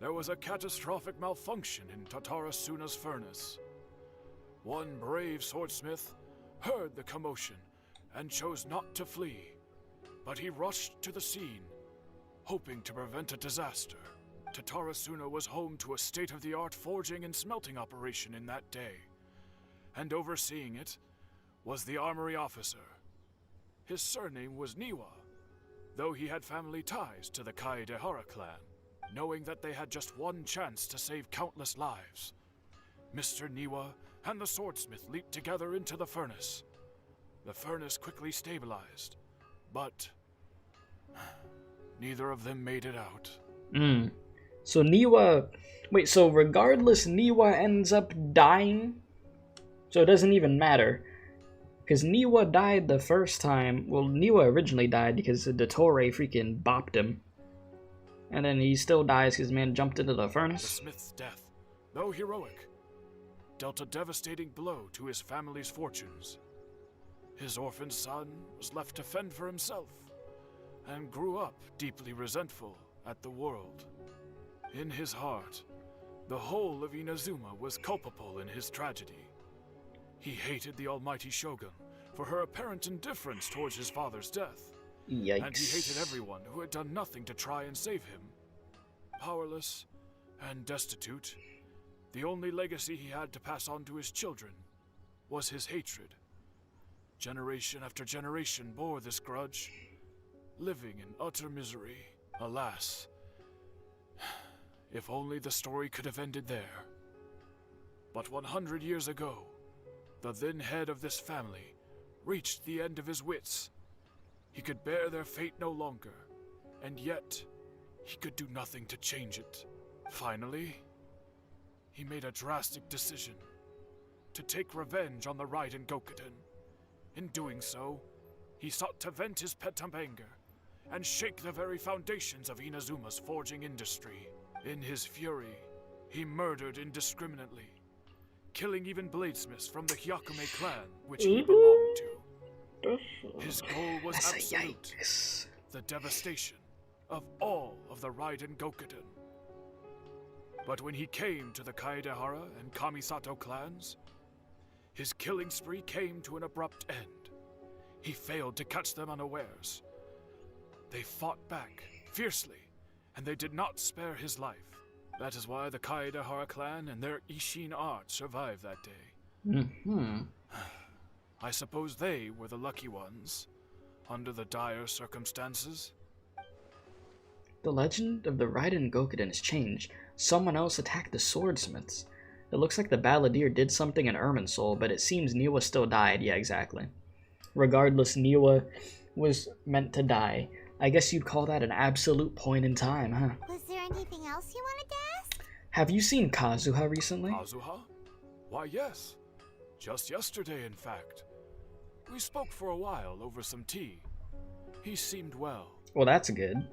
N: there was a catastrophic malfunction in Tatarasuna's furnace. One brave swordsmith heard the commotion and chose not to flee, but he rushed to the scene, hoping to prevent a disaster. Tatarasuna was home to a state-of-the-art forging and smelting operation in that day, and overseeing it was the armory officer. His surname was Niwa, though he had family ties to the Kaedehara clan. Knowing that they had just one chance to save countless lives, Mr. Niwa and the swordsmith leaped together into the furnace. The furnace quickly stabilized, but neither of them made it out.
A: So Niwa... Wait, so regardless, Niwa ends up dying? So it doesn't even matter. Because Niwa died the first time. Well, Niwa originally died because the detour freaking bopped him. And then he still dies because the man jumped into the furnace.
N: The smith's death, though heroic, dealt a devastating blow to his family's fortunes. His orphaned son was left to fend for himself, and grew up deeply resentful at the world. In his heart, the whole of Inazuma was culpable in his tragedy. He hated the almighty shogun for her apparent indifference towards his father's death.
A: Yikes.
N: And he hated everyone who had done nothing to try and save him. Powerless and destitute, the only legacy he had to pass on to his children was his hatred. Generation after generation bore this grudge, living in utter misery. Alas, if only the story could have ended there. But 100 years ago, the then head of this family reached the end of his wits. He could bear their fate no longer, and yet he could do nothing to change it. Finally, he made a drastic decision to take revenge on the Raiden Gokuden. In doing so, he sought to vent his pent anger and shake the very foundations of Inazuma's forging industry. In his fury, he murdered indiscriminately, killing even bladesmiths from the Hyakume clan, which he belonged to. His goal was absolute, the devastation of all of the Raiden Gokuden. But when he came to the Kaedehara and Kamisato clans, his killing spree came to an abrupt end. He failed to catch them unawares. They fought back fiercely, and they did not spare his life. That is why the Kaedehara clan and their Ishin art survived that day. I suppose they were the lucky ones, under the dire circumstances.
A: The legend of the Raiden Gokuden has changed. Someone else attacked the swordsmiths. It looks like the balladeer did something in Irminsul, but it seems Niwa still died. Yeah, exactly. Regardless, Niwa was meant to die. I guess you'd call that an absolute point in time, huh?
D: Was there anything else you wanted to ask?
A: Have you seen Kazuha recently?
N: Kazuha? Why, yes. Just yesterday, in fact. We spoke for a while over some tea. He seemed well.
A: Well, that's good.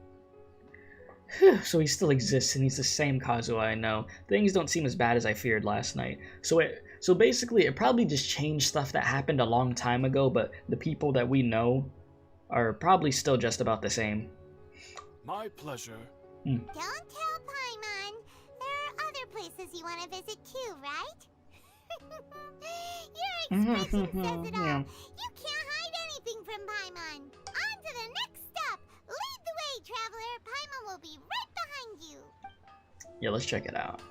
A: So he still exists, and he's the same Kazuha I know. Things don't seem as bad as I feared last night. So basically, it probably just changed stuff that happened a long time ago, but the people that we know are probably still just about the same.
N: My pleasure.
D: Don't tell Paimon. There are other places you want to visit too, right? Your expression says it all.
A: Yeah.
D: You can't hide anything from Paimon. On to the next stop. Lead the way, traveler. Paimon will be right behind you.
A: Yeah, let's check it out.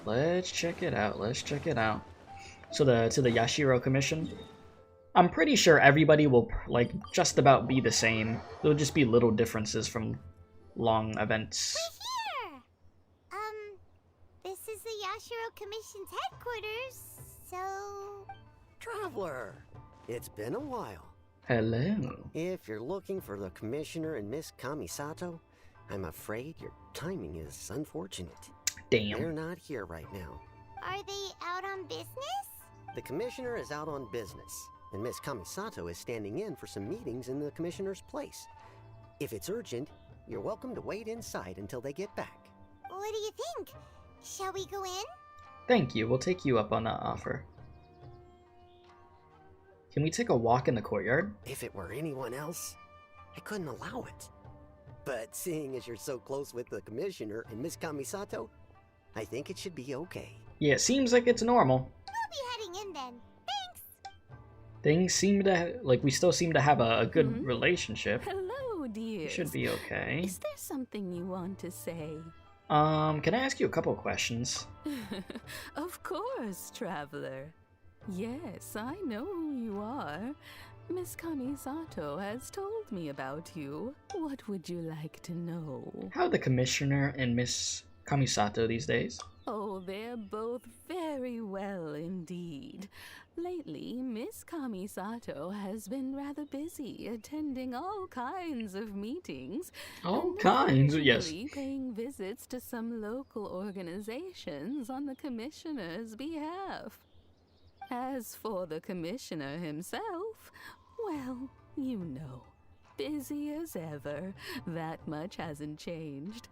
A: Let's check it out. So to the Yashiro Commission. I'm pretty sure everybody will like just about be the same. There'll just be little differences from long events.
D: We're here. This is the Yashiro Commission's headquarters. So,
O: Traveler, it's been a while.
A: Hello.
O: If you're looking for the Commissioner and Miss Kamisato, I'm afraid your timing is unfortunate.
A: Damn.
O: They're not here right now.
D: are they out on business?
O: The Commissioner is out on business, and Miss Kamisato is standing in for some meetings in the Commissioner's place. If it's urgent, you're welcome to wait inside until they get back.
D: What do you think? Shall we go in?
A: Thank you, we'll take you up on that offer. Can we take a walk in the courtyard?
O: If it were anyone else, I couldn't allow it. But seeing as you're so close with the commissioner and Miss Kamisato, I think it should be okay.
A: Yeah, it seems like it's normal.
D: We'll be heading in then. Thanks!
A: Things seem to, like, we still seem to have a good relationship.
P: Hello, dear.
A: It should be okay.
P: Is there something you want to say?
A: Can I ask you a couple of questions?
P: Of course, traveler. Yes, I know who you are. Miss Kamisato has told me about you. What would you like to know?
A: How are the commissioner and Miss Kamisato these days?
P: Oh, they're both very well indeed. Lately, Miss Kamisato has been rather busy attending all kinds of meetings.
A: All kinds, yes.
P: Paying visits to some local organizations on the commissioner's behalf. As for the commissioner himself, well, you know, busy as ever. That much hasn't changed.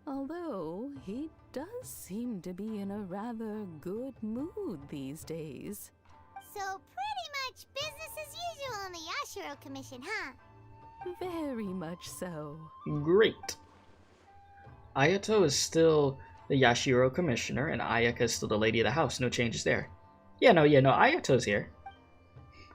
P: Although, he does seem to be in a rather good mood these days.
D: So pretty much business as usual on the Yashiro Commission, huh?
P: Very much so.
A: Great. Ayato is still the Yashiro commissioner, and Ayaka is still the lady of the house. No changes there. Yeah, no, Ayato's here.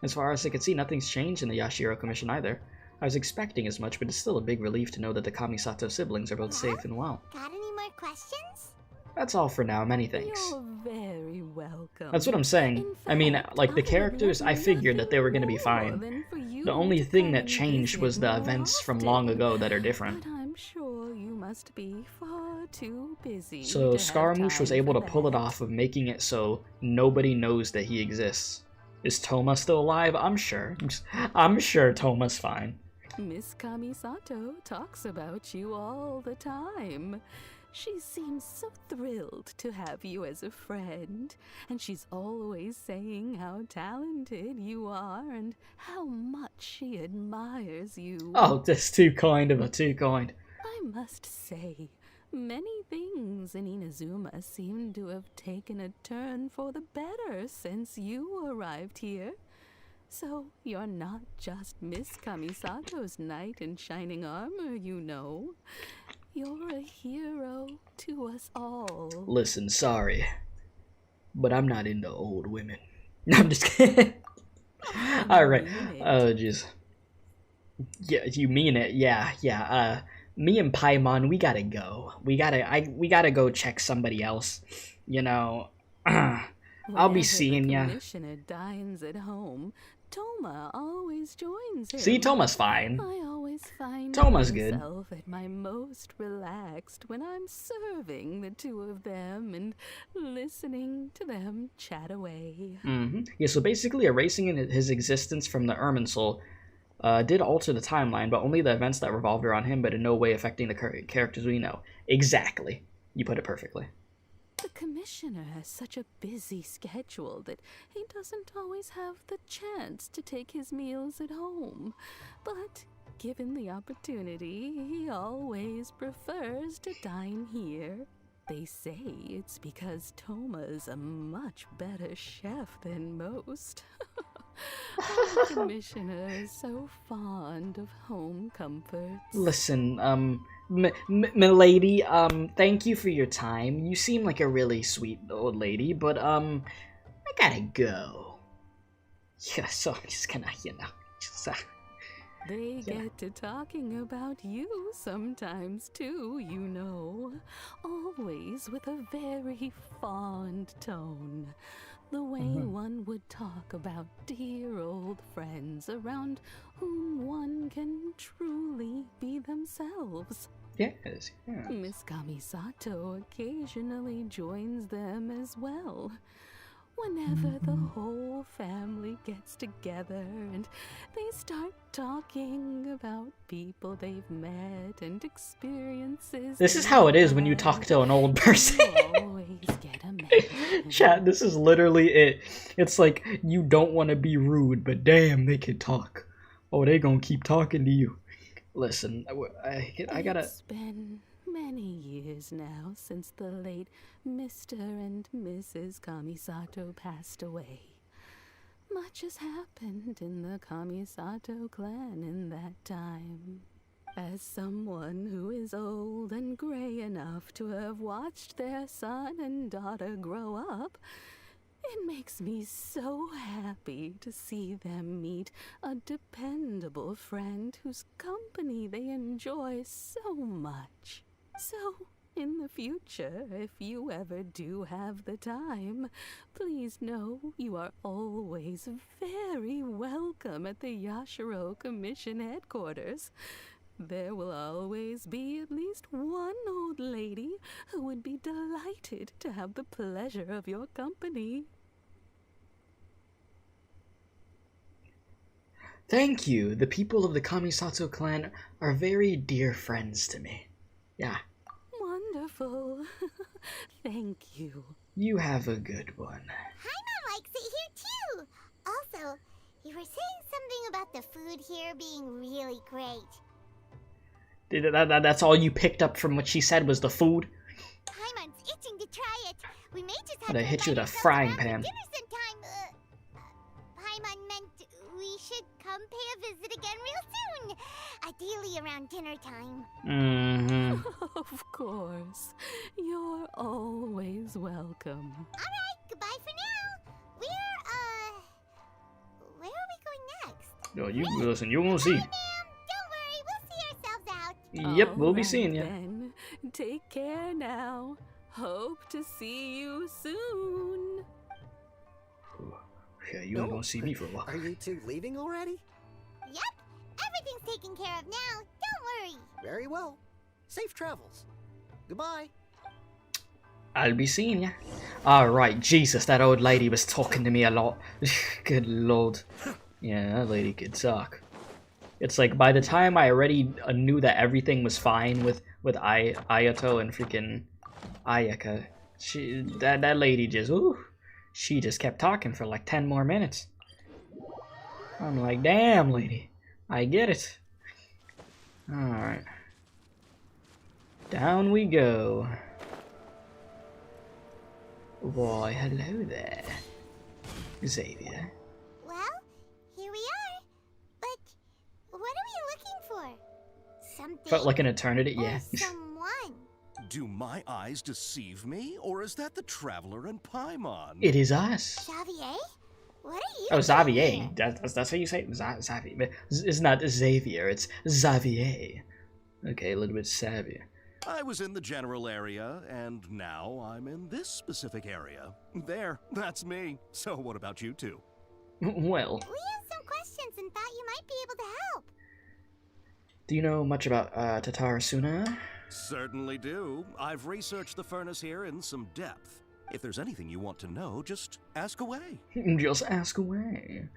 A: As far as I can see, nothing's changed in the Yashiro commission either. I was expecting as much, but it's still a big relief to know that the Kamisato siblings are both safe and well.
D: Got any more questions?
A: That's all for now, many thanks.
P: You're very welcome.
A: That's what I'm saying. I mean, like, the characters, I figured that they were going to be fine. The only thing that changed was the events from long ago that are different.
P: But I'm sure you must be far too busy.
A: So Scaramouche was able to pull it off of making it so nobody knows that he exists. Is Toma still alive? I'm sure. I'm sure Toma's fine.
P: Miss Kamisato talks about you all the time. She seems so thrilled to have you as a friend, and she's always saying how talented you are and how much she admires you.
A: Oh, that's too kind of her, too kind.
P: I must say, many things in Inazuma seem to have taken a turn for the better since you arrived here. So you're not just Miss Kamisato's knight in shining armor, you know. You're a hero to us all.
A: Listen, sorry, but I'm not into old women. No, I'm just kidding. Alright, jeez. Yeah, you mean it, yeah. Me and Paimon, we gotta go. We gotta go check somebody else. You know, I'll be seeing ya.
P: The commissioner dines at home. Toma always joins him.
A: See, Toma's fine.
P: I always find
A: Toma's good.
P: myself at my most relaxed when I'm serving the two of them and listening to them chat away.
A: Yeah, so basically erasing his existence from the Irminsul did alter the timeline, but only the events that revolved around him, but in no way affecting the characters we know. Exactly. You put it perfectly.
P: The commissioner has such a busy schedule that he doesn't always have the chance to take his meals at home. But given the opportunity, he always prefers to dine here. They say it's because Toma is a much better chef than most. Our commissioner is so fond of home comforts.
A: Listen, milady, thank you for your time. You seem like a really sweet old lady, but, I gotta go. Yeah, so I'm just gonna,
P: They get to talking about you sometimes too, you know. Always with a very fond tone. The way one would talk about dear old friends around whom one can truly be themselves.
A: Yes, yeah.
P: Miss Kamisato occasionally joins them as well. Whenever the whole family gets together and they start talking about people they've met and experiences.
A: This is how it is when you talk to an old person. Chat, this is literally it. It's like, you don't want to be rude, but damn, they can talk. Oh, they gonna keep talking to you. Listen, I gotta...
P: It's been many years now since the late Mr. and Mrs. Kamisato passed away. Much has happened in the Kamisato clan in that time. As someone who is old and gray enough to have watched their son and daughter grow up, it makes me so happy to see them meet a dependable friend whose company they enjoy so much. So, in the future, if you ever do have the time, please know you are always very welcome at the Yashiro Commission headquarters. There will always be at least one old lady who would be delighted to have the pleasure of your company.
A: Thank you. The people of the Kamisato clan are very dear friends to me. Yeah.
P: Wonderful. Thank you.
A: You have a good one.
D: Paimon likes it here too. Also, you were saying something about the food here being really great.
A: That's all you picked up from what she said was the food?
D: Paimon's itching to try it. We may just have
A: But I
D: to
A: hit you with a
D: invite
A: frying
D: ourselves around
A: pan.
D: for dinner sometime. Paimon meant we should come pay a visit again real soon. Ideally around dinner time.
A: Mm-hmm.
P: Of course. You're always welcome.
D: Alright, goodbye for now. Where are we going next?
A: Yo, you listen, you won't see.
D: Don't worry, we'll see ourselves out.
A: Yep, we'll be
P: Alright
A: seeing you.
P: then. Take care now. Hope to see you soon.
A: Yeah, you ain't gonna see me for a while.
O: Are you two leaving already?
D: Yep, everything's taken care of now. Don't worry.
O: Very well. Safe travels. Goodbye.
A: I'll be seeing ya. Alright, Jesus, that old lady was talking to me a lot. Good lord. Yeah, that lady could talk. It's like, by the time I already knew that everything was fine with Ayato and freaking Ayaka, that lady just, ooh, she just kept talking for like 10 more minutes. I'm like, damn, lady, I get it. Alright. Down we go. Why, hello there, Xavier.
D: Well, here we are. But what are we looking for? Something.
A: Felt like an eternity,
D: or
A: yeah.
D: someone.
Q: Do my eyes deceive me, or is that the Traveler and Paimon?
A: It is us.
D: Xavier? What are you
A: Oh,
D: doing
A: Xavier.
D: here?
A: That's how you say it? Xavier. It's not Xavier, it's Xavier. Okay, a little bit savvy.
Q: I was in the general area, and now I'm in this specific area. There, that's me. So what about you two?
A: Well,
D: We have some questions and thought you might be able to help.
A: do you know much about Tatarasuna?
Q: Certainly do. I've researched the furnace here in some depth. If there's anything you want to know, just ask away.
A: Just ask away.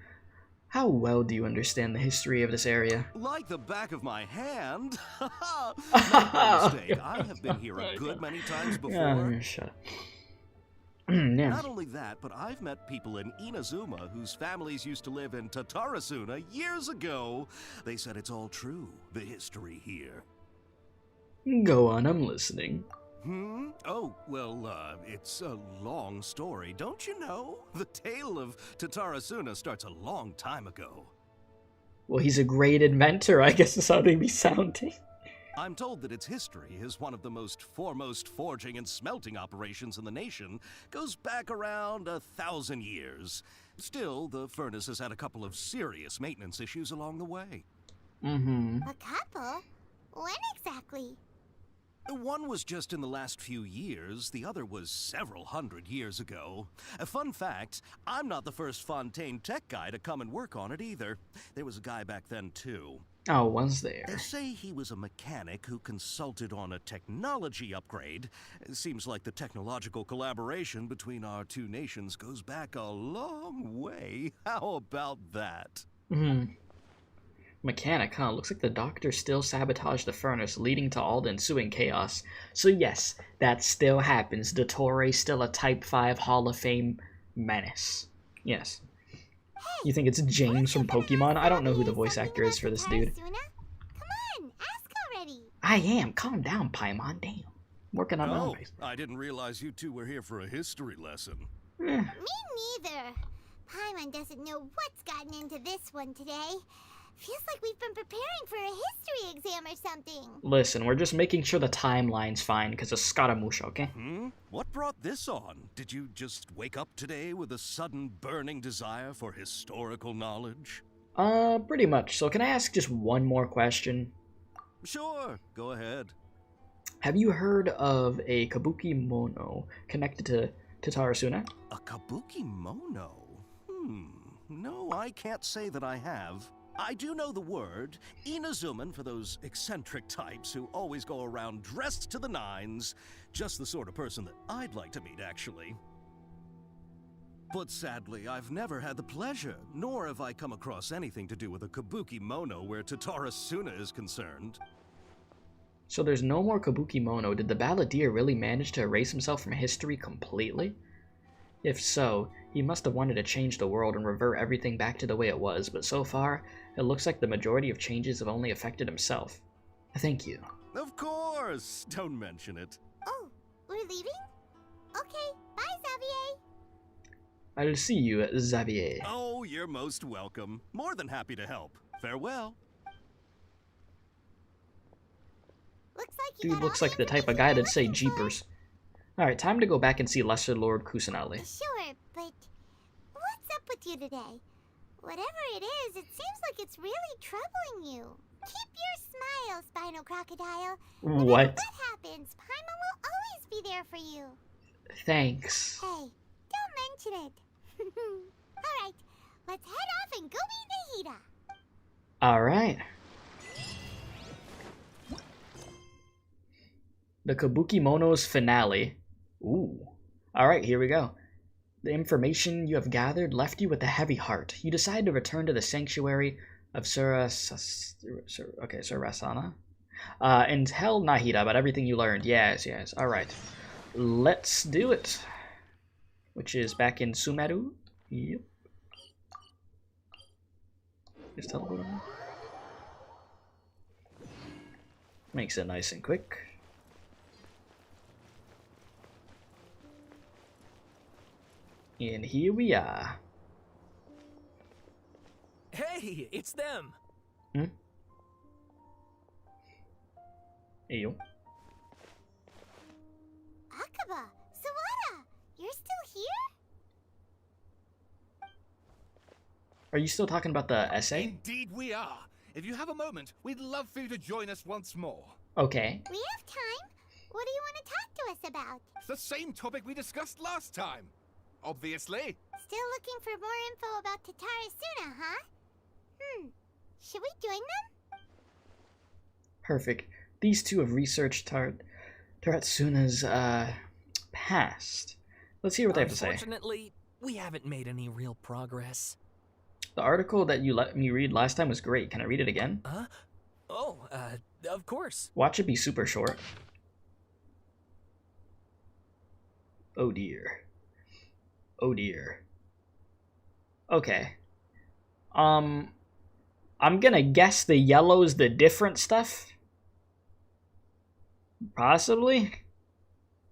A: How well do you understand the history of this area?
Q: Like the back of my hand. Make no mistake, I have been here a good many times before.
A: Shut up. Yeah.
Q: Not only that, but I've met people in Inazuma whose families used to live in Tatarasuna years ago. They said it's all true, the history here.
A: Go on, I'm listening.
Q: Oh, well, it's a long story, don't you know? The tale of Tatarasuna starts a long time ago.
A: Well, he's a great inventor, I guess is how they be sounding.
Q: I'm told that its history is one of the most foremost forging and smelting operations in the nation, goes back around 1,000 years. Still, the furnace has had a couple of serious maintenance issues along the way.
A: Mm-hmm.
D: A couple? When exactly?
Q: One was just in the last few years, the other was several hundred years ago. A fun fact, I'm not the first Fontaine tech guy to come and work on it either. There was a guy back then too.
A: Oh, was there?
Q: They say he was a mechanic who consulted on a technology upgrade. It seems like the technological collaboration between our two nations goes back a long way. How about that?
A: Mechanic, huh? Looks like the doctor still sabotaged the furnace, leading to all the ensuing chaos. So yes, that still happens. Dottore still a Type 5 Hall of Fame menace. Yes. You think it's James from Pokemon? I don't know who the voice actor is for this dude.
D: Come on, ask already.
A: I am. Calm down, Paimon. Damn. Working on my own base.
Q: I didn't realize you two were here for a history lesson.
D: Me neither. Paimon doesn't know what's gotten into this one today. Feels like we've been preparing for a history exam or something.
A: Listen, we're just making sure the timeline's fine because of Scaramouche, okay?
Q: What brought this on? Did you just wake up today with a sudden burning desire for historical knowledge?
A: Pretty much. So can I ask just one more question?
Q: Sure, go ahead.
A: Have you heard of a kabuki mono connected to Tatarasuna?
Q: A kabuki mono? No, I can't say that I have. I do know the word, Inazuman for those eccentric types who always go around dressed to the nines. Just the sort of person that I'd like to meet, actually. But sadly, I've never had the pleasure, nor have I come across anything to do with a kabuki mono where Tatarasuna is concerned.
A: So there's no more kabuki mono. Did the balladeer really manage to erase himself from history completely? If so, he must have wanted to change the world and revert everything back to the way it was, but so far, it looks like the majority of changes have only affected himself. Thank you.
Q: Of course! Don't mention it.
D: Oh, we're leaving? Okay, bye, Xavier.
A: I'll see you, Xavier.
Q: Oh, you're most welcome. More than happy to help. Farewell.
A: Dude looks like the type of guy that'd say jeepers. Alright, time to go back and see Lesser Lord Kusanali.
D: Sure, but what's up with you today? Whatever it is, it seems like it's really troubling you. Keep your smile, Spinal Crocodile.
A: What?
D: What happens, Paimon will always be there for you.
A: Thanks.
D: Hey, don't mention it. Alright, let's head off and go meet Nahida.
A: Alright. The Kabuki Mono's finale. Ooh. Alright, here we go. The information you have gathered left you with a heavy heart. You decide to return to the sanctuary of Surasana. And tell Nahida about everything you learned. Yes. Alright. Let's do it. Which is back in Sumeru. Yep. Just teleport on. Makes it nice and quick. And here we are.
B: Hey, it's them.
A: Hey, yo.
D: Akaba, Sawada, you're still here?
A: Are you still talking about the essay?
C: Indeed we are. If you have a moment, we'd love for you to join us once more.
A: Okay.
D: We have time. What do you want to talk to us about?
C: It's the same topic we discussed last time. Obviously.
D: Still looking for more info about Tatarasuna, huh? Should we join them?
A: Perfect. These two have researched Taratsuna's past. Let's hear what they have to say.
B: Unfortunately, we haven't made any real progress.
A: The article that you let me read last time was great. Can I read it again?
B: Huh? Oh, of course.
A: Watch it be super short. Oh dear. Oh dear. Okay. I'm gonna guess the yellow's the different stuff. Possibly?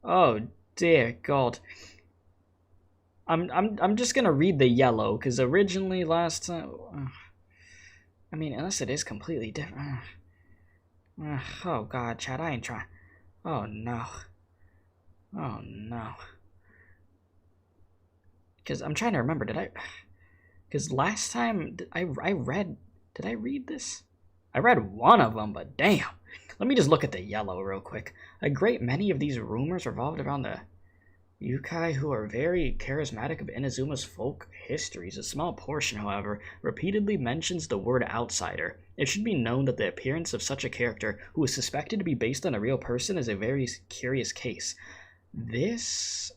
A: Oh dear God. I'm just gonna read the yellow, because originally last time I mean, unless it is completely different. Oh God, Chad, I ain't trying. Oh no. Oh no. Because I'm trying to remember, because last time did I read this? I read one of them, but damn. Let me just look at the yellow real quick. A great many of these rumors revolved around the yokai who are very charismatic of Inazuma's folk histories. A small portion, however, repeatedly mentions the word outsider. It should be known that the appearance of such a character, who is suspected to be based on a real person, is a very curious case. This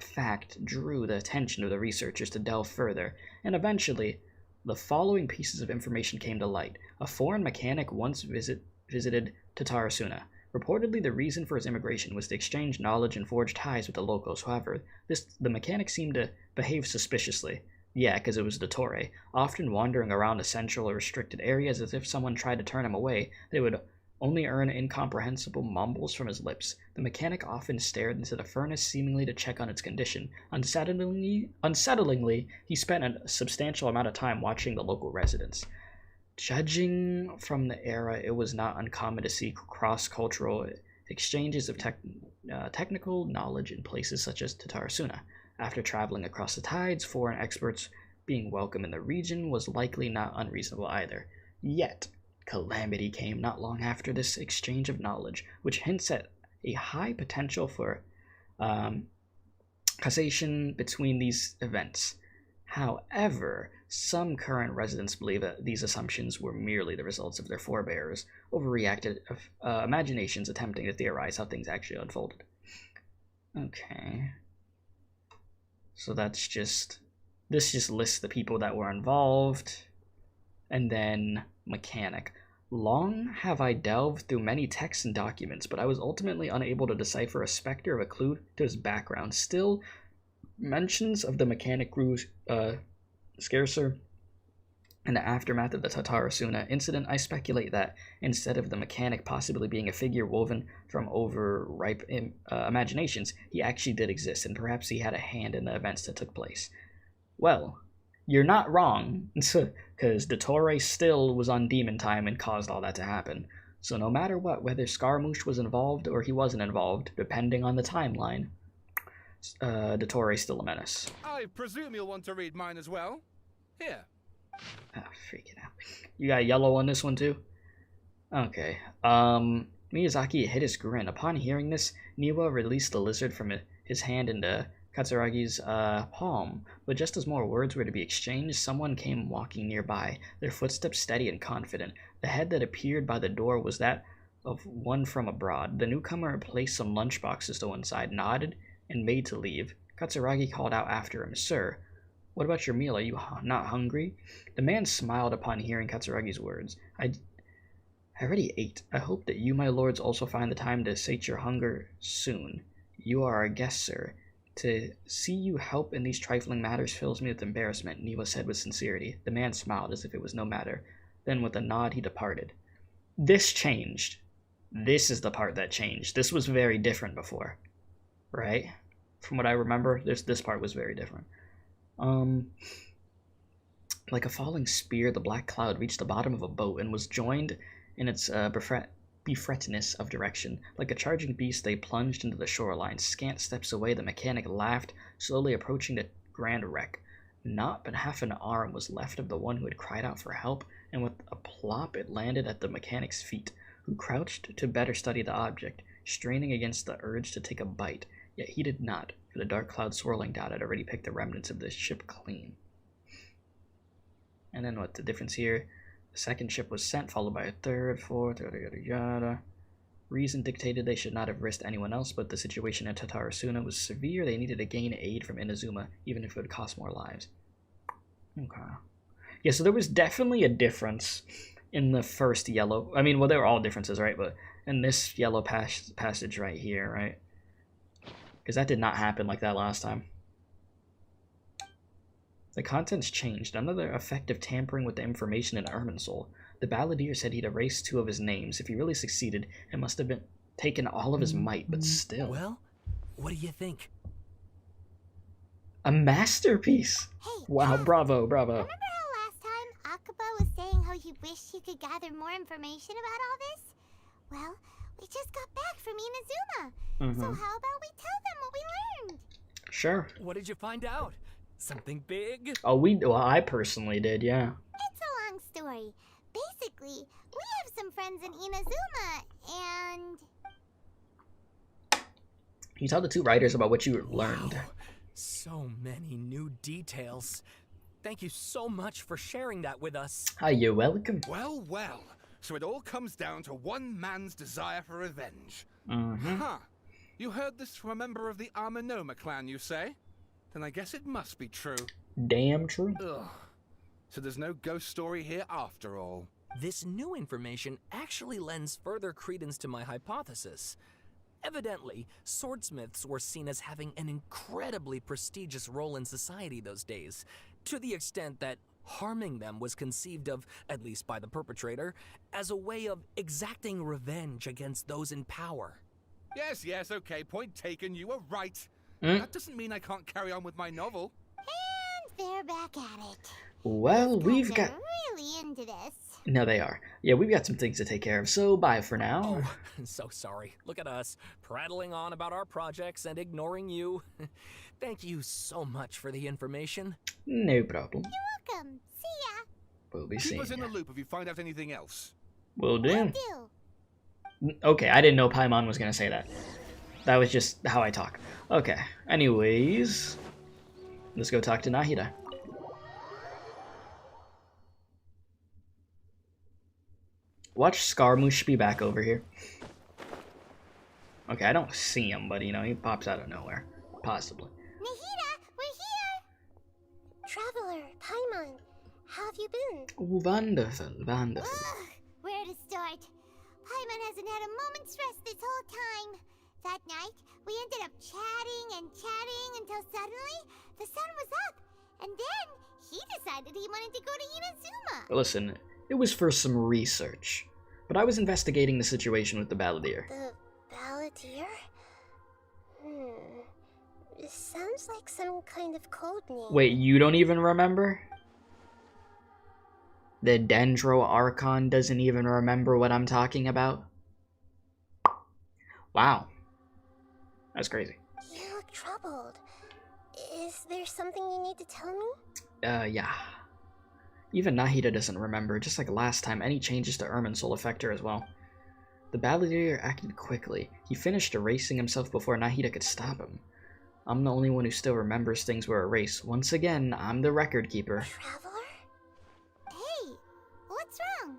A: fact drew the attention of the researchers to delve further, and eventually, the following pieces of information came to light. A foreign mechanic once visited Tatarasuna. Reportedly, the reason for his immigration was to exchange knowledge and forge ties with the locals. However, the mechanic seemed to behave suspiciously. Yeah, because it was detour, often wandering around essential or restricted areas as if someone tried to turn him away. They would only earn incomprehensible mumbles from his lips. The mechanic often stared into the furnace, seemingly to check on its condition. Unsettlingly, he spent a substantial amount of time watching the local residents. Judging from the era, it was not uncommon to see cross-cultural exchanges of technical knowledge in places such as Tatarasuna. After traveling across the tides, foreign experts being welcome in the region was likely not unreasonable either. Yet, calamity came not long after this exchange of knowledge, which hints at a high potential for causation between these events. However, some current residents believe that these assumptions were merely the results of their forebears' overreacted imaginations attempting to theorize how things actually unfolded. Okay. So this just lists the people that were involved. And then mechanic. Long have I delved through many texts and documents, but I was ultimately unable to decipher a specter of a clue to his background. Still, mentions of the mechanic grew scarcer. In the aftermath of the Tatarasuna incident, I speculate that instead of the mechanic possibly being a figure woven from overripe imaginations, he actually did exist, and perhaps he had a hand in the events that took place. Well, you're not wrong, because detour still was on demon time and caused all that to happen. So no matter what, whether Scaramouche was involved or he wasn't involved, depending on the timeline, detour is still a menace.
C: I presume you'll want to read mine as well. Here.
A: Ah, freaking out. You got yellow on this one too? Okay. Miyazaki hid his grin. Upon hearing this, Niwa released the lizard from his hand into Katsuragi's palm, but just as more words were to be exchanged, someone came walking nearby, their footsteps steady and confident. The head that appeared by the door was that of one from abroad. The newcomer placed some lunchboxes to one side, nodded, and made to leave. Katsuragi called out after him, "Sir, what about your meal? Are you not hungry?" The man smiled upon hearing Katsuragi's words. I already ate. I hope that you, my lords, also find the time to sate your hunger soon. You are our guest, sir. To see you help in these trifling matters fills me with embarrassment, Niwa said with sincerity. The man smiled as if it was no matter. Then with a nod he departed. This changed. This is the part that changed. This was very different before. Right? From what I remember, this part was very different. Like a falling spear, the black cloud reached the bottom of a boat and was joined in its befretness of direction. Like a charging beast, they plunged into the shoreline. Scant steps away, the mechanic laughed, slowly approaching the grand wreck. Not but half an arm was left of the one who had cried out for help, and with a plop it landed at the mechanic's feet, who crouched to better study the object, straining against the urge to take a bite. Yet he did not, for the dark cloud swirling down had already picked the remnants of the ship clean. And then what the difference here? The second ship was sent, followed by a third, fourth, yada yada yada. Reason dictated they should not have risked anyone else, but the situation at Tatarasuna was severe. They needed to gain aid from Inazuma, even if it would cost more lives. Okay. Yeah, so there was definitely a difference in the first yellow. I mean, well, there were all differences, right? But in this yellow passage right here, right? Because that did not happen like that last time. The contents changed. Another effective tampering with the information in Irminsul. The balladeer said he'd erased 2 of his names. If he really succeeded, it must have been taken all of his might, but still.
B: Well, what do you think?
A: A masterpiece!
D: Hey,
A: wow, bravo, bravo.
D: Remember how last time Akaba was saying how he wished he could gather more information about all this? Well, we just got back from Inazuma. So how about we tell them what we learned?
A: Sure.
B: What did you find out? Something big?
A: Oh, well, I personally did, yeah.
D: It's a long story. Basically, we have some friends in Inazuma, and...
A: You tell the 2 writers about what you learned.
B: Wow. So many new details. Thank you so much for sharing that with us.
A: You're welcome.
C: Well, well. So it all comes down to one man's desire for revenge. Huh. You heard this from a member of the Arminoma clan, you say? Then I guess it must be true.
A: Damn true.
C: Ugh. So there's no ghost story here after all.
B: This new information actually lends further credence to my hypothesis. Evidently, swordsmiths were seen as having an incredibly prestigious role in society those days, to the extent that harming them was conceived of, at least by the perpetrator, as a way of exacting revenge against those in power.
C: Yes, okay, point taken, you were right. That doesn't mean I can't carry on with my novel.
D: And they're back at it.
A: Well, we've got...
D: really into this.
A: No, they are. Yeah, we've got some things to take care of, so bye for now.
B: Oh, so sorry. Look at us, prattling on about our projects and ignoring you. Thank you so much for the information.
A: No problem.
D: You're welcome. See ya.
A: We'll be
C: Keep
A: seeing
C: us in
A: ya.
C: the loop if you find out anything else.
A: Will do.
D: Do.
A: Okay, I didn't know Paimon was gonna say that. That was just how I talk. Okay, anyways, let's go talk to Nahida. Watch Scaramouche be back over here. Okay, I don't see him, but you know, he pops out of nowhere. Possibly.
D: Nahida, we're here!
E: Traveler, Paimon, how have you been?
A: Wonderful, wonderful.
D: Ugh, where to start? Paimon hasn't had a moment's rest this whole time. That night, we ended up chatting and chatting until suddenly the sun was up. And then he decided he wanted to go to Inazuma.
A: Listen, it was for some research, but I was investigating the situation with the Balladeer.
E: The Balladeer? It sounds like some kind of code name.
A: Wait, you don't even remember? The Dendro Archon doesn't even remember what I'm talking about? Wow. That's crazy.
E: You look troubled. Is there something you need to tell me?
A: Yeah. Even Nahida doesn't remember, just like last time. Any changes to Irminsul affect her as well. The Balladeer acted quickly. He finished erasing himself before Nahida could stop him. I'm the only one who still remembers things were erased. Once again, I'm the record keeper.
E: Traveler?
D: Hey, what's wrong?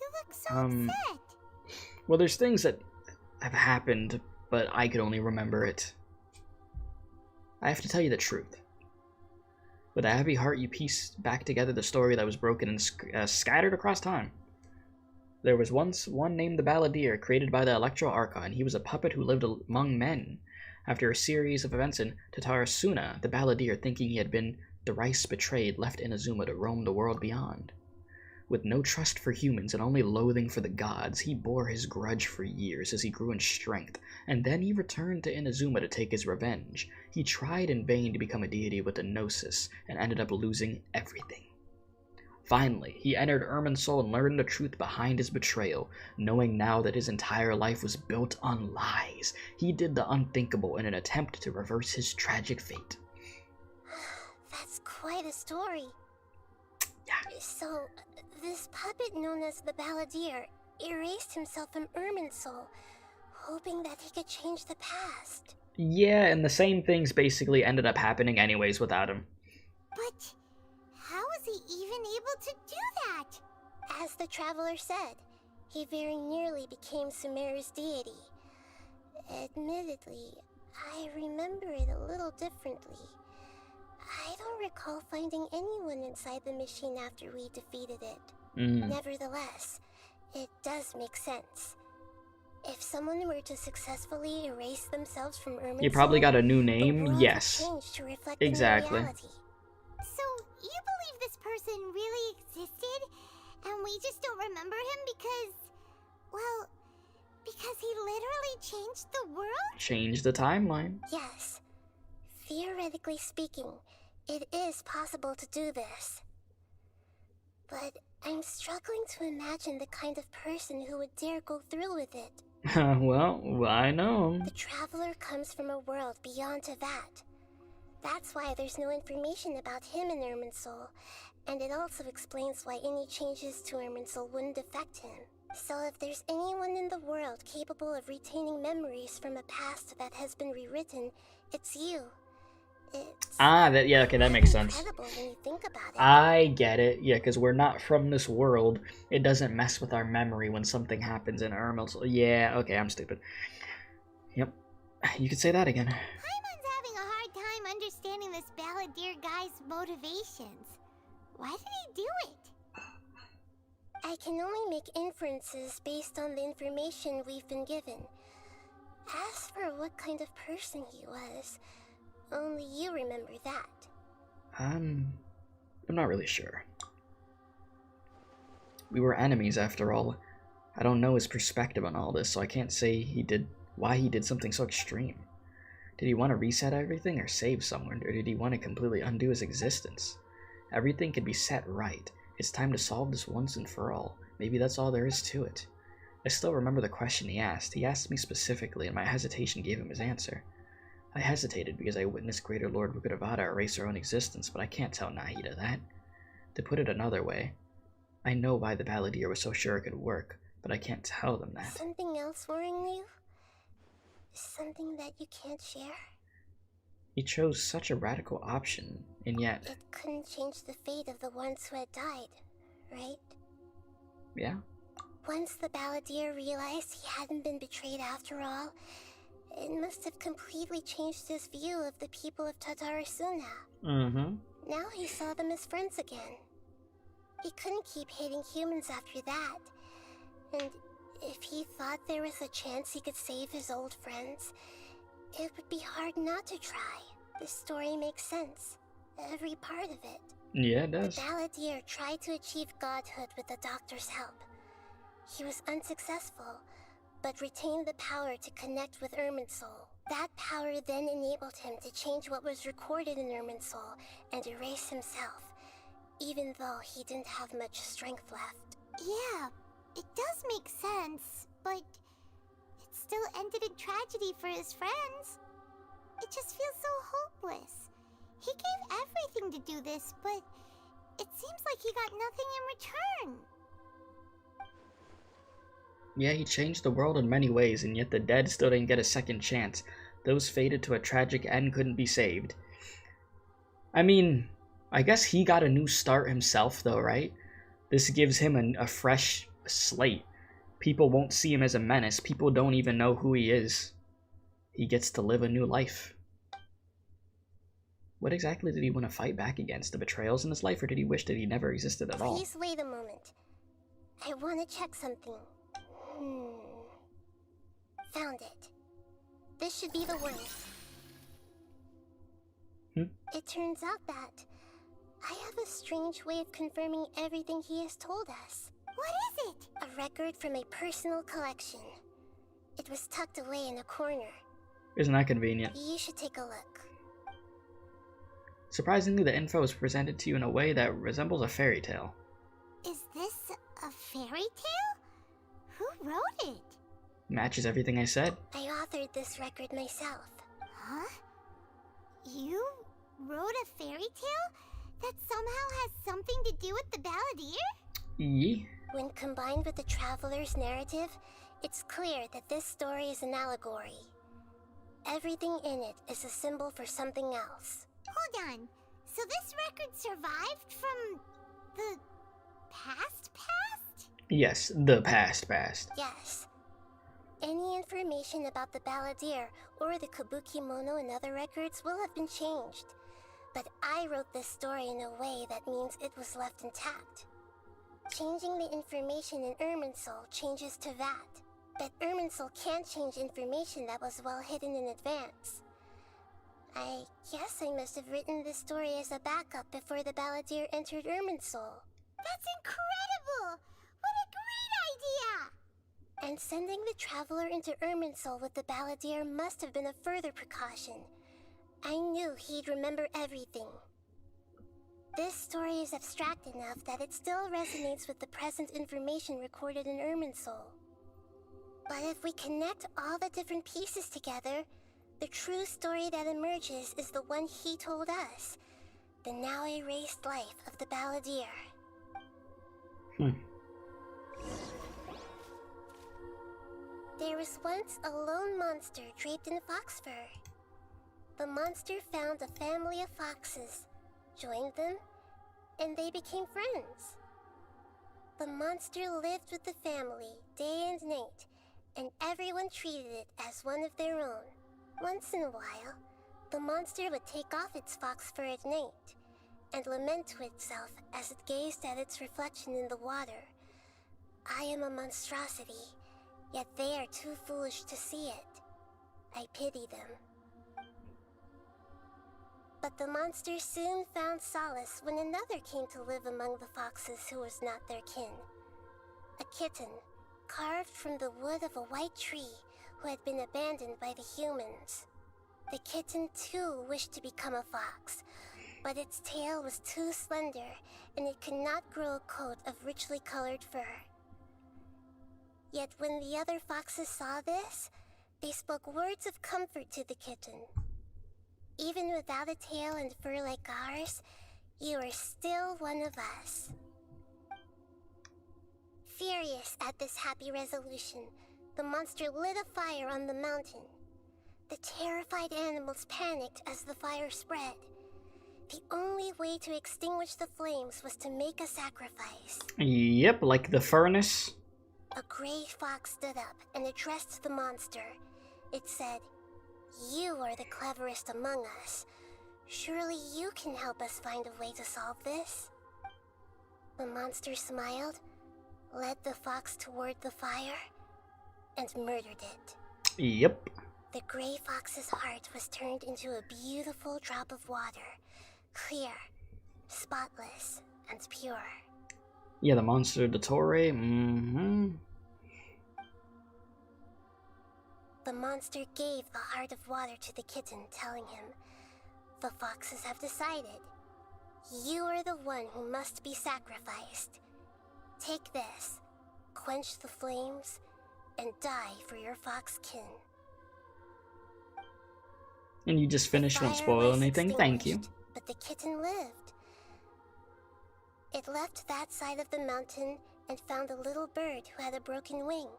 D: You look so upset.
A: Well, there's things that have happened, but I could only remember it. I have to tell you the truth. With a heavy heart, you piece back together the story that was broken and scattered across time. There was once one named the Balladeer, created by the Electro Archon. He was a puppet who lived among men. After a series of events in Tatarasuna, the Balladeer, thinking he had been thrice betrayed, left Inazuma to roam the world beyond. With no trust for humans and only loathing for the gods, he bore his grudge for years as he grew in strength, and then he returned to Inazuma to take his revenge. He tried in vain to become a deity with a gnosis, and ended up losing everything. Finally, he entered Irminsul and learned the truth behind his betrayal. Knowing now that his entire life was built on lies, he did the unthinkable in an attempt to reverse his tragic fate.
E: That's quite a story.
A: Yeah.
E: So, this puppet known as the Balladeer erased himself from Irminsul, hoping that he could change the past.
A: Yeah, and the same things basically ended up happening anyways without him.
D: But how was he even able to do that?
E: As the Traveler said, he very nearly became Sumeru's deity. Admittedly, I remember it a little differently. I don't recall finding anyone inside the machine after we defeated it. Nevertheless, it does make sense. If someone were to successfully erase themselves from Irminsul,
A: You probably got a new
E: the
A: name?
E: world would
A: Yes.
E: change to reflect the new
A: Exactly.
E: reality.
D: So, you believe this person really existed, and we just don't remember him because, well, because he literally changed the world?
A: Change the timeline.
E: Yes. Theoretically speaking, it is possible to do this. But I'm struggling to imagine the kind of person who would dare go through with it.
A: Well, I know.
E: The Traveler comes from a world beyond to that. That's why there's no information about him in Irminsul, and it also explains why any changes to Irminsul wouldn't affect him. So if there's anyone in the world capable of retaining memories from a past that has been rewritten, it's you. It's
A: Okay, that makes sense.
E: incredible when you think about it.
A: I get it. Yeah, because we're not from this world. It doesn't mess with our memory when something happens in Irminsul. Yeah, okay, I'm stupid. Yep. You could say that again.
D: Paimon's having a hard time understanding this Balladeer guy's motivations. Why did he do it?
E: I can only make inferences based on the information we've been given. As for what kind of person he was, only you remember that.
A: I'm not really sure. We were enemies after all. I don't know his perspective on all this, so I can't say why he did something so extreme. Did he want to reset everything or save someone, or did he want to completely undo his existence? Everything could be set right. It's time to solve this once and for all. Maybe that's all there is to it. I still remember the question he asked. He asked me specifically, and my hesitation gave him his answer. I hesitated because I witnessed Greater Lord Rukudavada erase her own existence, but I can't tell Nahida that. To put it another way, I know why the Balladeer was so sure it could work, but I can't tell them that.
E: Something else worrying you? Something that you can't share?
A: He chose such a radical option, and yet...
E: It couldn't change the fate of the ones who had died, right?
A: Yeah?
E: Once the Balladeer realized he hadn't been betrayed after all, it must have completely changed his view of the people of Tatarasuna.
A: Mm-hmm.
E: Now he saw them as friends again. He couldn't keep hating humans after that. And if he thought there was a chance he could save his old friends, it would be hard not to try. This story makes sense. Every part of it.
A: Yeah, it does.
E: The Balladeer tried to achieve godhood with the doctor's help. He was unsuccessful, but retained the power to connect with Irminsul. That power then enabled him to change what was recorded in Irminsul and erase himself, even though he didn't have much strength left.
D: Yeah, it does make sense, but it still ended in tragedy for his friends. It just feels so hopeless. He gave everything to do this, but it seems like he got nothing in return.
A: Yeah, he changed the world in many ways, and yet the dead still didn't get a second chance. Those fated to a tragic end couldn't be saved. I mean, I guess he got a new start himself, though, right? This gives him a fresh slate. People won't see him as a menace. People don't even know who he is. He gets to live a new life. What exactly did he want to fight back against? The betrayals in his life, or did he wish that he never existed at all?
E: Please wait a moment. I want to check something. Found it. This should be the one. It turns out that I have a strange way of confirming everything he has told us.
D: What is it?
E: A record from a personal collection. It was tucked away in a corner.
A: Isn't that convenient?
E: You should take a look.
A: Surprisingly, the info is presented to you in a way that resembles a fairy tale.
D: Is this a fairy tale? Who wrote it?
A: Matches everything I said.
E: I authored this record myself.
D: Huh? You wrote a fairy tale that somehow has something to do with the Balladeer?
A: Yee.
E: When combined with the Traveler's narrative, it's clear that this story is an allegory. Everything in it is a symbol for something else.
D: Hold on. So this record survived from the past?
A: Yes, the past.
E: Yes. Any information about the Balladeer or the Kabuki Mono in other records will have been changed. But I wrote this story in a way that means it was left intact. Changing the information in Irminsul changes to that. But Irminsul can't change information that was well hidden in advance. I guess I must have written this story as a backup before the Balladeer entered Irminsul.
D: That's incredible! What a great idea!
E: And sending the Traveler into Irminsul with the Balladeer must have been a further precaution. I knew he'd remember everything. This story is abstract enough that it still resonates with the present information recorded in Irminsul. But if we connect all the different pieces together, the true story that emerges is the one he told us. The now erased life of the Balladeer. There was once a lone monster draped in fox fur. The monster found a family of foxes, joined them, and they became friends. The monster lived with the family day and night, and everyone treated it as one of their own. Once in a while, the monster would take off its fox fur at night and lament to itself as it gazed at its reflection in the water. I am a monstrosity, yet they are too foolish to see it. I pity them. But the monster soon found solace when another came to live among the foxes who was not their kin. A kitten, carved from the wood of a white tree who had been abandoned by the humans. The kitten too wished to become a fox, but its tail was too slender, and it could not grow a coat of richly colored fur. Yet when the other foxes saw this, they spoke words of comfort to the kitten. Even without a tail and fur like ours, you are still one of us. Furious at this happy resolution, the monster lit a fire on the mountain. The terrified animals panicked as the fire spread. The only way to extinguish the flames was to make a sacrifice.
A: Yep, like the furnace.
E: A gray fox stood up and addressed the monster. It said, "You are the cleverest among us. Surely you can help us find a way to solve this." The monster smiled, led the fox toward the fire, and murdered it.
A: Yep.
E: The gray fox's heart was turned into a beautiful drop of water, clear, spotless, and pure.
A: Yeah, the monster detour.
E: The monster gave the heart of water to the kitten, telling him, "The foxes have decided. You are the one who must be sacrificed. Take this, quench the flames, and die for your fox kin."
A: And you just finished, won't spoil anything, thank you.
E: But the kitten lived. It left that side of the mountain and found a little bird who had a broken wing.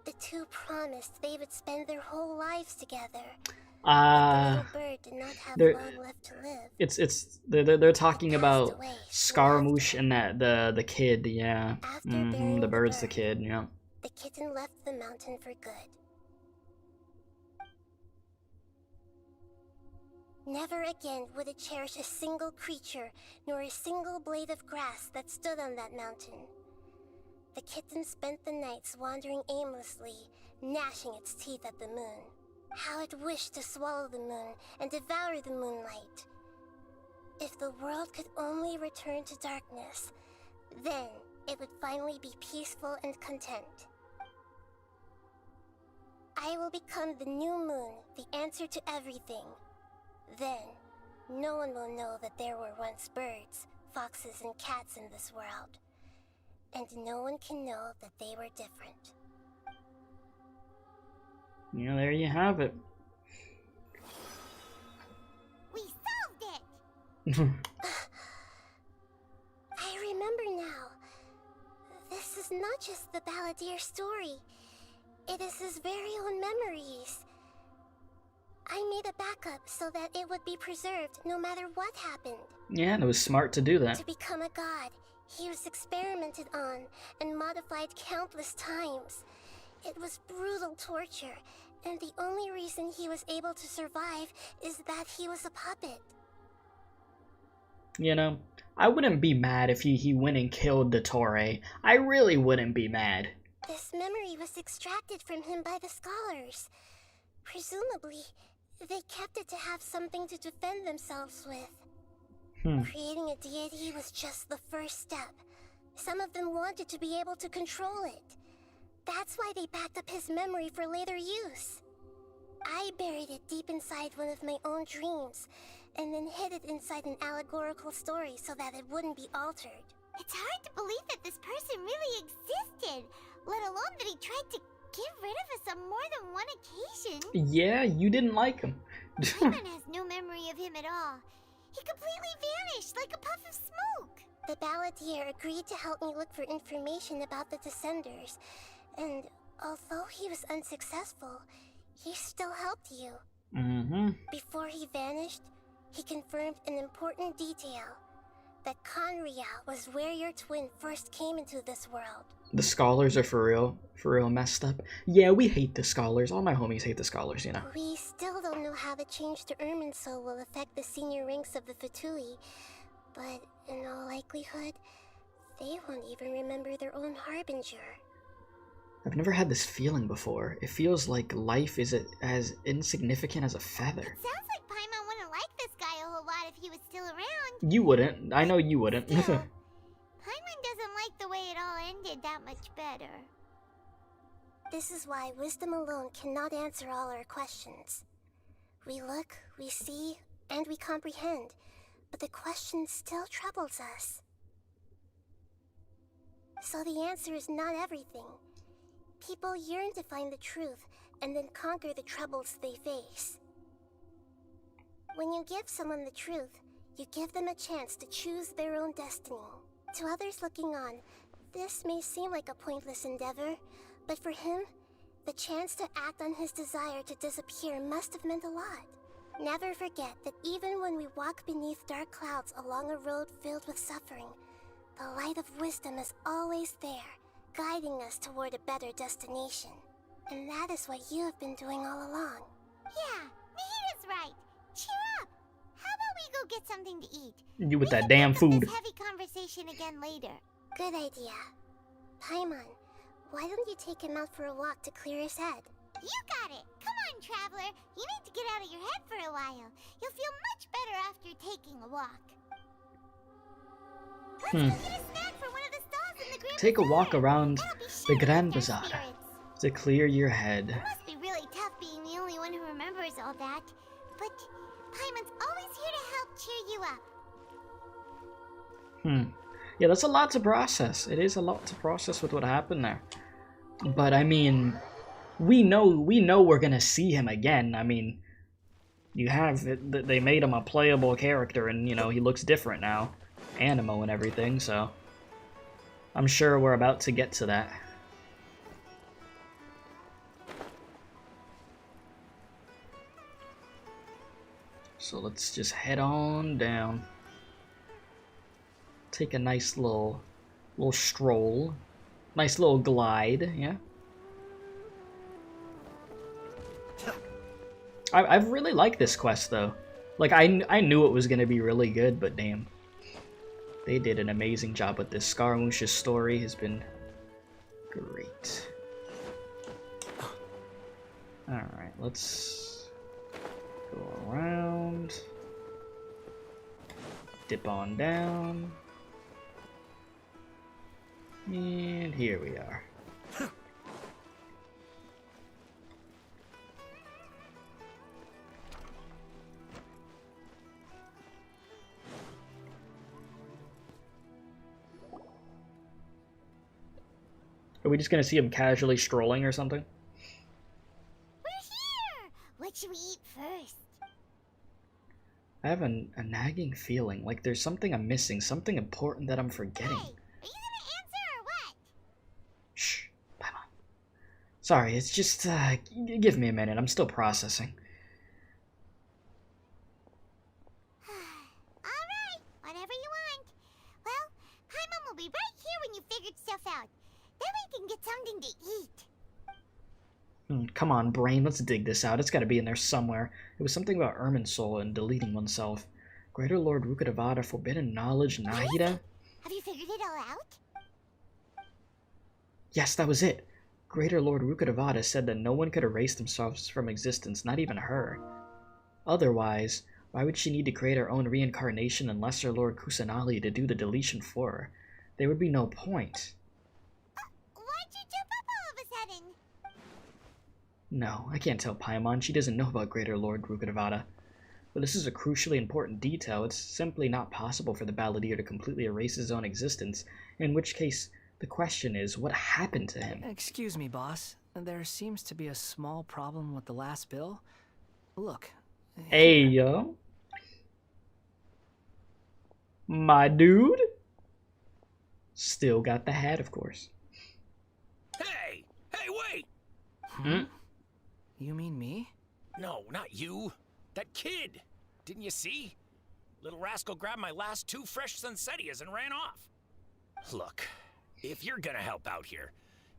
E: The two promised they would spend their whole lives together. The little bird did not have long left to live.
A: They're talking about Scaramouche and the kid, yeah. The bird's the kid, yeah.
E: The kitten left the mountain for good. Never again would it cherish a single creature, nor a single blade of grass that stood on that mountain. The kitten spent the nights wandering aimlessly, gnashing its teeth at the moon. How it wished to swallow the moon and devour the moonlight. If the world could only return to darkness, then it would finally be peaceful and content. I will become the new moon, the answer to everything. Then, no one will know that there were once birds, foxes, and cats in this world. And no one can know that they were different.
A: Yeah, there you have it.
D: We solved it!
E: I remember now. This is not just the Balladeer story. It is his very own memories. I made a backup so that it would be preserved no matter what happened.
A: Yeah, and it was smart to do that.
E: To become a god, he was experimented on and modified countless times. It was brutal torture, and the only reason he was able to survive is that he was a puppet.
A: You know, I wouldn't be mad if he went and killed Detour. I really wouldn't be mad.
E: This memory was extracted from him by the scholars. Presumably, they kept it to have something to defend themselves with. Creating a deity was just the first step. Some of them wanted to be able to control it. That's why they backed up his memory for later use. I buried it deep inside one of my own dreams, and then hid it inside an allegorical story so that it wouldn't be altered.
D: It's hard to believe that this person really existed, let alone that he tried to get rid of us on more than one occasion.
A: Yeah, you didn't like him.
D: Paimon has no memory of him at all. He completely vanished like a puff of smoke.
E: The Balladeer agreed to help me look for information about the Descenders, and although he was unsuccessful, he still helped you. Before he vanished, he confirmed an important detail. That Conria was where your twin first came into this world.
A: The scholars are for real messed up. Yeah, we hate the scholars. All my homies hate the scholars, you know.
E: We still don't know how the change to Irminsul will affect the senior ranks of the Fatui, but in all likelihood, they won't even remember their own Harbinger.
A: I've never had this feeling before. It feels like life is as insignificant as a feather.
D: It sounds like Paimon wouldn't like this guy a whole lot if he was still around.
A: You wouldn't. I know you wouldn't.
D: Paimon doesn't like the way it all ended that much better.
E: This is why wisdom alone cannot answer all our questions. We look, we see, and we comprehend, but the question still troubles us. So the answer is not everything. People yearn to find the truth and then conquer the troubles they face. When you give someone the truth, you give them a chance to choose their own destiny. To others looking on, this may seem like a pointless endeavor, but for him, the chance to act on his desire to disappear must have meant a lot. Never forget that even when we walk beneath dark clouds along a road filled with suffering, the light of wisdom is always there, guiding us toward a better destination. And that is what you have been doing all along.
D: Yeah, Nahida's right. Cheer up. How about we go get something to eat?
A: You with that damn food.
D: This heavy conversation again later.
E: Good idea. Paimon, why don't you take him out for a walk to clear his head?
D: You got it. Come on, traveler. You need to get out of your head for a while. You'll feel much better after taking a walk. Let's go get a snack from one of the stalls in the Grand
A: Take a
D: Bazaar.
A: walk around the Grand
D: lift our
A: Bazaar
D: spirits.
A: to clear your head.
D: It must be really tough being the only one who remembers all that. But Paimon's always here to help cheer you up.
A: Yeah, that's a lot to process. It is a lot to process with what happened there. But I mean, we know we're gonna see him again. I mean, you have it, they made him a playable character, and you know he looks different now, animo and everything. So I'm sure we're about to get to that. So let's just head on down. Take a nice little stroll. Nice little glide, yeah. I've really liked this quest though. Like I knew it was gonna be really good, but damn. They did an amazing job with this. Scaramouche's story has been great. Alright, let's go around. Dip on down. And here we are. Are we just gonna see him casually strolling or something?
D: We're here! What should we eat first?
A: I have a nagging feeling, like there's something I'm missing, something important that I'm forgetting.
D: Hey, are you gonna answer or what?
A: Shh, Paimon. Sorry, it's just, give me a minute, I'm still processing.
D: Alright, whatever you want. Well, Paimon will be right here when you figured stuff out. Then we can get something to eat.
A: Come on, brain, let's dig this out. It's gotta be in there somewhere. It was something about Irminsul and deleting oneself. Greater Lord Rukkhadevata, forbidden knowledge, Nahida?
D: Have you figured it all out?
A: Yes, that was it. Greater Lord Rukkhadevata said that no one could erase themselves from existence, not even her. Otherwise, why would she need to create her own reincarnation and Lesser Lord Kusanali to do the deletion for her? There would be no point.
D: Why'd you jump up all of a sudden?
A: No, I can't tell Paimon. She doesn't know about Greater Lord Rukkhadevata. But this is a crucially important detail. It's simply not possible for the Balladeer to completely erase his own existence, in which case, the question is, what happened to him?
F: Excuse me, boss. There seems to be a small problem with the last bill. Look.
A: Hey, yo. My dude? Still got the hat, of course.
K: Hey! Hey, wait!
F: You mean me?
K: No, not you. That kid! Didn't you see? Little rascal grabbed my last 2 fresh Sunsettias and ran off. Look, if you're gonna help out here,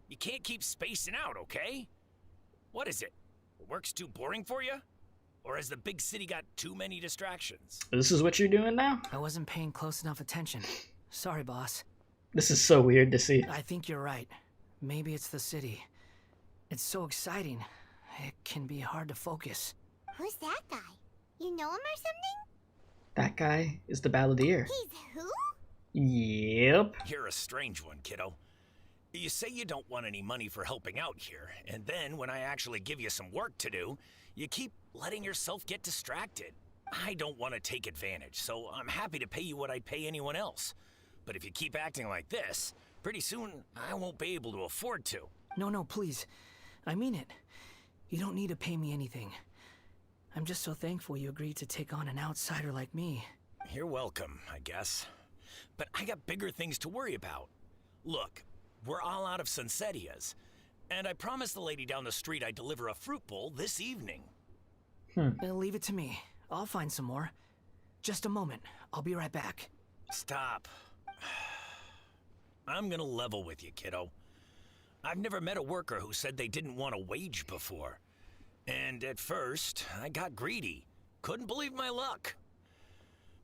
K: you can't keep spacing out, okay? What is it? Work's too boring for you? Or has the big city got too many distractions?
A: This is what you're doing now?
F: I wasn't paying close enough attention. Sorry, boss.
A: This is so weird to see.
F: I think you're right. Maybe it's the city. It's so exciting. It can be hard to focus.
D: Who's that guy? You know him or something?
A: That guy is the Balladeer.
D: He's who?
A: Yep.
K: You're a strange one, kiddo. You say you don't want any money for helping out here, and then when I actually give you some work to do, you keep letting yourself get distracted.
R: I don't want to take advantage, so I'm happy to pay you what I'd pay anyone else. But if you keep acting like this, pretty soon I won't be able to afford to.
F: No, please. I mean it. You don't need to pay me anything. I'm just so thankful you agreed to take on an outsider like me.
R: You're welcome, I guess. But I got bigger things to worry about. Look, we're all out of Sunsetias, and I promised the lady down the street I'd deliver a fruit bowl this evening.
F: Leave it to me. I'll find some more. Just a moment. I'll be right back.
R: Stop. I'm gonna level with you, kiddo. I've never met a worker who said they didn't want a wage before. And at first, I got greedy. Couldn't believe my luck.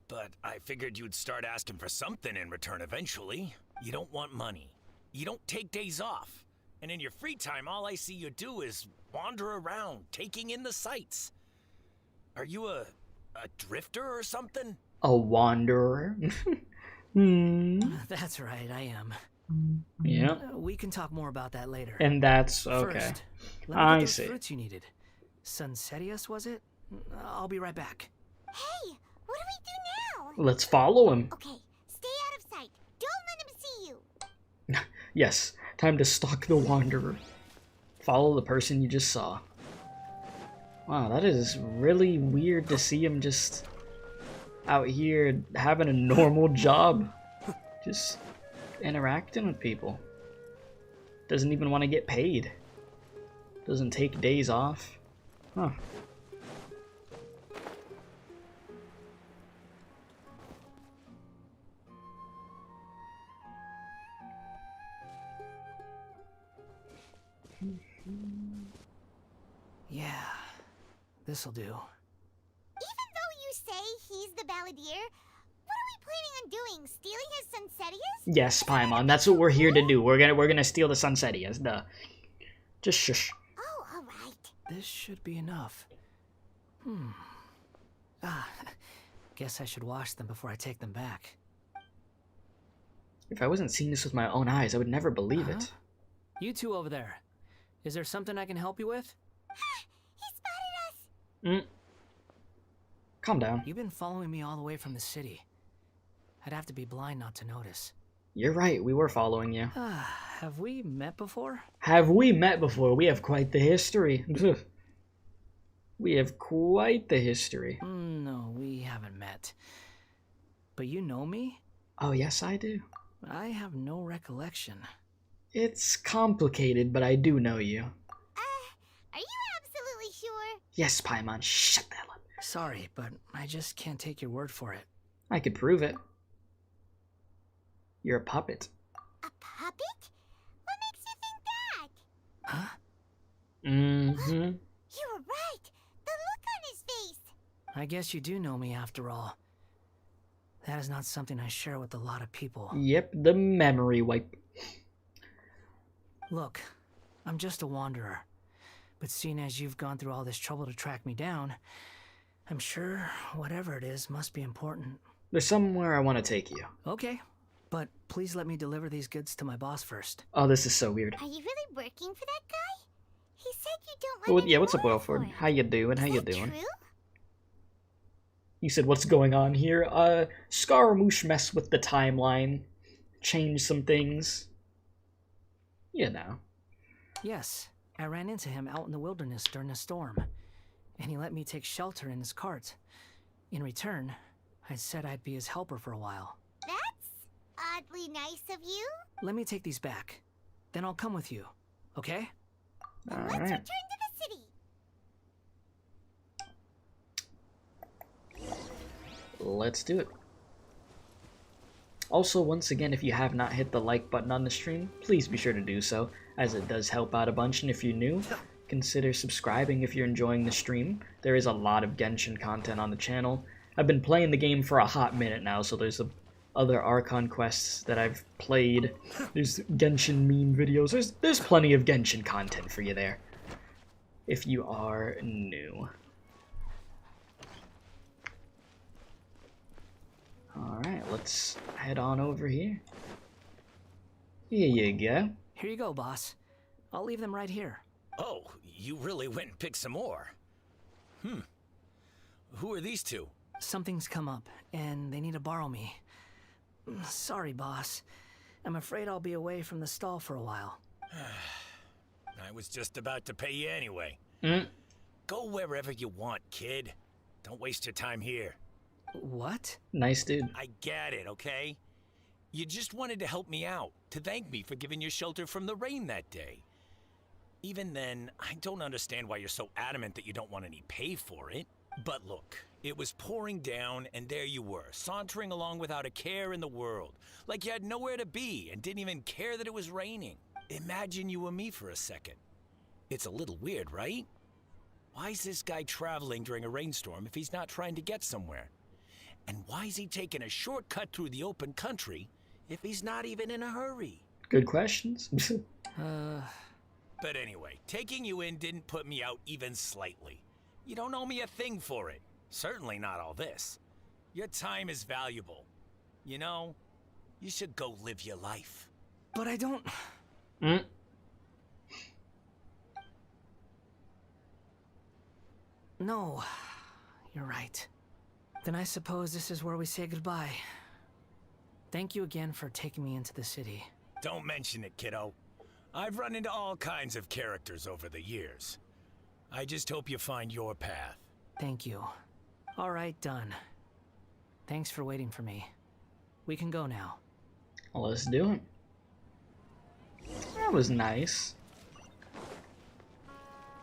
R: But I figured you'd start asking for something in return eventually. You don't want money. You don't take days off. And in your free time, all I see you do is wander around, taking in the sights. Are you a drifter or something?
A: A wanderer?
F: That's right, I am.
A: Yeah.
F: We can talk more about that later.
A: And that's okay.
F: First, let me get those fruits you needed. Sunsetias, was it? I'll be right back.
D: Hey, what do we do now?
A: Let's follow him.
D: Okay, stay out of sight. Don't let him see you.
A: Yes, time to stalk the wanderer. Follow the person you just saw. Wow, that is really weird to see him just out here having a normal job. Just interacting with people. Doesn't even want to get paid. Doesn't take days off. Huh.
F: Yeah, this'll do.
D: Even though you say he's the balladeer, what are we planning on doing? Stealing his Sunsetias?
A: Yes, Paimon, that's what we're here to do. We're gonna steal the Sunsetias. Duh. Just shush.
D: Oh, alright.
F: This should be enough. Guess I should wash them before I take them back.
A: If I wasn't seeing this with my own eyes, I would never believe it.
F: You two over there. Is there something I can help you with?
D: He spotted us!
A: Calm down.
F: You've been following me all the way from the city. I'd have to be blind not to notice.
A: You're right, we were following you.
F: Have we met before?
A: Have we met before? We have quite the history. We have quite the history.
F: No, we haven't met. But you know me?
A: Oh, yes, I do.
F: I have no recollection.
A: It's complicated, but I do know you.
D: Are you absolutely sure?
A: Yes, Paimon, shut that up.
F: Sorry, but I just can't take your word for it.
A: I could prove it. You're a puppet.
D: A puppet? What makes you think that?
F: Huh?
A: Mm-hmm.
D: You were right. The look on his face.
F: I guess you do know me after all. That is not something I share with a lot of people.
A: Yep, the memory wipe.
F: Look, I'm just a wanderer. But seeing as you've gone through all this trouble to track me down, I'm sure whatever it is must be important.
A: There's somewhere I want to take you.
F: Okay, but please let me deliver these goods to my boss first.
A: Oh, this is so weird.
D: Are you really working for that guy? He said you don't let
A: Yeah, what's up, Wilford? How you doing? How you doing?
D: True?
A: He said, what's going on here? Scaramouche messed with the timeline. Changed some things. You know.
F: Yes, I ran into him out in the wilderness during a storm, and he let me take shelter in his cart. In return, I said I'd be his helper for a while.
D: That's oddly nice of you.
F: Let me take these back. Then I'll come with you, okay?
D: Let's return to the city.
A: Let's do it. Also, once again, if you have not hit the like button on the stream, please be sure to do so, as it does help out a bunch, and if you're new, consider subscribing if you're enjoying the stream. There is a lot of Genshin content on the channel. I've been playing the game for a hot minute now, so there's other Archon quests that I've played. There's Genshin meme videos. There's plenty of Genshin content for you there, if you are new. Alright, let's head on over here. Here you go.
F: Here you go, boss. I'll leave them right here.
R: Oh, you really went and picked some more. Who are these two?
F: Something's come up, and they need to borrow me. Sorry, boss. I'm afraid I'll be away from the stall for a while.
R: I was just about to pay you anyway.
A: Mm.
R: Go wherever you want, kid. Don't waste your time here.
F: What?
A: Nice dude.
R: I get it, okay? You just wanted to help me out, to thank me for giving you shelter from the rain that day. Even then, I don't understand why you're so adamant that you don't want any pay for it. But look, it was pouring down, and there you were, sauntering along without a care in the world, like you had nowhere to be and didn't even care that it was raining. Imagine you were me for a second. It's a little weird, right? Why is this guy traveling during a rainstorm if he's not trying to get somewhere? And why is he taking a shortcut through the open country if he's not even in a hurry?
A: Good questions.
R: But anyway, taking you in didn't put me out even slightly. You don't owe me a thing for it. Certainly not all this. Your time is valuable. You know, you should go live your life.
F: But I don't...
A: Mm.
F: No, you're right. Then I suppose this is where we say goodbye. Thank you again for taking me into the city.
R: Don't mention it, kiddo. I've run into all kinds of characters over the years. I just hope you find your path.
F: Thank you. All right, done. Thanks for waiting for me. We can go now.
A: Well, let's do it. That was nice.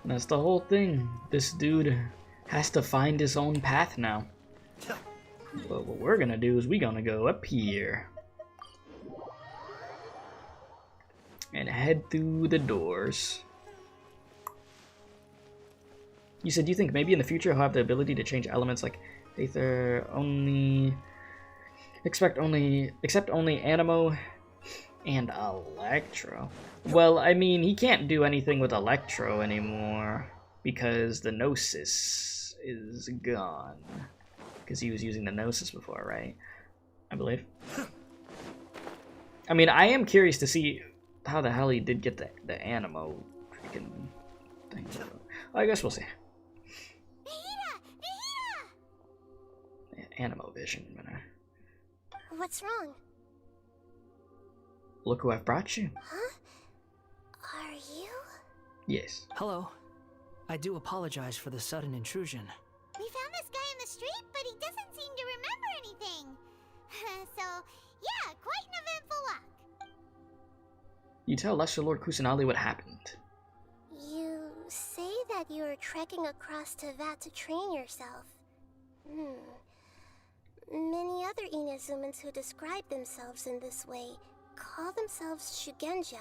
A: That's the whole thing. This dude has to find his own path now. But what we're gonna do is we're gonna go up here. And head through the doors. You said you think maybe in the future he'll have the ability to change elements like Aether only... Except only Animo and Electro. Well, I mean, he can't do anything with Electro anymore because the Gnosis is gone. Because he was using the Gnosis before, right? I believe. I mean, I am curious to see how the hell he did get the Animo freaking thing. I guess we'll see. Animo vision.
E: What's wrong?
A: Look who I've brought you.
E: Huh? Are you?
A: Yes.
F: Hello. I do apologize for the sudden intrusion.
D: We found this guy in the street, but he doesn't seem to remember anything. So, yeah, quite an eventful walk.
A: You tell Lesser Lord Kusanali what happened.
E: You say that you are trekking across Teyvat to train yourself. Many other Inazumans who describe themselves in this way call themselves Shugenja.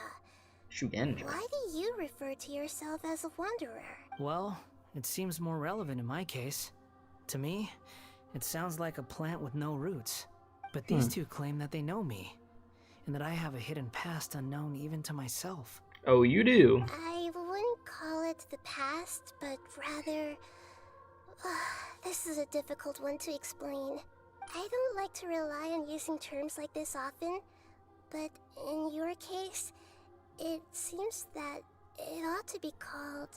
A: Shugenja?
E: Why do you refer to yourself as a wanderer?
F: Well, it seems more relevant in my case. To me, it sounds like a plant with no roots. But these two claim that they know me, and that I have a hidden past unknown even to myself.
A: Oh, you do?
E: I wouldn't call it the past, but rather... this is a difficult one to explain. I don't like to rely on using terms like this often, but in your case, it seems that it ought to be called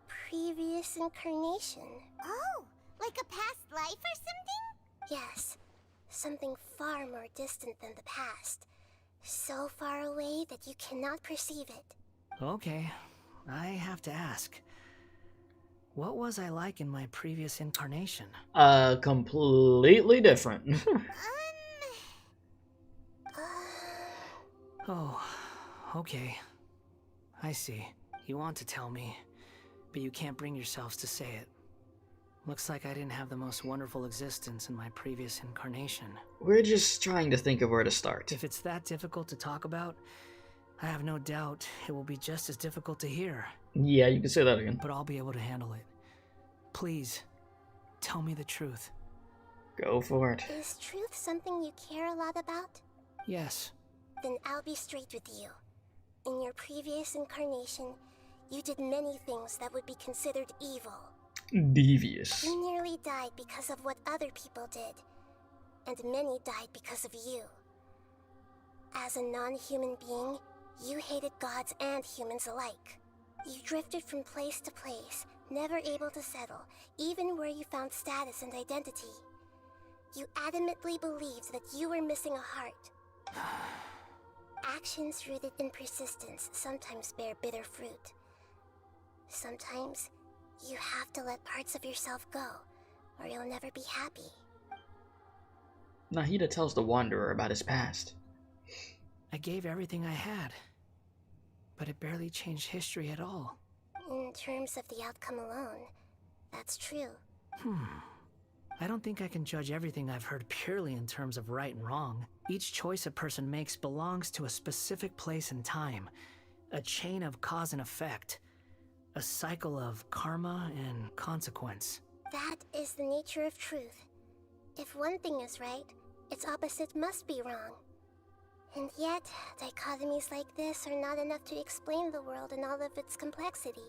E: previous incarnation.
D: Oh, like a past life or something?
E: Yes, something far more distant than the past. So far away that you cannot perceive it.
F: Okay, I have to ask. What was I like in my previous incarnation?
A: Completely different.
F: Oh, okay. I see. You want to tell me, but you can't bring yourselves to say it. Looks like I didn't have the most wonderful existence in my previous incarnation.
A: We're just trying to think of where to start.
F: If it's that difficult to talk about, I have no doubt it will be just as difficult to hear.
A: Yeah, you can say that again.
F: But I'll be able to handle it. Please, tell me the truth.
A: Go for it.
E: Is truth something you care a lot about?
F: Yes.
E: Then I'll be straight with you. In your previous incarnation, you did many things that would be considered evil.
A: Devious.
E: You nearly died because of what other people did, and many died because of you. As a non-human being, you hated gods and humans alike. You drifted from place to place, never able to settle, even where you found status and identity. You adamantly believed that you were missing a heart. Actions rooted in persistence sometimes bear bitter fruit. Sometimes, you have to let parts of yourself go, or you'll never be happy.
A: Nahida tells the Wanderer about his past.
F: I gave everything I had, but it barely changed history at all.
E: In terms of the outcome alone, that's true.
F: I don't think I can judge everything I've heard purely in terms of right and wrong. Each choice a person makes belongs to a specific place and time, a chain of cause and effect, a cycle of karma and consequence.
E: That is the nature of truth. If one thing is right, its opposite must be wrong. And yet, dichotomies like this are not enough to explain the world in all of its complexity.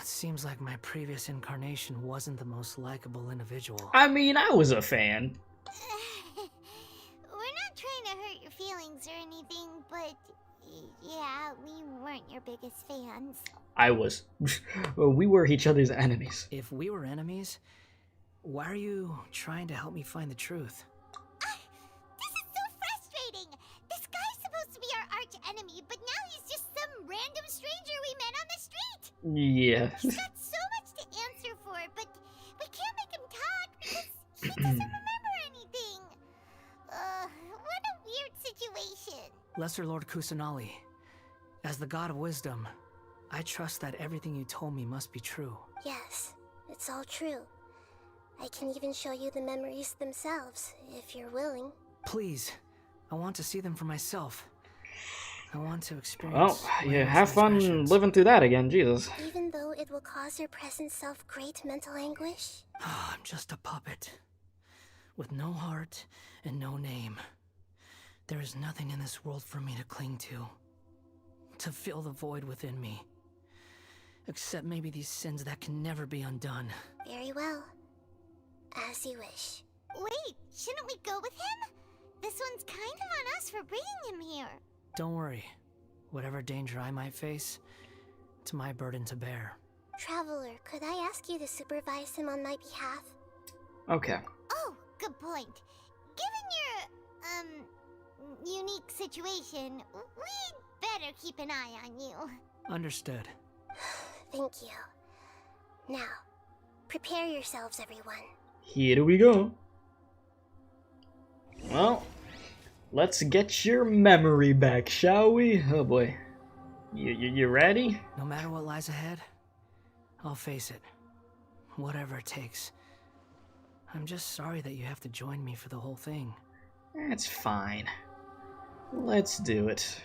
F: It seems like my previous incarnation wasn't the most likable individual.
A: I mean, I was a fan.
D: We're not trying to hurt your feelings or anything, but yeah, we weren't your biggest fans.
A: I was. We were each other's enemies.
F: If we were enemies, why are you trying to help me find the truth?
D: This is so frustrating! This guy's supposed to be our arch enemy, but now he's just some random stranger we met on the street!
A: Yeah.
D: He's got so much to answer for, but we can't make him talk because he doesn't remember anything. What a weird situation.
F: Lesser Lord Kusanali, as the god of wisdom, I trust that everything you told me must be true.
E: Yes, it's all true. I can even show you the memories themselves, if you're willing.
F: Please, I want to see them for myself. I want to experience...
A: Well, yeah, have fun living through that again, Jesus.
E: Even though it will cause your present self great mental anguish?
F: I'm just a puppet, with no heart and no name. There is nothing in this world for me to cling to fill the void within me. Except maybe these sins that can never be undone.
E: Very well. As you wish.
D: Wait, shouldn't we go with him? This one's kind of on us for bringing him here.
F: Don't worry. Whatever danger I might face, it's my burden to bear.
E: Traveler, could I ask you to supervise him on my behalf?
A: Okay.
D: Oh, good point. Given your, unique situation, we'd better keep an eye on you.
F: Understood.
E: Thank you. Now, prepare yourselves, everyone.
A: Here we go. Well, let's get your memory back, shall we? Oh boy. You ready?
F: No matter what lies ahead, I'll face it. Whatever it takes. I'm just sorry that you have to join me for the whole thing.
A: That's fine. Let's do it.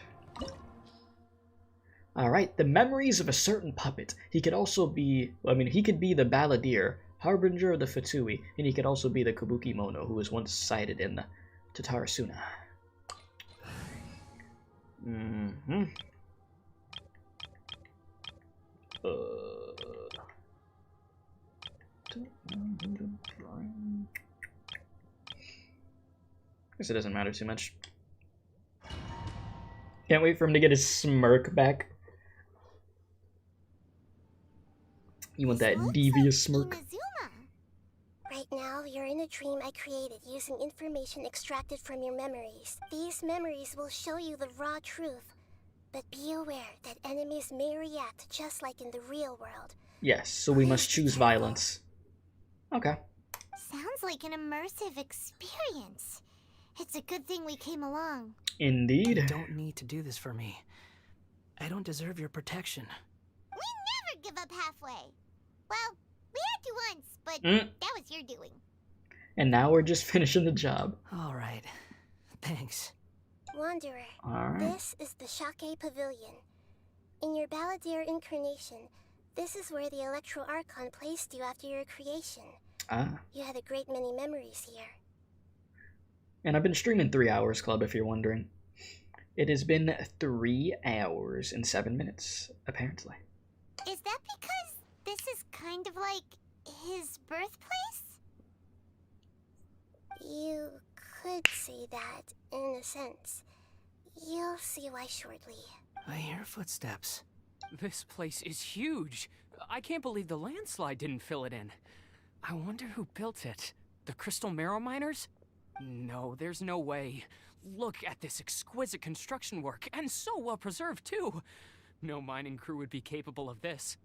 A: Alright, the memories of a certain puppet. He could also be, he could be the balladeer, harbinger of the Fatui, and he could also be the Kabuki Mono, who was once sighted in the Tatarasuna. Guess it doesn't matter too much. Can't wait for him to get his smirk back. You want that devious smirk?
E: Right now, you're in a dream I created using information extracted from your memories. These memories will show you the raw truth, but be aware that enemies may react just like in the real world.
A: Yes, so we must choose violence. Okay.
D: Sounds like an immersive experience. It's a good thing we came along.
A: Indeed.
F: You don't need to do this for me. I don't deserve your protection.
D: We never give up halfway. Well, we had to once, but that was your doing.
A: And now we're just finishing the job.
F: Alright. Thanks.
E: Wanderer, this is the Shake Pavilion. In your balladeer incarnation, this is where the Electro Archon placed you after your creation. You had a great many memories here.
A: And I've been streaming 3 hours, Club, if you're wondering. It has been 3 hours and 7 minutes, apparently.
D: Is that because this is kind of like his birthplace?
E: You could say that, in a sense. You'll see why shortly.
F: I hear footsteps.
S: This place is huge. I can't believe the landslide didn't fill it in. I wonder who built it. The Crystal Marrow Miners? No, there's no way. Look at this exquisite construction work, and so well preserved too. No mining crew would be capable of this.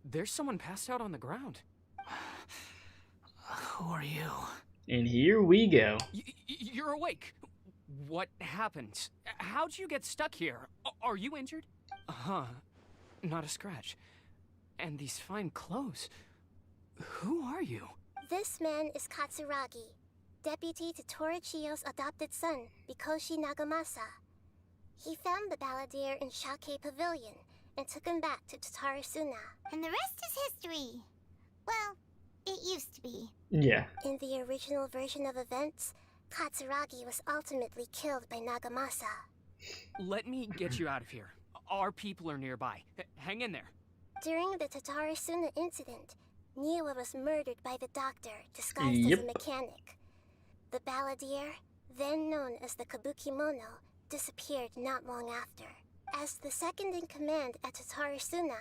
S: There's someone passed out on the ground.
F: Who are you?
A: And here we go.
S: You're awake. What happened? How'd you get stuck here? Are you injured? Not a scratch. And these fine clothes. Who are you?
E: This man is Katsuragi, deputy to Torichiyo's adopted son, Mikoshi Nagamasa. He found the balladeer in Shake Pavilion and took him back to Tatarasuna.
D: And the rest is history. Well, it used to be.
A: Yeah.
E: In the original version of events, Katsuragi was ultimately killed by Nagamasa.
S: Let me get you out of here. Our people are nearby. Hang in there.
E: During the Tatarasuna incident, Niwa was murdered by the doctor, disguised as a mechanic. The balladeer, then known as the Kabukimono, disappeared not long after. As the second in command at Tatarasuna,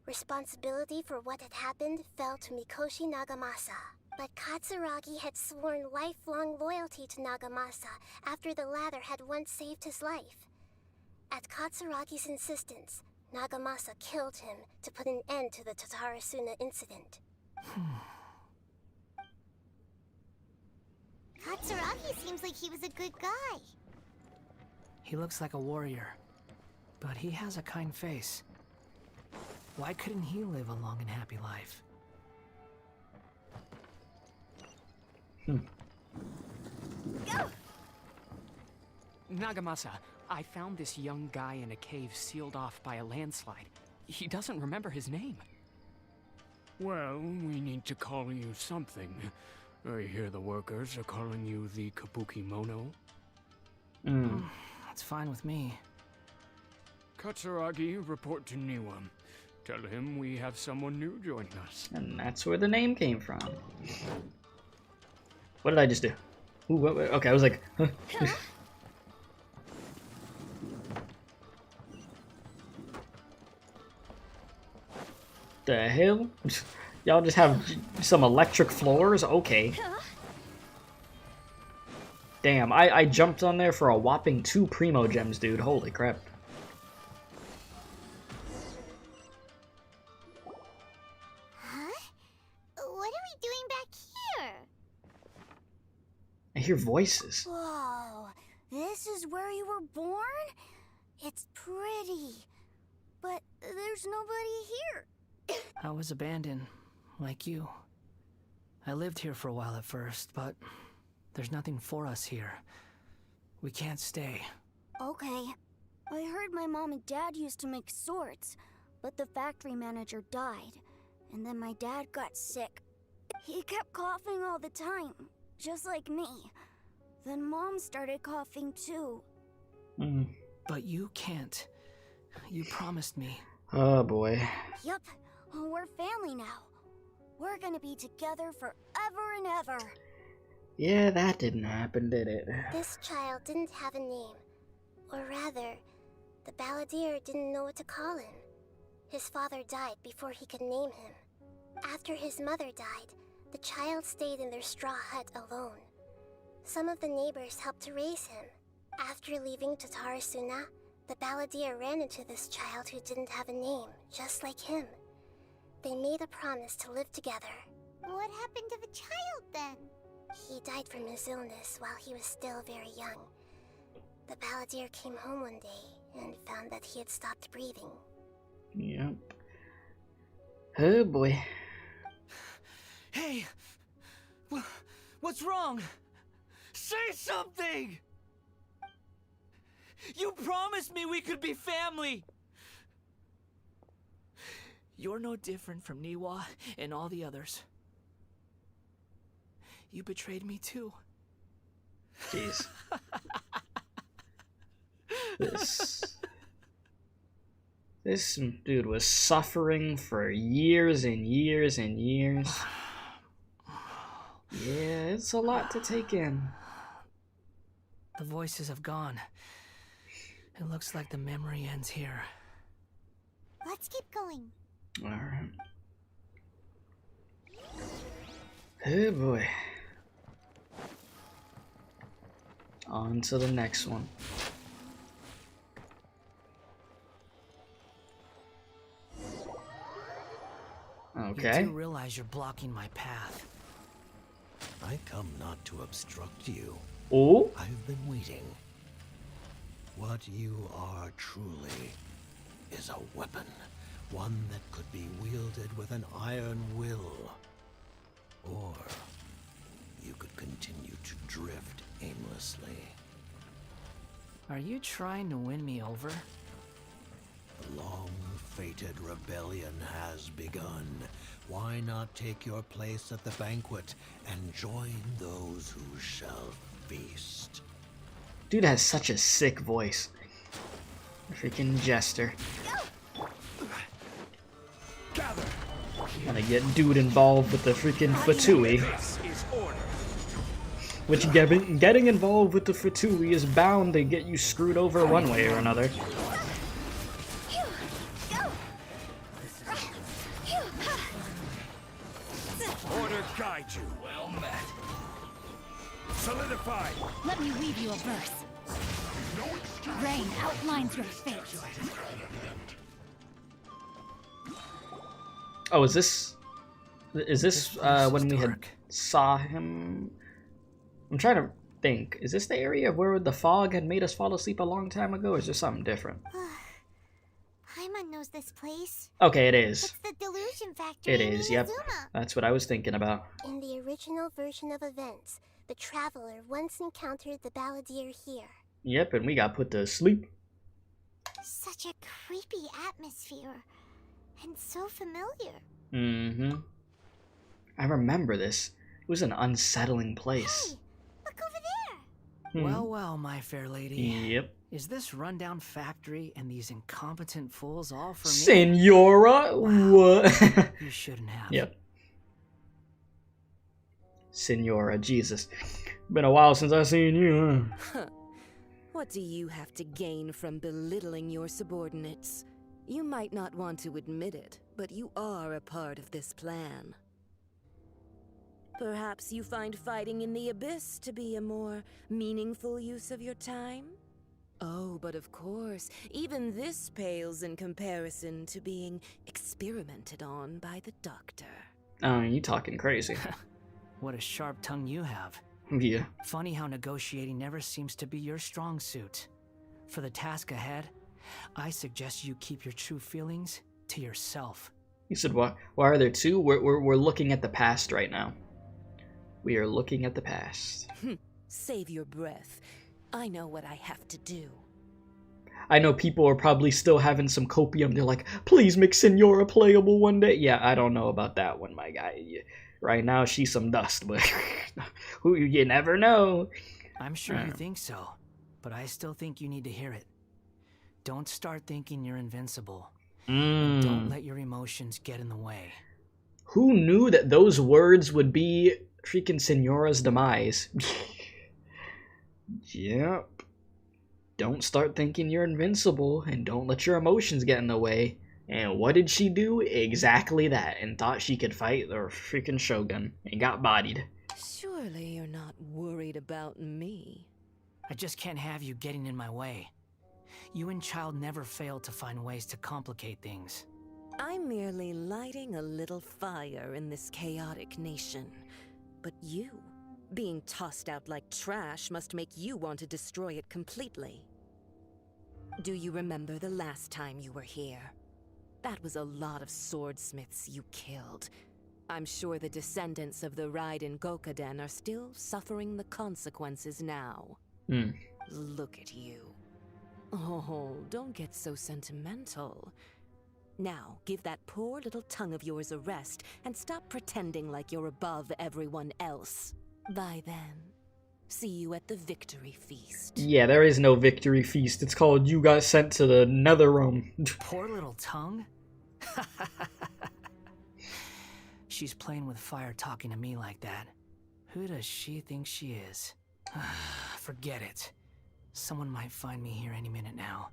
E: responsibility for what had happened fell to Mikoshi Nagamasa. But Katsuragi had sworn lifelong loyalty to Nagamasa after the latter had once saved his life. At Katsuragi's insistence, Nagamasa killed him to put an end to the Tatarasuna incident.
D: Katsuragi seems like he was a good guy.
F: He looks like a warrior, but he has a kind face. Why couldn't he live a long and happy life?
D: Go!
S: Nagamasa, I found this young guy in a cave sealed off by a landslide. He doesn't remember his name.
N: Well, we need to call you something. I hear the workers are calling you the Kabukimono.
F: That's fine with me.
N: Katsuragi, report to Niwa. Tell him we have someone new joining us.
A: And that's where the name came from. What did I just do? Ooh, okay, I was like, huh. The hell? Y'all just have some electric floors? Okay. Damn, I jumped on there for a whopping 2 Primo Gems, dude. Holy crap.
D: Huh? What are we doing back here?
A: I hear voices.
T: Whoa, this is where you were born? It's pretty, but there's nobody here.
F: I was abandoned, like you. I lived here for a while at first, but there's nothing for us here. We can't stay.
T: Okay. I heard my mom and dad used to make swords, but the factory manager died, and then my dad got sick. He kept coughing all the time, just like me. Then Mom started coughing too.
F: But you can't. You promised me.
A: Oh boy.
T: Yup, we're family now. We're gonna be together forever and ever.
A: Yeah, that didn't happen, did it?
E: This child didn't have a name. Or rather, the balladeer didn't know what to call him. His father died before he could name him. After his mother died, the child stayed in their straw hut alone. Some of the neighbors helped to raise him. After leaving Tatarasuna, the balladeer ran into this child who didn't have a name, just like him. They made a promise to live together.
D: What happened to the child then?
E: He died from his illness while he was still very young. The balladeer came home one day and found that he had stopped breathing.
A: Yep. Oh boy.
F: Hey! What's wrong? Say something! You promised me we could be family! You're no different from Niwa and all the others. You betrayed me too.
A: Jeez. This dude was suffering for years and years and years. Yeah, it's a lot to take in.
F: The voices have gone. It looks like the memory ends here.
D: Let's keep going.
A: Alright. Oh boy. On to the next one. Okay.
F: You do realize you're blocking my path.
U: I come not to obstruct you.
A: Oh?
U: I've been waiting. What you are truly is a weapon. One that could be wielded with an iron will. Or you could continue to drift aimlessly.
F: Are you trying to win me over?
U: The long-fated rebellion has begun. Why not take your place at the banquet and join those who shall feast?
A: Dude has such a sick voice. Freaking jester. Gonna get dude involved with the freaking Fatui. Which getting involved with the Fatui is bound to get you screwed over one way or another.
R: Order guide you. Well met. Solidify.
V: Let me weave you a verse. Rain outlines your fate.
A: Oh, is this when we had saw him? I'm trying to think. Is this the area where the fog had made us fall asleep a long time ago, or is there something different?
D: Paimon knows this place.
A: Okay, it is.
D: It's the delusion factory.
A: It is, yep.
D: Inazuma.
A: That's what I was thinking about.
E: In the original version of events, the traveler once encountered the balladeer here.
A: Yep, and we got put to sleep.
D: Such a creepy atmosphere. And so familiar.
A: Mm-hmm. I remember this. It was an unsettling place.
D: Hey, look over there.
F: Well, well, my fair lady.
A: Yep.
F: Is this rundown factory and these incompetent fools all for me?
A: Senora?
F: Wow.
A: What?
F: You shouldn't have.
A: Yep. Senora, Jesus. Been a while since I've seen you, huh?
W: What do you have to gain from belittling your subordinates? You might not want to admit it, but you are a part of this plan. Perhaps you find fighting in the Abyss to be a more meaningful use of your time? Oh, but of course, even this pales in comparison to being experimented on by the Doctor.
A: Oh, you talking crazy.
F: What a sharp tongue you have.
A: Yeah.
F: Funny how negotiating never seems to be your strong suit. For the task ahead, I suggest you keep your true feelings to yourself.
A: You said what? Why are there two? We're looking at the past right now. We are looking at the past.
W: Save your breath. I know what I have to do.
A: I know people are probably still having some copium. They're like, please make Senora playable one day. Yeah, I don't know about that one, my guy. Right now, she's some dust, but who you never know.
F: I'm sure you think so, but I still think you need to hear it. Don't start thinking you're invincible. And don't let your emotions get in the way.
A: Who knew that those words would be freaking Senora's demise? Yep. Don't start thinking you're invincible, and don't let your emotions get in the way. And what did she do? Exactly that, and thought she could fight the freaking Shogun, and got bodied.
W: Surely you're not worried about me.
F: I just can't have you getting in my way. You and Child never fail to find ways to complicate things.
W: I'm merely lighting a little fire in this chaotic nation. But you, being tossed out like trash, must make you want to destroy it completely. Do you remember the last time you were here? That was a lot of swordsmiths you killed. I'm sure the descendants of the Raiden Gokaden are still suffering the consequences now. Look at you. Oh, don't get so sentimental. Now, give that poor little tongue of yours a rest and stop pretending like you're above everyone else. By then, see you at the victory feast.
A: Yeah, there is no victory feast. It's called You Got Sent to the Nether Realm.
F: Poor little tongue? She's playing with fire talking to me like that. Who does she think she is? Forget it. Someone might find me here any minute now.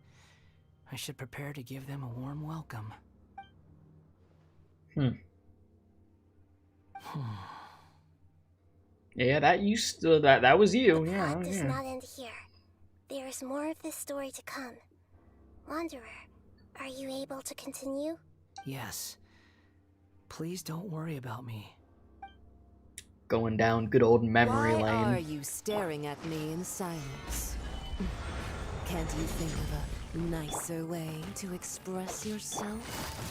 F: I should prepare to give them a warm welcome.
A: Yeah, that used to, that was you.
E: The
A: Yeah,
E: plot does
A: yeah.
E: not end here. There is more of this story to come. Wanderer, are you able to continue?
F: Yes. Please don't worry about me.
A: Going down good old memory
W: Why
A: lane.
W: are you staring at me in silence? Can't you think of a nicer way to express yourself?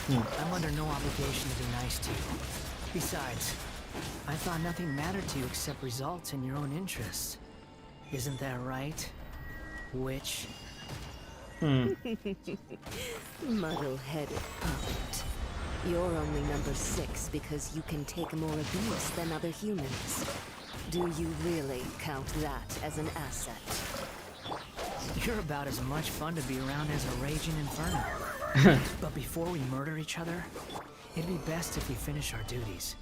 F: I'm under no obligation to be nice to you. Besides, I thought nothing mattered to you except results in your own interests. Isn't that right, witch?
W: Muddle-headed puppet. You're only number 6 because you can take more abuse than other humans. Do you really count that as an asset?
F: You're about as much fun to be around as a raging inferno. But before we murder each other, it'd be best if we finish our duties.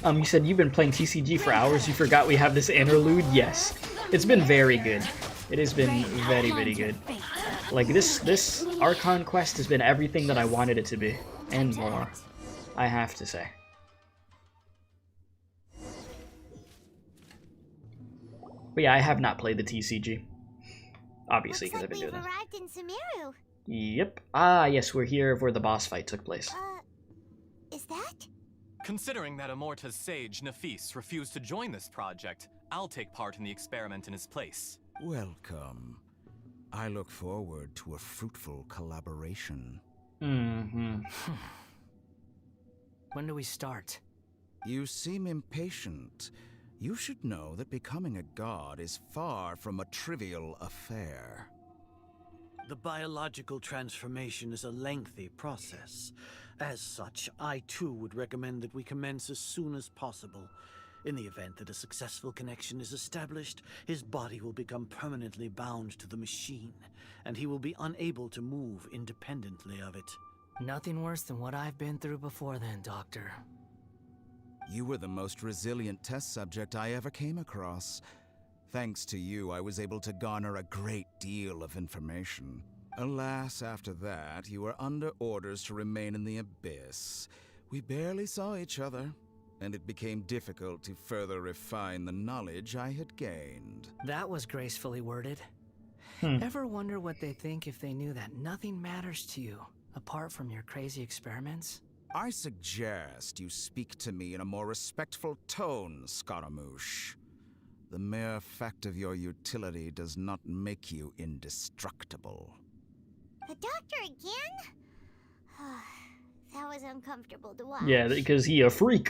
A: You said you've been playing TCG for hours. You forgot we have this interlude? Yes. It's been very good. It has been very, very good. Like, this Archon quest has been everything that I wanted it to be. And more. I have to say. But yeah, I have not played the TCG. Obviously, because I've been doing this.
D: Arrived in Sumeru.
A: Yep. Ah, yes, we're here where the boss fight took place.
D: Is that?
G: Considering that Amorta's sage, Nafis, refused to join this project, I'll take part in the experiment in his place.
H: Welcome. I look forward to a fruitful collaboration.
F: When do we start?
H: You seem impatient. You should know that becoming a god is far from a trivial affair.
I: The biological transformation is a lengthy process. As such, I too would recommend that we commence as soon as possible. In the event that a successful connection is established, his body will become permanently bound to the machine, and he will be unable to move independently of it.
F: Nothing worse than what I've been through before then, Doctor.
H: You were the most resilient test subject I ever came across. Thanks to you, I was able to garner a great deal of information. Alas, after that, you were under orders to remain in the Abyss. We barely saw each other, and it became difficult to further refine the knowledge I had gained.
F: That was gracefully worded. Ever wonder what they think if they knew that nothing matters to you, apart from your crazy experiments?
H: I suggest you speak to me in a more respectful tone, Scaramouche. The mere fact of your utility does not make you indestructible.
D: The doctor again? That was uncomfortable to watch.
A: Yeah, because he a freak.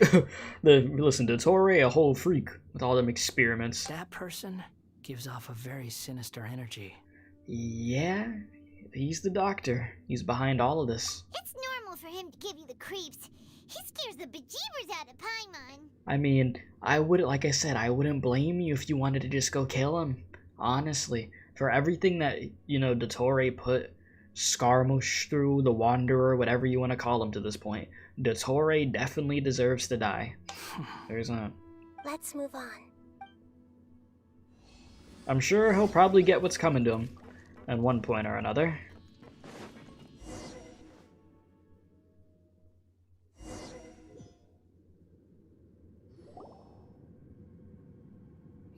A: Listen, Dottore, a whole freak with all them experiments.
F: That person gives off a very sinister energy.
A: Yeah, he's the doctor. He's behind all of this.
D: It's normal for him to give you the creeps. He scares the bejeebers out of Paimon.
A: I mean, like I said, I wouldn't blame you if you wanted to just go kill him. Honestly, for everything that, Dottore put Scaramouche through, the Wanderer, whatever you want to call him to this point, Dottore definitely deserves to die. There's that.
E: Let's move on.
A: I'm sure he'll probably get what's coming to him at one point or another.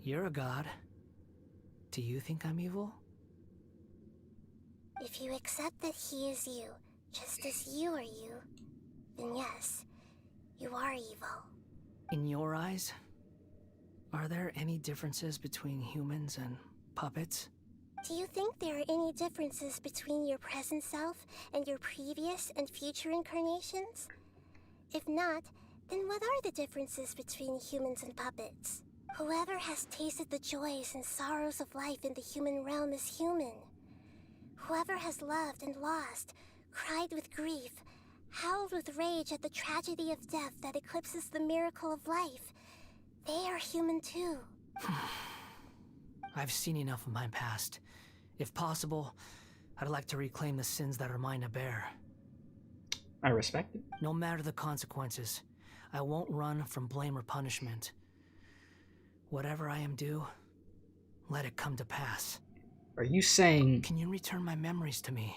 F: You're a god. Do you think I'm evil?
E: If you accept that he is you, just as you are you, then yes, you are evil.
F: In your eyes, are there any differences between humans and puppets?
E: Do you think there are any differences between your present self and your previous and future incarnations? If not, then what are the differences between humans and puppets? Whoever has tasted the joys and sorrows of life in the human realm is human. Whoever has loved and lost, cried with grief, howled with rage at the tragedy of death that eclipses the miracle of life, they are human too.
F: I've seen enough of my past. If possible, I'd like to reclaim the sins that are mine to bear.
A: I respect it.
F: No matter the consequences, I won't run from blame or punishment. Whatever I am due, let it come to pass.
A: Are you saying...
F: Can you return my memories to me?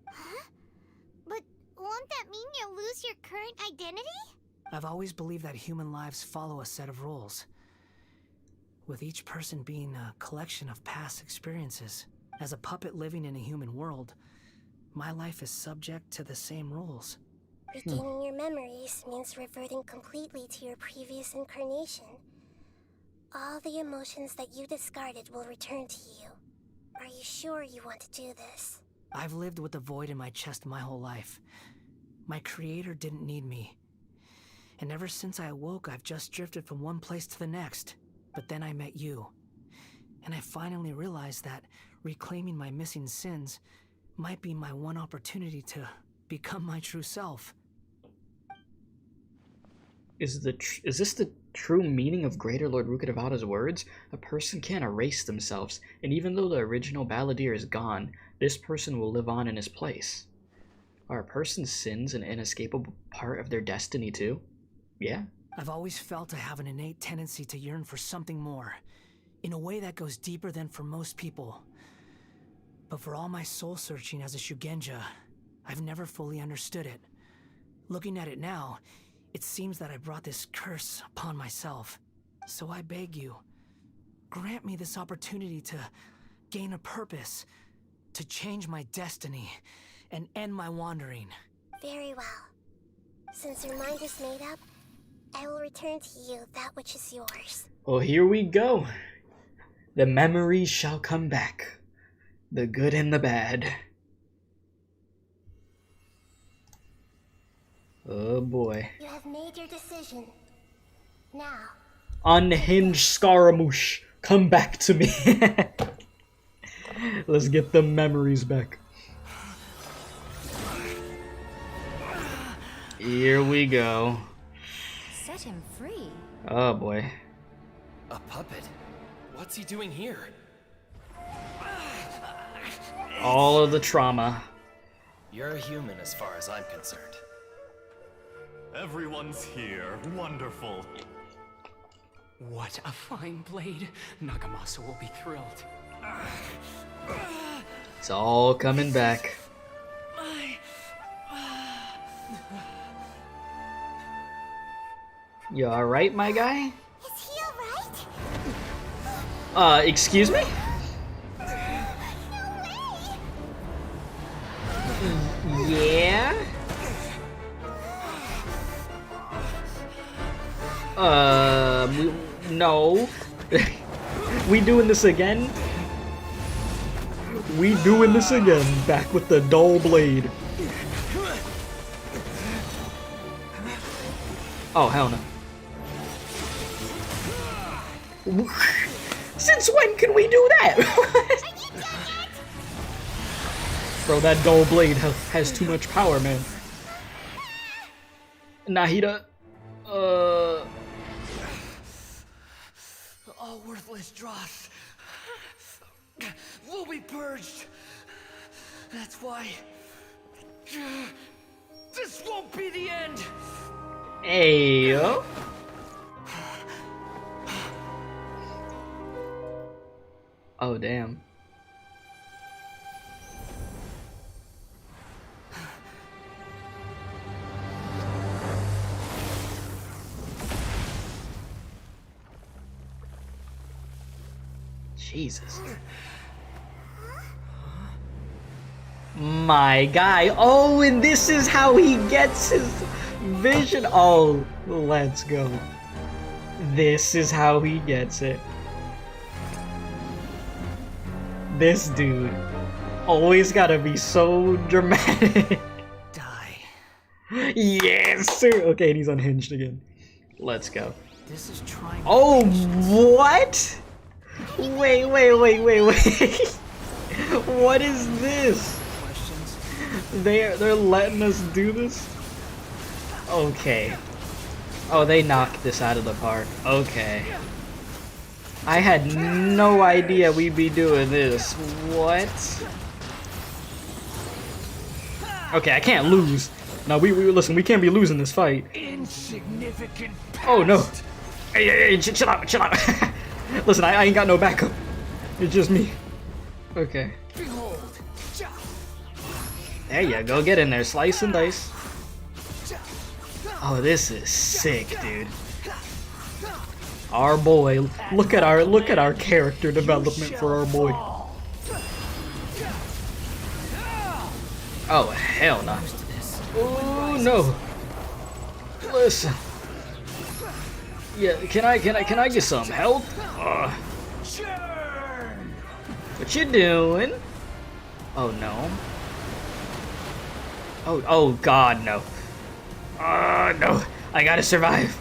D: Huh? But won't that mean you'll lose your current identity?
F: I've always believed that human lives follow a set of rules, with each person being a collection of past experiences. As a puppet living in a human world, my life is subject to the same rules.
E: Regaining your memories means reverting completely to your previous incarnation. All the emotions that you discarded will return to you. Are you sure you want to do this?
F: I've lived with a void in my chest my whole life. My creator didn't need me. And ever since I awoke, I've just drifted from one place to the next. But then I met you. And I finally realized that reclaiming my missing sins might be my one opportunity to become my true self.
A: Is this the true meaning of Greater Lord Rukkhadevada's words? A person can't erase themselves, and even though the original balladeer is gone, this person will live on in his place. Are a person's sins an inescapable part of their destiny too? Yeah?
F: I've always felt I have an innate tendency to yearn for something more, in a way that goes deeper than for most people. But for all my soul-searching as a Shugenja, I've never fully understood it. Looking at it now, it seems that I brought this curse upon myself. So I beg you, grant me this opportunity to gain a purpose, to change my destiny, and end my wandering.
E: Very well. Since your mind is made up, I will return to you that which is yours.
A: Well, here we go. The memories shall come back. The good and the bad. Oh boy.
E: You have made your decision. Now.
A: Unhinged Scaramouche, come back to me. Let's get the memories back. Here we go.
V: Set him free.
A: Oh boy.
J: A puppet? What's he doing here?
A: All of the trauma.
J: You're a human as far as I'm concerned.
G: Everyone's here. Wonderful.
S: What a fine blade. Nagamasa will be thrilled.
A: It's all coming back. You alright, my guy?
D: Is he alright?
A: Excuse me? Yeah? No. We doing this again? We doing this again, back with the dull blade. Oh, hell no. Since when can we do that? Bro, that dull blade has too much power, man. Nahida,
I: All worthless dross will be purged. That's why this won't be the end.
A: Ayo. Oh, damn. Jesus. My guy. Oh, and this is how he gets his vision. Oh, let's go. This is how he gets it. This dude always gotta be so dramatic.
F: Die.
A: Yes, sir. Okay, and he's unhinged again. Let's go.
F: This is trying.
A: Oh, what? Wait. What is this? They're letting us do this? Okay. Oh, they knocked this out of the park. Okay. I had no idea we'd be doing this. What? Okay, I can't lose. No, we listen, we can't be losing this fight.
I: Insignificant past.
A: Oh no. Hey, chill out. Listen, I ain't got no backup. It's just me. Okay.
K: Behold.
A: There you go. Get in there. Slice and dice. Oh, this is sick, dude. Our boy. Look at our character development for our boy. Oh, hell no. Oh no. Listen. Yeah, can I get some help? What you doing? Oh no. Oh god, no. No. I gotta survive.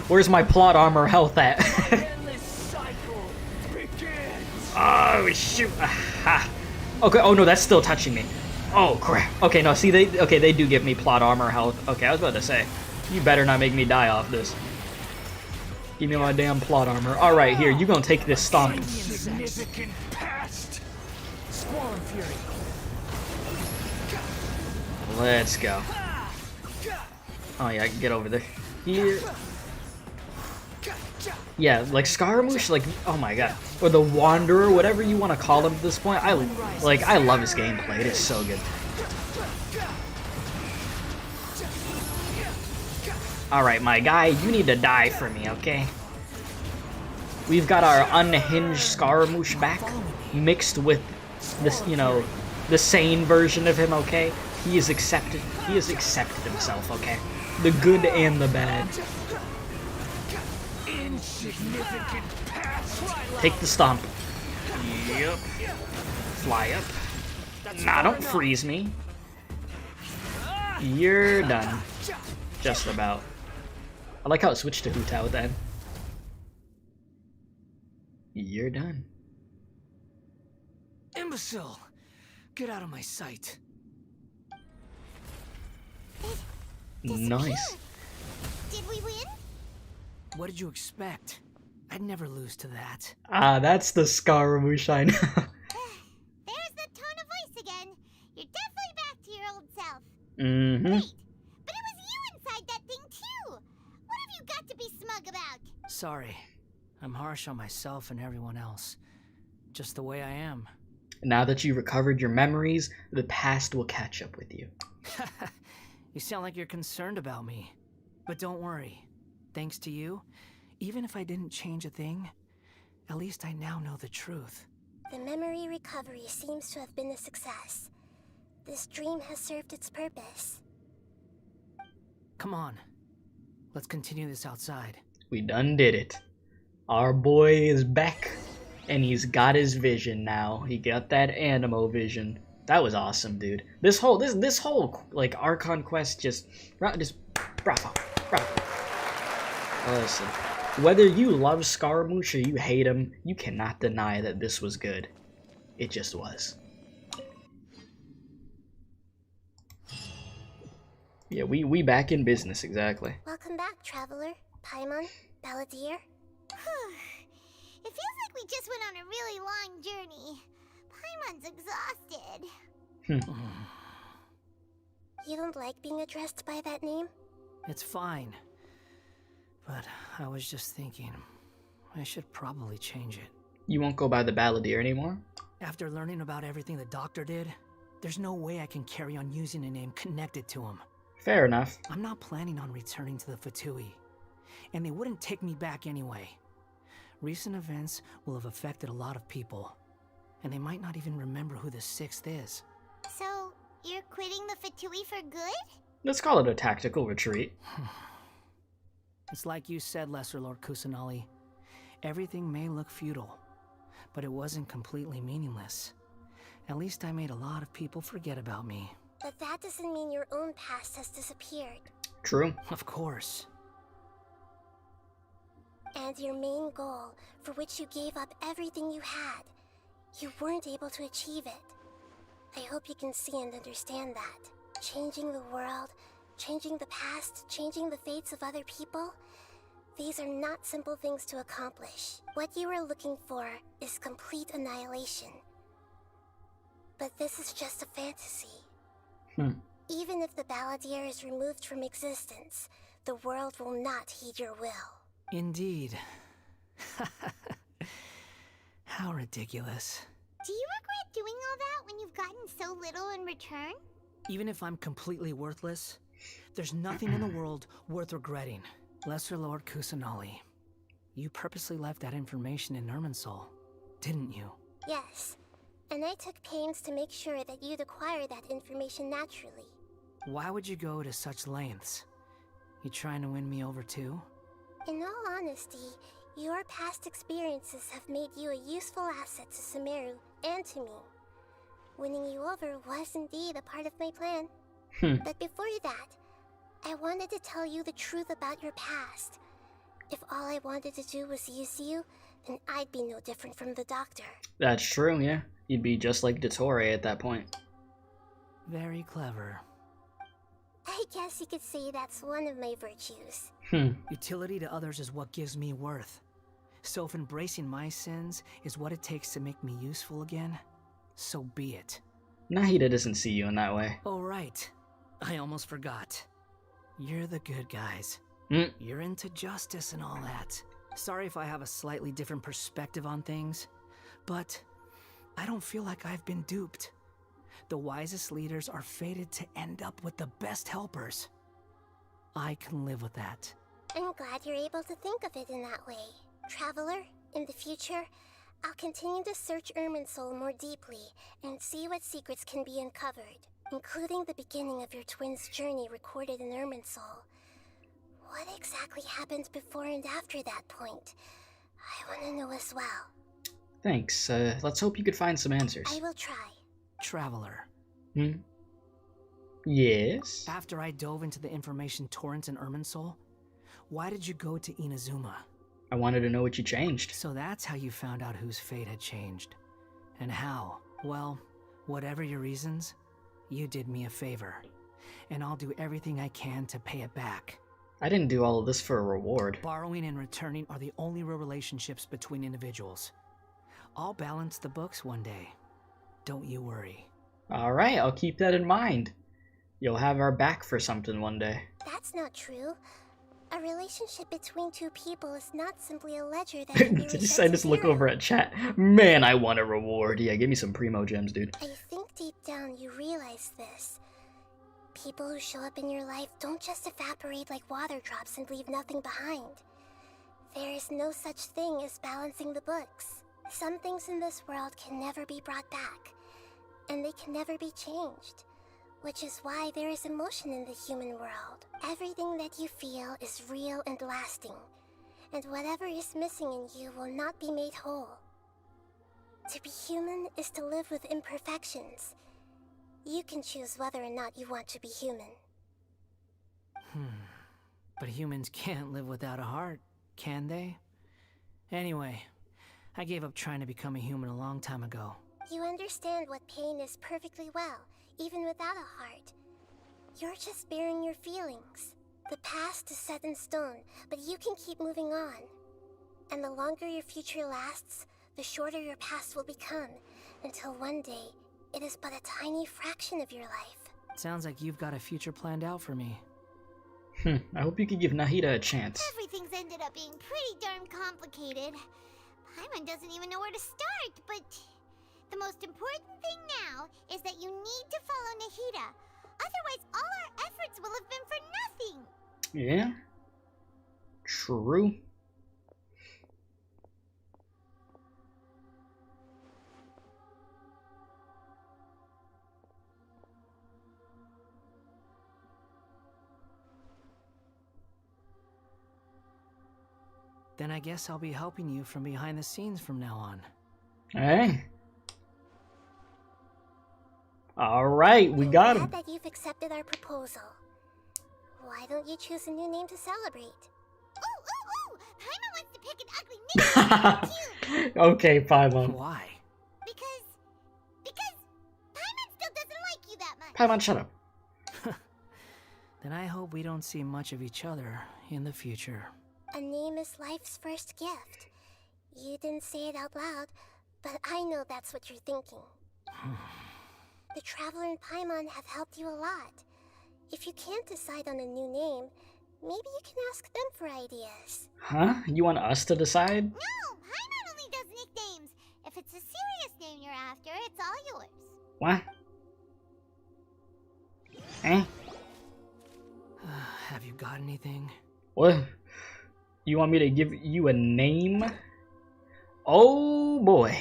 A: Where's my plot armor health at? Oh shoot. Aha. Okay, oh no, that's still touching me. Oh crap. Okay, no, see they do give me plot armor health. Okay, I was about to say, you better not make me die off this. Give me my damn plot armor. Alright, here, you gonna take this stomp.
K: Significant past. Squall Fury.
A: Let's go. Oh yeah, get over there. Here. Yeah, like Scaramouche, like, oh my god. Or the Wanderer, whatever you want to call him at this point. I love his gameplay. It is so good. Alright, my guy, you need to die for me, okay? We've got our unhinged Scaramouche back, mixed with this, you know, the sane version of him, okay? He has accepted himself, okay? The good and the bad. Take the stomp. Yep. Fly up. Nah, don't freeze me. You're done. Just about. I like how it switched to Hu Tao then. You're done.
F: Imbecile! Get out of my sight.
A: Nice.
D: Did we win?
F: What did you expect? I'd never lose to that.
A: Ah, that's the Scaramouche I know.
D: There's the tone of voice again. You're definitely back to your old self.
A: Mm-hmm.
D: Wait, but it was you inside that thing too. What have you got to be smug about?
F: Sorry. I'm harsh on myself and everyone else. Just the way I am.
A: Now that you recovered your memories, the past will catch up with you.
F: You sound like you're concerned about me. But don't worry. Thanks to you, even if I didn't change a thing, at least I now know the truth.
E: The memory recovery seems to have been a success. This dream has served its purpose.
F: Come on. Let's continue this outside.
A: We done did it. Our boy is back, and he's got his vision now. He got that Animo vision. That was awesome, dude. This whole like Archon quest just bravo. Listen, whether you love Scaramouche or you hate him, you cannot deny that this was good. It just was. Yeah, we back in business, exactly.
E: Welcome back, Traveler, Paimon, Balladeer.
D: It feels like we just went on a really long journey. Paimon's exhausted.
E: You don't like being addressed by that name?
F: It's fine. But I was just thinking, I should probably change it.
A: You won't go by the Balladeer anymore?
F: After learning about everything the doctor did, there's no way I can carry on using a name connected to him.
A: Fair enough.
F: I'm not planning on returning to the Fatui, and they wouldn't take me back anyway. Recent events will have affected a lot of people, and they might not even remember who the 6th is.
D: So, you're quitting the Fatui for good?
A: Let's call it a tactical retreat.
F: It's like you said, Lesser Lord Kusanali. Everything may look futile, but it wasn't completely meaningless. At least I made a lot of people forget about me.
E: But that doesn't mean your own past has disappeared.
A: True.
F: Of course.
E: And your main goal, for which you gave up everything you had, you weren't able to achieve it. I hope you can see and understand that. Changing the world, changing the past, changing the fates of other people, these are not simple things to accomplish. What you are looking for is complete annihilation. But this is just a fantasy. Even if the Balladeer is removed from existence, the world will not heed your will.
F: Indeed. How ridiculous.
D: Do you regret doing all that when you've gotten so little in return?
F: Even if I'm completely worthless, there's nothing in the world worth regretting. Lesser Lord Kusanali, you purposely left that information in Irminsul, didn't you?
E: Yes, and I took pains to make sure that you'd acquire that information naturally.
F: Why would you go to such lengths? You trying to win me over too?
E: In all honesty, your past experiences have made you a useful asset to Sumeru and to me. Winning you over was indeed a part of my plan. But before that, I wanted to tell you the truth about your past. If all I wanted to do was use you, then I'd be no different from the doctor.
A: That's true, yeah. You'd be just like detour at that point.
F: Very clever.
E: I guess you could say that's one of my virtues.
F: Utility to others is what gives me worth. So if embracing my sins is what it takes to make me useful again, so be it.
A: Nahida doesn't see you in that way.
F: Oh right, I almost forgot. You're the good guys. You're into justice and all that. Sorry if I have a slightly different perspective on things, but I don't feel like I've been duped. The wisest leaders are fated to end up with the best helpers. I can live with that.
E: I'm glad you're able to think of it in that way. Traveler, in the future, I'll continue to search Irminsul more deeply and see what secrets can be uncovered, including the beginning of your twins' journey recorded in Irminsul. What exactly happened before and after that point? I want to know as well.
A: Thanks. Let's hope you could find some answers.
E: I will try.
F: Traveler.
A: Yes?
F: After I dove into the information torrents in Irminsul, why did you go to Inazuma?
A: I wanted to know what you changed.
F: So that's how you found out whose fate had changed. And how? Well, whatever your reasons, you did me a favor. And I'll do everything I can to pay it back.
A: I didn't do all of this for a reward.
F: Borrowing and returning are the only real relationships between individuals. I'll balance the books one day. Don't you worry.
A: Alright, I'll keep that in mind. You'll have our back for something one day.
E: That's not true. A relationship between two people is not simply a ledger that can be
A: Did I just look over at chat? Man, I want a reward. Yeah, give me some primo gems, dude.
E: I think deep down you realize this. People who show up in your life don't just evaporate like water drops and leave nothing behind. There is no such thing as balancing the books. Some things in this world can never be brought back, and they can never be changed. Which is why there is emotion in the human world. Everything that you feel is real and lasting, and whatever is missing in you will not be made whole. To be human is to live with imperfections. You can choose whether or not you want to be human.
F: But humans can't live without a heart, can they? Anyway, I gave up trying to become a human a long time ago.
E: You understand what pain is perfectly well, even without a heart. You're just bearing your feelings. The past is set in stone, but you can keep moving on. And the longer your future lasts, the shorter your past will become, until one day, it is but a tiny fraction of your life.
F: Sounds like you've got a future planned out for me.
A: I hope you could give Nahida a chance.
D: Everything's ended up being pretty darn complicated. Paimon doesn't even know where to start, but the most important thing now is that you need to follow Nahida. Otherwise, all our efforts will have been for nothing.
A: Yeah. True.
F: Then I guess I'll be helping you from behind the scenes from now on.
A: Hey. Alright, we got him.
E: I'm glad that you've accepted our proposal. Why don't you choose a new name to celebrate?
D: Ooh! Paimon wants to pick an ugly name.
A: Okay, Paimon.
F: Why?
D: Because Paimon still doesn't like you that much.
A: Paimon, shut up.
F: Then I hope we don't see much of each other in the future.
E: A name is life's first gift. You didn't say it out loud, but I know that's what you're thinking. The Traveler and Paimon have helped you a lot. If you can't decide on a new name, maybe you can ask them for ideas.
A: Huh? You want us to decide?
D: No! Paimon only does nicknames. If if it's a serious name you're after, it's all yours.
A: What? Eh?
F: Have you got anything?
A: What? You want me to give you a name? Oh boy.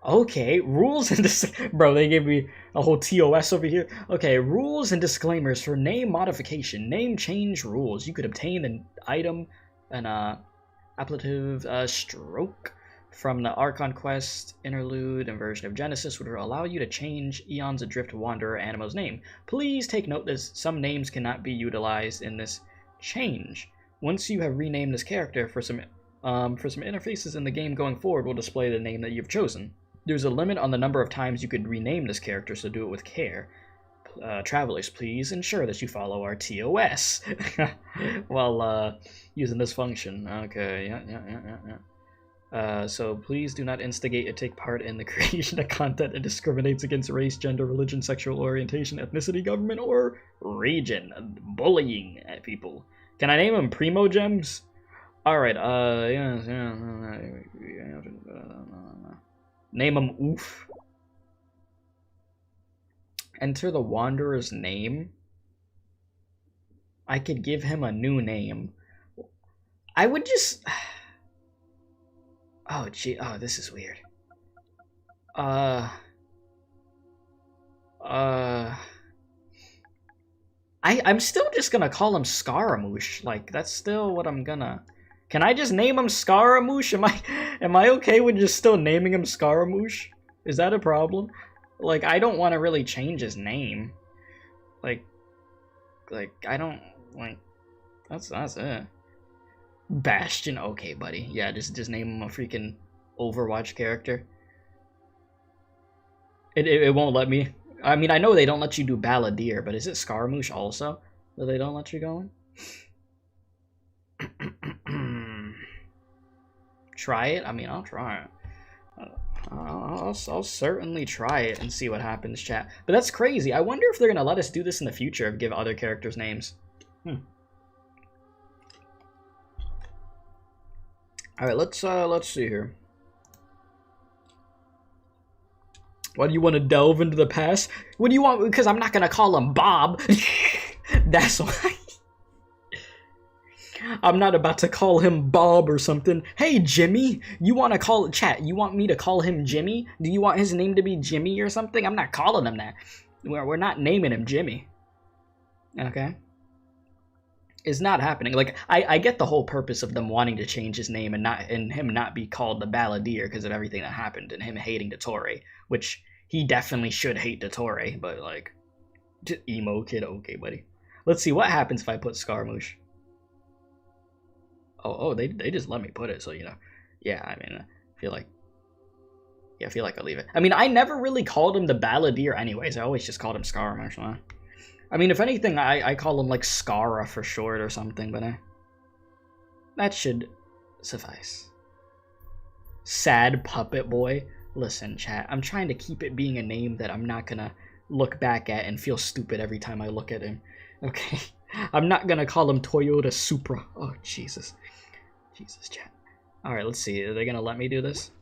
A: Okay, rules and bro, they gave me a whole TOS over here. Okay, rules and disclaimers for name modification, name change rules. You could obtain an item, an appellative stroke from the Archon quest, interlude, and version of Genesis would allow you to change Eons Adrift Wanderer Animo's name. Please take note that some names cannot be utilized in this change. Once you have renamed this character for some interfaces in the game going forward, will display the name that you've chosen. There's a limit on the number of times you could rename this character, so do it with care. Travelers, please ensure that you follow our TOS while using this function. Okay, yeah. So please do not instigate or take part in the creation of content that discriminates against race, gender, religion, sexual orientation, ethnicity, government, or region. Bullying at people. Can I name them Primo Gems? Alright, name him Oof. Enter the Wanderer's name. I could give him a new name. I would just... Oh, gee. Oh, this is weird. I'm still just gonna call him Scaramouche. Like, that's still what I'm gonna... Can I just name him Scaramouche? Am I okay with just still naming him Scaramouche? Is that a problem? Like, I don't want to really change his name. Like, I don't, like, that's it. Bastion, okay, buddy. Yeah, just name him a freaking Overwatch character. It won't let me. I mean, I know they don't let you do Balladeer, but is it Scaramouche also that they don't let you go in? Try it? I mean, I'll try it. I'll certainly try it and see what happens, chat. But that's crazy. I wonder if they're gonna let us do this in the future and give other characters names. All right, let's see here. Why do you want to delve into the past? What do you want? Because I'm not gonna call him Bob. That's why. I'm not about to call him Bob or something. Hey, Jimmy, you want to call chat? You want me to call him Jimmy? Do you want his name to be Jimmy or something? I'm not calling him that. We're not naming him Jimmy. Okay. It's not happening. Like, I get the whole purpose of them wanting to change his name and him not be called the Balladeer because of everything that happened and him hating detour, which he definitely should hate detour, but like, just emo kid, okay, buddy. Let's see what happens if I put Scaramouche. Oh, they just let me put it, so you know. Yeah, I mean, I feel like I'll leave it. I mean, I never really called him the Balladeer anyways. I always just called him Scaramouche. Huh? I mean, if anything, I call him like Scara for short or something, but that should suffice. Sad Puppet Boy. Listen, chat, I'm trying to keep it being a name that I'm not gonna look back at and feel stupid every time I look at him. Okay? I'm not gonna call him Toyota Supra. Oh, Jesus. Jesus, chat. Alright, let's see. Are they gonna let me do this?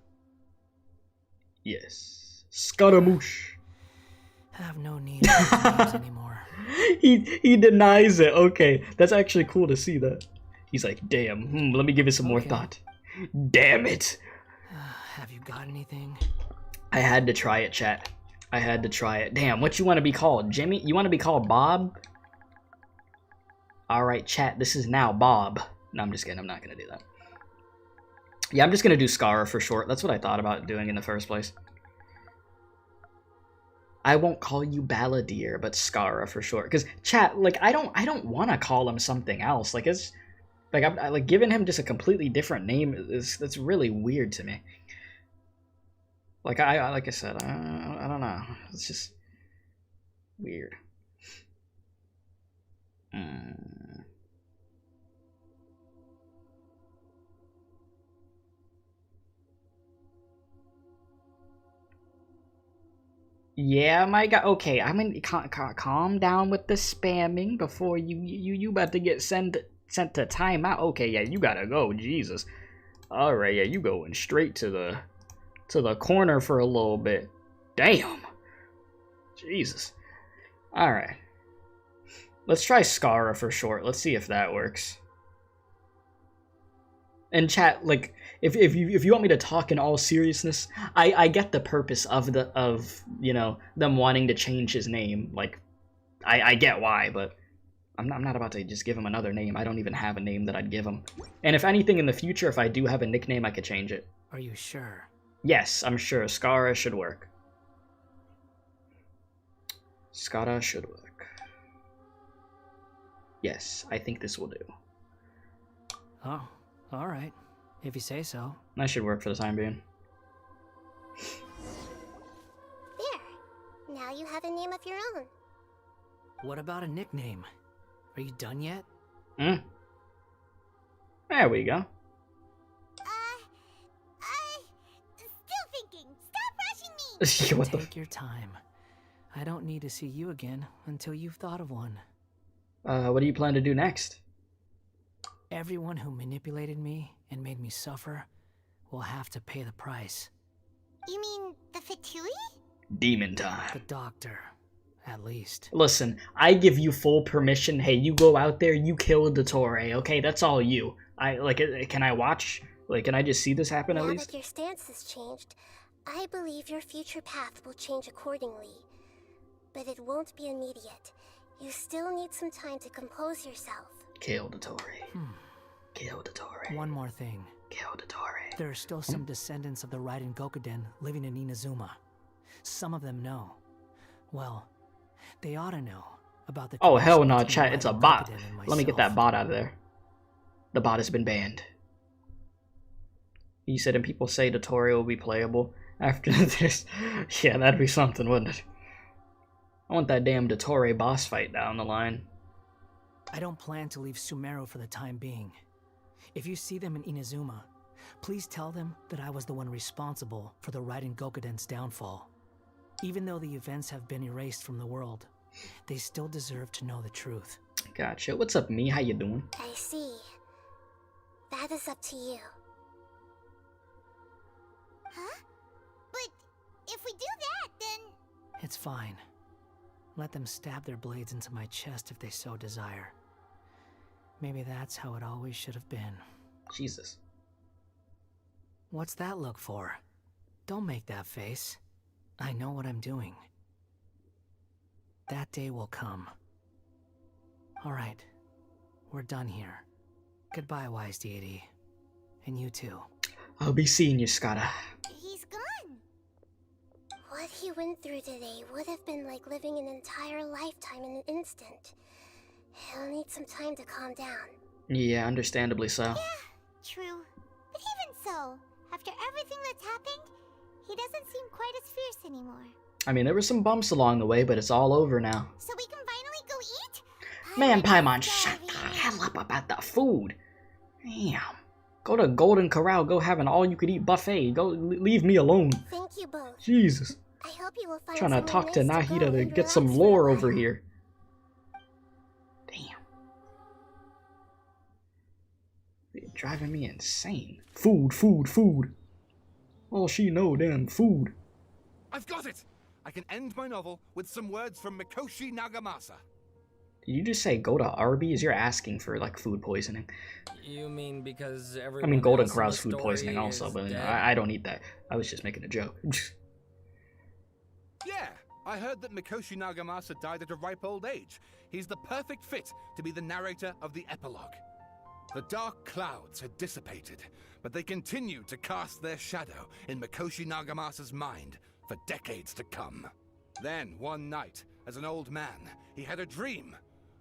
A: Yes. Scaramouche.
F: Have no need for names anymore.
A: He denies it. Okay, that's actually cool to see that. He's like, damn, let me give it some more thought. Damn it.
F: Have you got anything?
A: I had to try it, chat. I had to try it. Damn, what you want to be called? Jimmy? You want to be called Bob? Alright, chat, this is now Bob. No, I'm just kidding. I'm not going to do that. Yeah, I'm just going to do Scara for short. That's what I thought about doing in the first place. I won't call you Balladeer, but Scara for short. Because, chat, like, I don't want to call him something else. Like, it's... Like, I'm like, giving him just a completely different name that's really weird to me. Like, like I said, I don't know. It's just weird. Yeah, my God. Okay, I mean, calm down with the spamming before you about to get sent to timeout. Okay, yeah, you gotta go. Jesus. All right, yeah, you going straight to to the corner for a little bit. Damn. Jesus. Alright. Let's try Skara for short. Let's see if that works. And chat, like, if you want me to talk in all seriousness, I get the purpose of you know, them wanting to change his name. Like, I get why, but I'm not about to just give him another name. I don't even have a name that I'd give him. And if anything in the future, if I do have a nickname, I could change it.
F: Are you sure?
A: Yes, I'm sure. Skara should work. Skara should work. Yes, I think this will do.
F: Oh, alright. If you say so.
A: That should work for the time being.
E: There. Now you have a name of your own.
F: What about a nickname? Are you done yet?
A: There we go.
D: Still thinking. Stop rushing me!
A: What
F: Take your time. I don't need to see you again until you've thought of one.
A: What do you plan to do next?
F: Everyone who manipulated me and made me suffer will have to pay the price.
D: You mean the Fatui?
A: Demon time.
F: The doctor, at least.
A: Listen, I give you full permission. Hey, you go out there, you kill detour, okay? That's all you. Can I watch? Like, can I just see this happen at least?
E: Now that your stance has changed, I believe your future path will change accordingly. But it won't be immediate. You still need some time to compose yourself.
A: Kill detour. Kill detour.
F: One more thing.
A: Kill detour.
F: There are still some descendants of the Raiden Gokuden living in Inazuma. Some of them know. Well, they ought to know about the...
A: Oh, hell no, chat. It's a bot. Let me get that bot out of there. The bot has been banned. He said, and people say Dottore will be playable after this. Yeah, that'd be something, wouldn't it? I want that damn Dottore boss fight down the line.
F: I don't plan to leave Sumeru for the time being. If you see them in Inazuma, please tell them that I was the one responsible for the Raiden Gokuden's downfall. Even though the events have been erased from the world, they still deserve to know the truth.
A: Gotcha. What's up, me? How you doing?
E: I see. That is up to you.
D: Huh? But if we do that, then...
F: It's fine. Let them stab their blades into my chest if they so desire. Maybe that's how it always should have been.
A: Jesus.
F: What's that look for? Don't make that face. I know what I'm doing. That day will come. Alright. We're done here. Goodbye, wise deity. And you too.
A: I'll be seeing you, Skara.
D: He's gone.
E: What he went through today would have been like living an entire lifetime in an instant. He'll need some time to calm down.
A: Yeah, understandably so.
D: Yeah, true. But even so, after everything that's happened, he doesn't seem quite as fierce anymore.
A: I mean, there were some bumps along the way, but it's all over now.
D: So we can finally go eat?
A: Man, Paimon, shut the hell up about the food. Damn. Go to Golden Corral, go have an all-you-could-eat buffet. Go, leave me alone.
E: Thank you both.
A: Jesus.
E: I hope you will find
A: Trying to talk to
E: nice
A: Nahida
E: go
A: to
E: and
A: get some
E: relax
A: lore
E: for a
A: over
E: while.
A: here. Damn. They're driving me insane. Food, food, food. All she know, damn food.
C: I've got it! I can end my novel with some words from Mikoshi Nagamasa.
A: Did you just say go to Arby's? You're asking for, like, food poisoning.
B: You mean because everyone
A: I mean, Golden
B: else in
A: Corral's
B: the
A: food poisoning
B: story
A: also,
B: is
A: but
B: dead?
A: I don't eat that. I was just making a joke.
C: Yeah, I heard that Mikoshi Nagamasa died at a ripe old age. He's the perfect fit to be the narrator of the epilogue. The dark clouds had dissipated, but they continued to cast their shadow in Mikoshi Nagamasa's mind for decades to come. Then, one night, as an old man, he had a dream.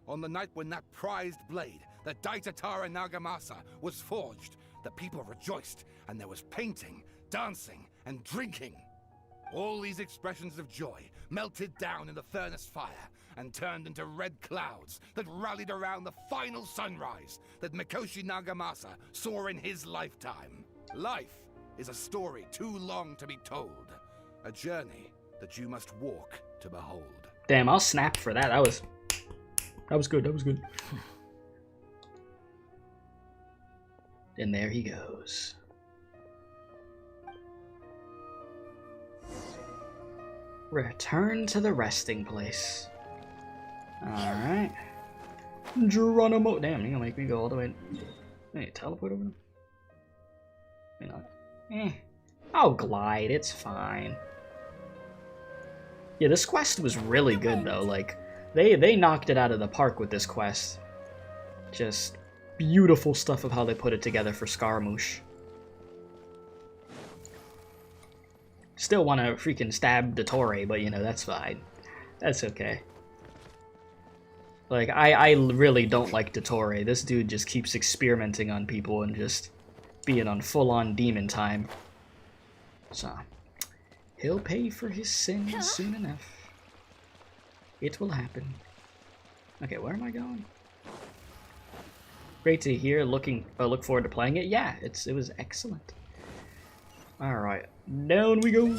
C: On the night when that prized blade, the Daitatara Nagamasa, was forged, the people rejoiced, and there was painting, dancing, and drinking. All these expressions of joy melted down in the furnace fire and turned into red clouds that rallied around the final sunrise that Mikoshi Nagamasa saw in his lifetime. Life is a story too long to be told, a journey that you must walk to behold.
A: Damn, I'll snap for that. That was good. That was good. And there he goes. Return to the resting place. Alright. Geronimo. Damn, you're gonna make me go all the way. Hey, teleport over? Maybe not. I'll glide, it's fine. Yeah, this quest was really good though. Like, they knocked it out of the park with this quest. Just beautiful stuff of how they put it together for Scaramouche. Still want to freaking stab detour, but you know, that's fine. That's okay. Like, I really don't like detour. This dude just keeps experimenting on people and just being on full-on demon time. So, he'll pay for his sins soon enough. It will happen. Okay, where am I going? Great to hear. Look forward to playing it. Yeah, it was excellent. All right, down we go.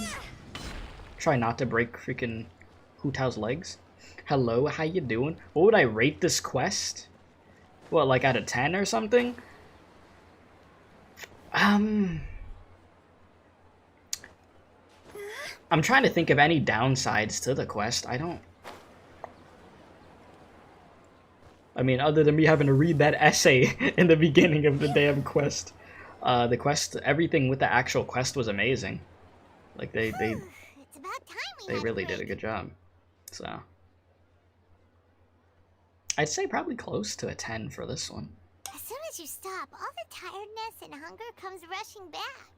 A: Try not to break freaking Hu Tao's legs. Hello, how you doing? What would I rate this quest? What, like out of 10 or something? I'm trying to think of any downsides to the quest. I mean, other than me having to read that essay in the beginning of the damn quest. The quest, everything with the actual quest was amazing. Like, they really did a good job. So, I'd say probably close to a 10 for this one.
D: As soon as you stop, all the tiredness and hunger comes rushing back.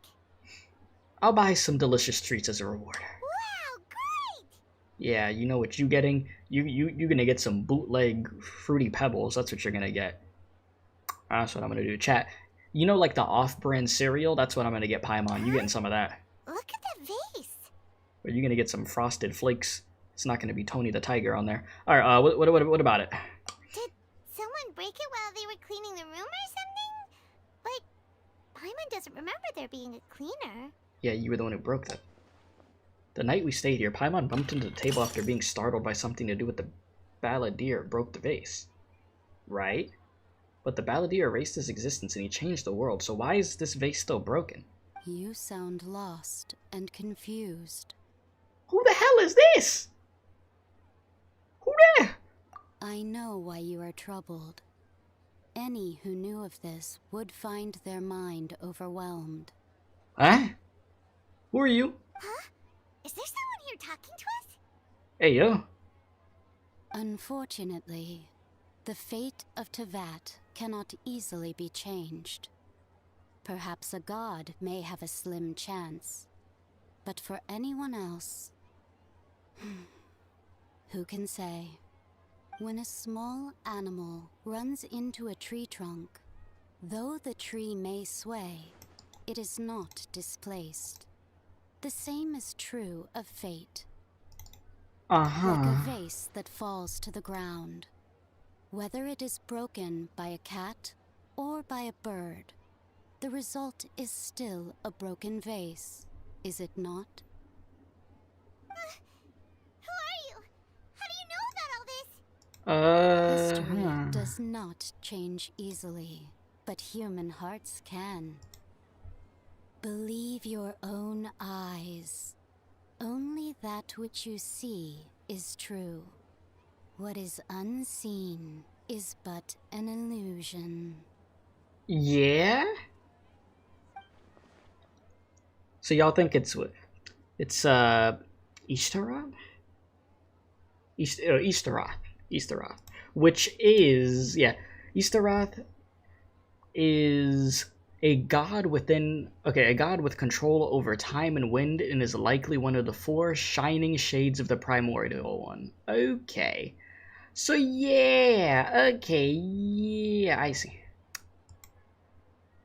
A: I'll buy some delicious treats as a reward.
D: Wow, great!
A: Yeah, you know what you're getting? You're gonna get some bootleg Fruity Pebbles. That's what you're gonna get. That's what I'm gonna do. Chat. You know, like the off-brand cereal? That's what I'm gonna get, Paimon. You getting some of that?
D: Look at that vase.
A: Or you gonna get some Frosted Flakes? It's not gonna be Tony the Tiger on there. All right. What about it?
D: Did someone break it while they were cleaning the room or something? Like, Paimon doesn't remember there being a cleaner.
A: Yeah, you were the one who broke that. The night we stayed here, Paimon bumped into the table after being startled by something to do with the balladeer broke the vase. Right? But the balladeer erased his existence and he changed the world, so why is this vase still broken?
V: You sound lost and confused.
A: Who the hell is this? Who there?
V: I know why you are troubled. Any who knew of this would find their mind overwhelmed.
A: Huh? Who are you?
D: Huh? Is there someone here talking to us?
A: Hey, yo.
V: Unfortunately, the fate of Tevat cannot easily be changed. Perhaps a god may have a slim chance, but for anyone else, who can say? When a small animal runs into a tree trunk, though the tree may sway, it is not displaced. The same is true of fate. Like a vase that falls to the ground. Whether it is broken by a cat or by a bird, the result is still a broken vase, is it not?
D: Who are you? How do you know about all this?
V: History does not change easily, but human hearts can. Believe your own eyes. Only that which you see is true. What is unseen is but an illusion.
A: Yeah? So y'all think it's Ishtaroth? Ishtaroth. Which is, yeah, Ishtaroth is a god a god with control over time and wind, and is likely one of the 4 shining shades of the primordial one. Okay. So yeah, okay, yeah, I see.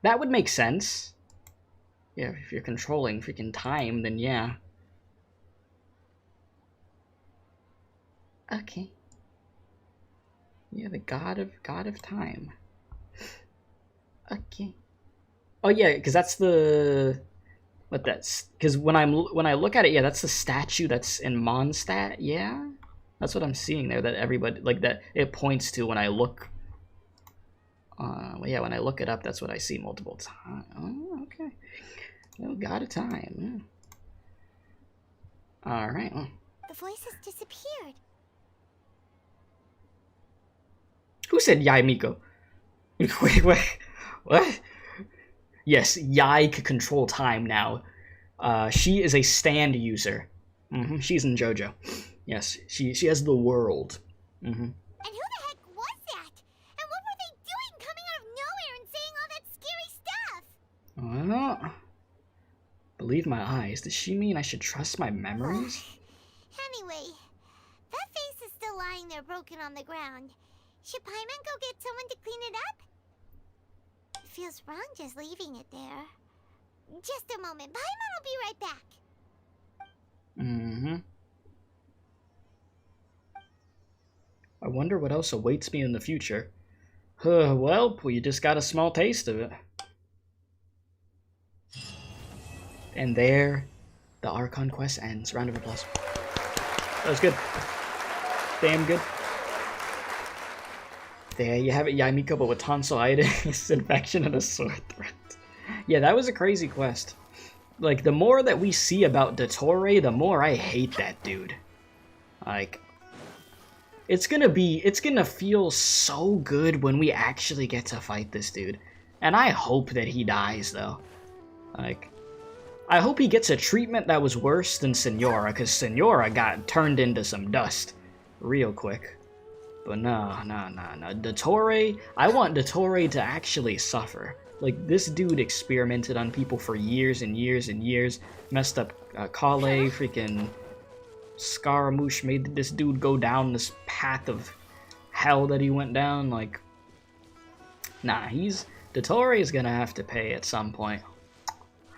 A: That would make sense. Yeah, if you're controlling freaking time, then yeah. Okay. Yeah, the god of time. Okay. Oh yeah, because that's the because when I look at it, yeah, that's the statue that's in Mondstadt. Yeah, that's what I'm seeing there. That everybody like that it points to when I look. Well, yeah, when I look it up, that's what I see multiple times. Oh, okay. Oh, god of time. Yeah. All right. Well,
D: The voice has disappeared.
A: Who said Yai Miko? Wait, what? Yes, Yai can control time now. She is a stand user. She's in JoJo. Yes, she has the world.
D: And who the heck was that? And what were they doing coming out of nowhere and saying all that scary stuff?
A: Well, believe my eyes. Does she mean I should trust my memories?
D: Anyway, that face is still lying there broken on the ground. Should Paimon go get someone to clean it up? It feels wrong just leaving it there. Just a moment. Paimon will be right back.
A: I wonder what else awaits me in the future. Well, we just got a small taste of it. And there, the Archon quest ends. Round of applause. That was good. Damn good. There you have it, Yaimiko, but with tonsillitis, infection, and a sore throat. Yeah, that was a crazy quest. Like, the more that we see about detour, the more I hate that dude. Like, it's gonna feel so good when we actually get to fight this dude. And I hope that he dies, though. Like, I hope he gets a treatment that was worse than Senora, because Senora got turned into some dust real quick. But no. Detour, I want Detour to actually suffer. Like, this dude experimented on people for years and years and years. Messed up Kale, freaking Scaramouche, made this dude go down this path of hell that he went down. Like, nah, Detour is gonna have to pay at some point.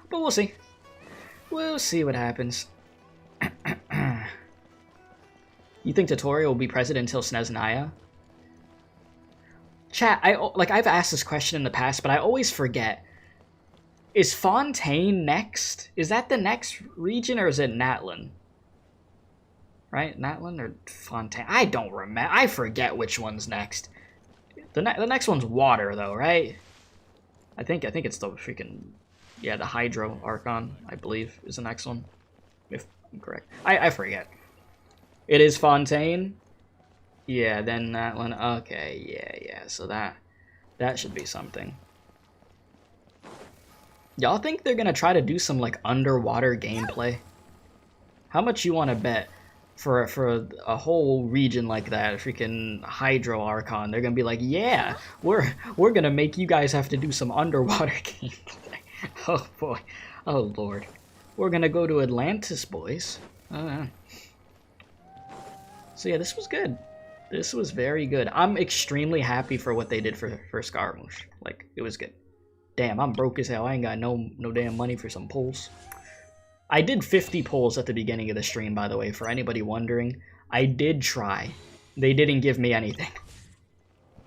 A: But we'll see. We'll see what happens. You think Detour will be president until Sneznaya? Chat, I've asked this question in the past, but I always forget. Is Fontaine next? Is that the next region, or is it Natlan? Right? Natlan or Fontaine? I don't remember. I forget which one's next. The next one's Water, though, right? I think it's the freaking... Yeah, the Hydro Archon, I believe, is the next one. If I'm correct. I forget. It is Fontaine? Yeah, then that one. Okay, yeah. So that should be something. Y'all think they're gonna try to do some like underwater gameplay? How much you want to bet for a whole region like that, freaking Hydro Archon? They're gonna be like, yeah, we're gonna make you guys have to do some underwater gameplay. Oh boy, oh lord, we're gonna go to Atlantis, boys. So yeah, this was good. This was very good. I'm extremely happy for what they did for Scaramouche. Like, it was good. Damn, I'm broke as hell. I ain't got no damn money for some pulls. I did 50 pulls at the beginning of the stream, by the way, for anybody wondering. I did try. They didn't give me anything.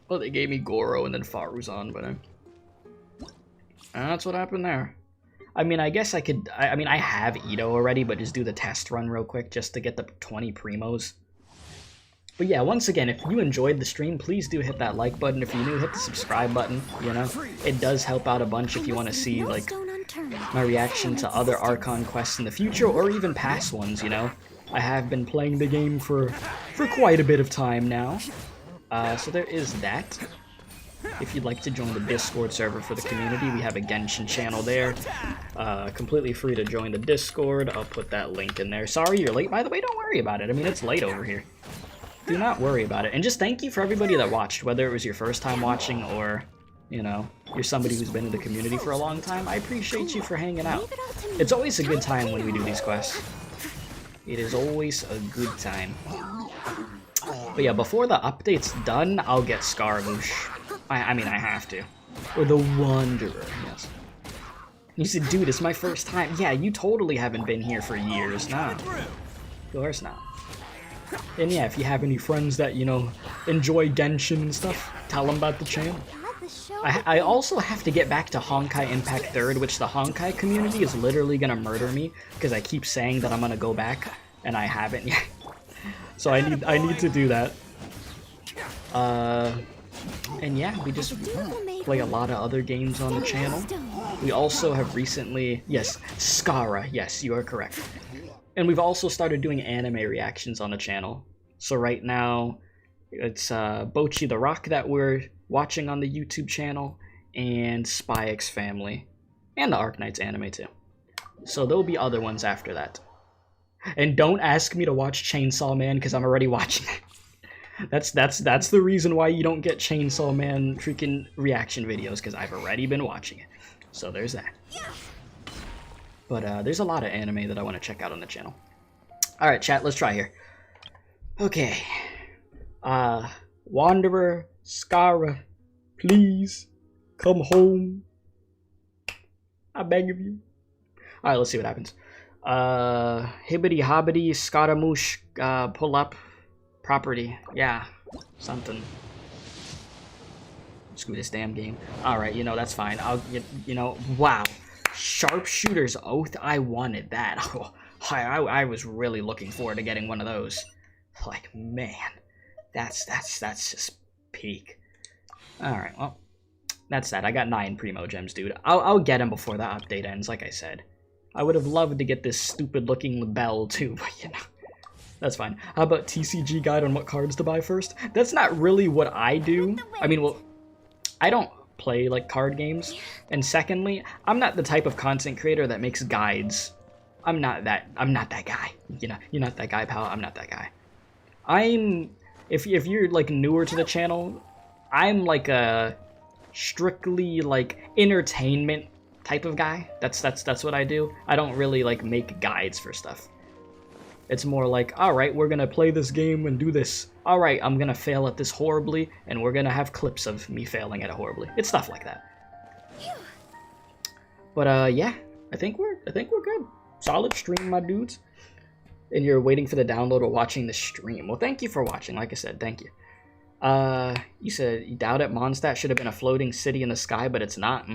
A: Well, they gave me Goro and then Faruzan, but that's what happened there. I mean, I guess I could... I mean, I have Ito already, but just do the test run real quick just to get the 20 primos. But yeah, once again, if you enjoyed the stream, please do hit that like button. If you're new, hit the subscribe button, you know? It does help out a bunch if you want to see, like, my reaction to other Archon quests in the future, or even past ones, you know? I have been playing the game for quite a bit of time now. So there is that. If you'd like to join the Discord server for the community, we have a Genshin channel there. Completely free to join the Discord. I'll put that link in there. Sorry you're late, by the way, don't worry about it. I mean, it's late over here. Do not worry about it. And just thank you for everybody that watched, whether it was your first time watching or, you know, you're somebody who's been in the community for a long time. I appreciate you for hanging out. It's always a good time when we do these quests. It is always a good time. But yeah, before the update's done, I'll get Scaramouche. I mean, I have to. Or the Wanderer, yes. You said, dude, it's my first time. Yeah, you totally haven't been here for years. Nah. Of course not. And yeah, if you have any friends that, you know, enjoy Genshin and stuff, tell them about the channel. I also have to get back to Honkai Impact 3rd, which the Honkai community is literally gonna murder me because I keep saying that I'm gonna go back and I haven't yet. So I need to do that. And yeah, we just play a lot of other games on the channel. We also have recently, yes, Skara, yes, you are correct. And we've also started doing anime reactions on the channel. So right now, it's Bochi the Rock that we're watching on the YouTube channel, and Spy X Family, and the Arknights anime too. So there'll be other ones after that. And don't ask me to watch Chainsaw Man, because I'm already watching it. That's the reason why you don't get Chainsaw Man freaking reaction videos, because I've already been watching it. So there's that. But there's a lot of anime that I want to check out on the channel. Alright, chat, let's try here. Okay. Wanderer, Skara, please come home. I beg of you. Alright, let's see what happens. Hibbity hobbity, Scaramouche, pull up property. Yeah, something. Screw this damn game. Alright, you know, that's fine. I'll get, you know, wow. Sharpshooter's Oath, I wanted that. Oh, I was really looking forward to getting one of those. Like, man, that's just peak. Alright, well, that's that. I got 9 Primo Gems, dude. I'll get them before the update ends, like I said. I would have loved to get this stupid-looking bell, too, but, you know, that's fine. How about TCG guide on what cards to buy first? That's not really what I do. I mean, well, I don't play, like, card games. And secondly, I'm not the type of content creator that makes guides. I'm not that guy. You know, you're not that guy, pal. I'm not that guy. If you're, like, newer to the channel, I'm, like, a strictly, like, entertainment type of guy. That's what I do. I don't really, like, make guides for stuff. It's more like, alright, we're gonna play this game and do this. Alright, I'm gonna fail at this horribly, and we're gonna have clips of me failing at it horribly. It's stuff like that. But yeah, I think we're good. Solid stream, my dudes. And you're waiting for the download or watching the stream. Well, thank you for watching. Like I said, thank you. You said you doubt it. Mondstadt should have been a floating city in the sky, but it's not.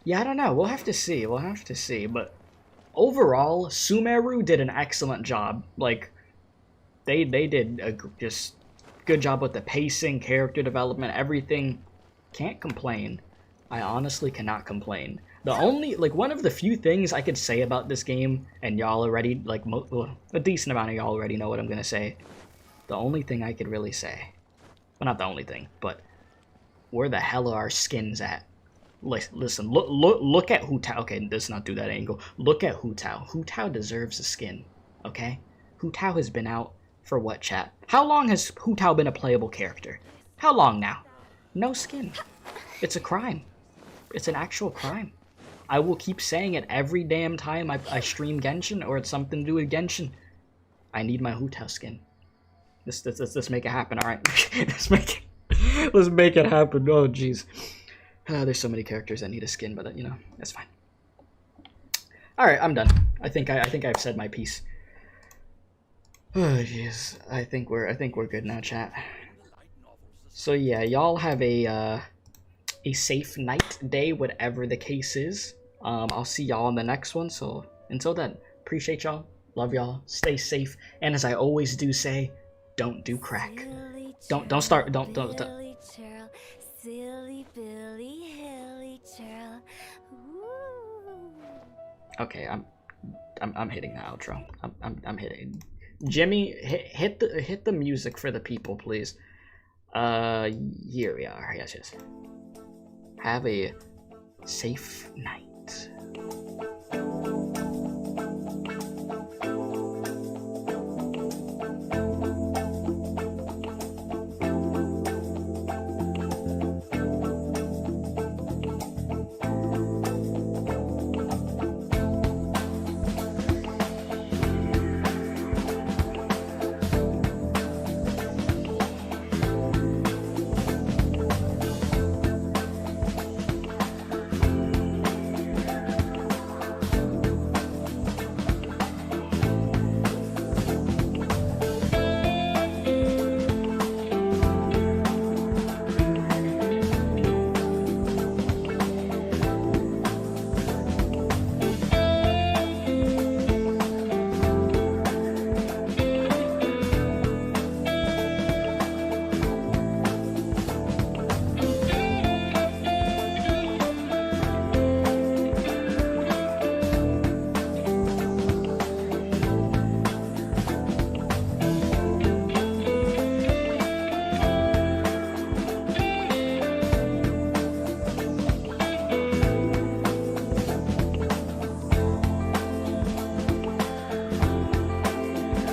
A: Yeah, I don't know. We'll have to see. We'll have to see. But overall, Sumeru did an excellent job. Like, they did a just good job with the pacing, character development, everything. Can't complain. I honestly cannot complain. The only, like, one of the few things I could say about this game, and y'all already, like, a decent amount of y'all already know what I'm gonna say. The only thing I could really say, well, not the only thing, but where the hell are our skins at? Listen, look at Hu Tao. Okay, let's not do that angle. Look at Hu Tao. Hu Tao deserves a skin, okay? Hu Tao has been out for what, chat? How long has Hu Tao been a playable character? How long now? No skin. It's a crime. It's an actual crime. I will keep saying it every damn time I stream Genshin, or it's something to do with Genshin. I need my Hu Tao skin. Let's make it happen, alright? let's make it happen. Oh, jeez. There's so many characters that need a skin, but you know, that's fine. All right, I'm done. I think I've said my piece. Oh jeez, I think we're good now, chat. So yeah, y'all have a safe night, day, whatever the case is. I'll see y'all in the next one. So until then, appreciate y'all, love y'all, stay safe, and as I always do say, don't do crack. Don't start. Don't.
T: Silly Billy Hilly Churl.
A: Okay, I'm hitting the outro. I'm hitting. Jimmy, hit the music for the people, please. Here we are. Yes. Have a safe night.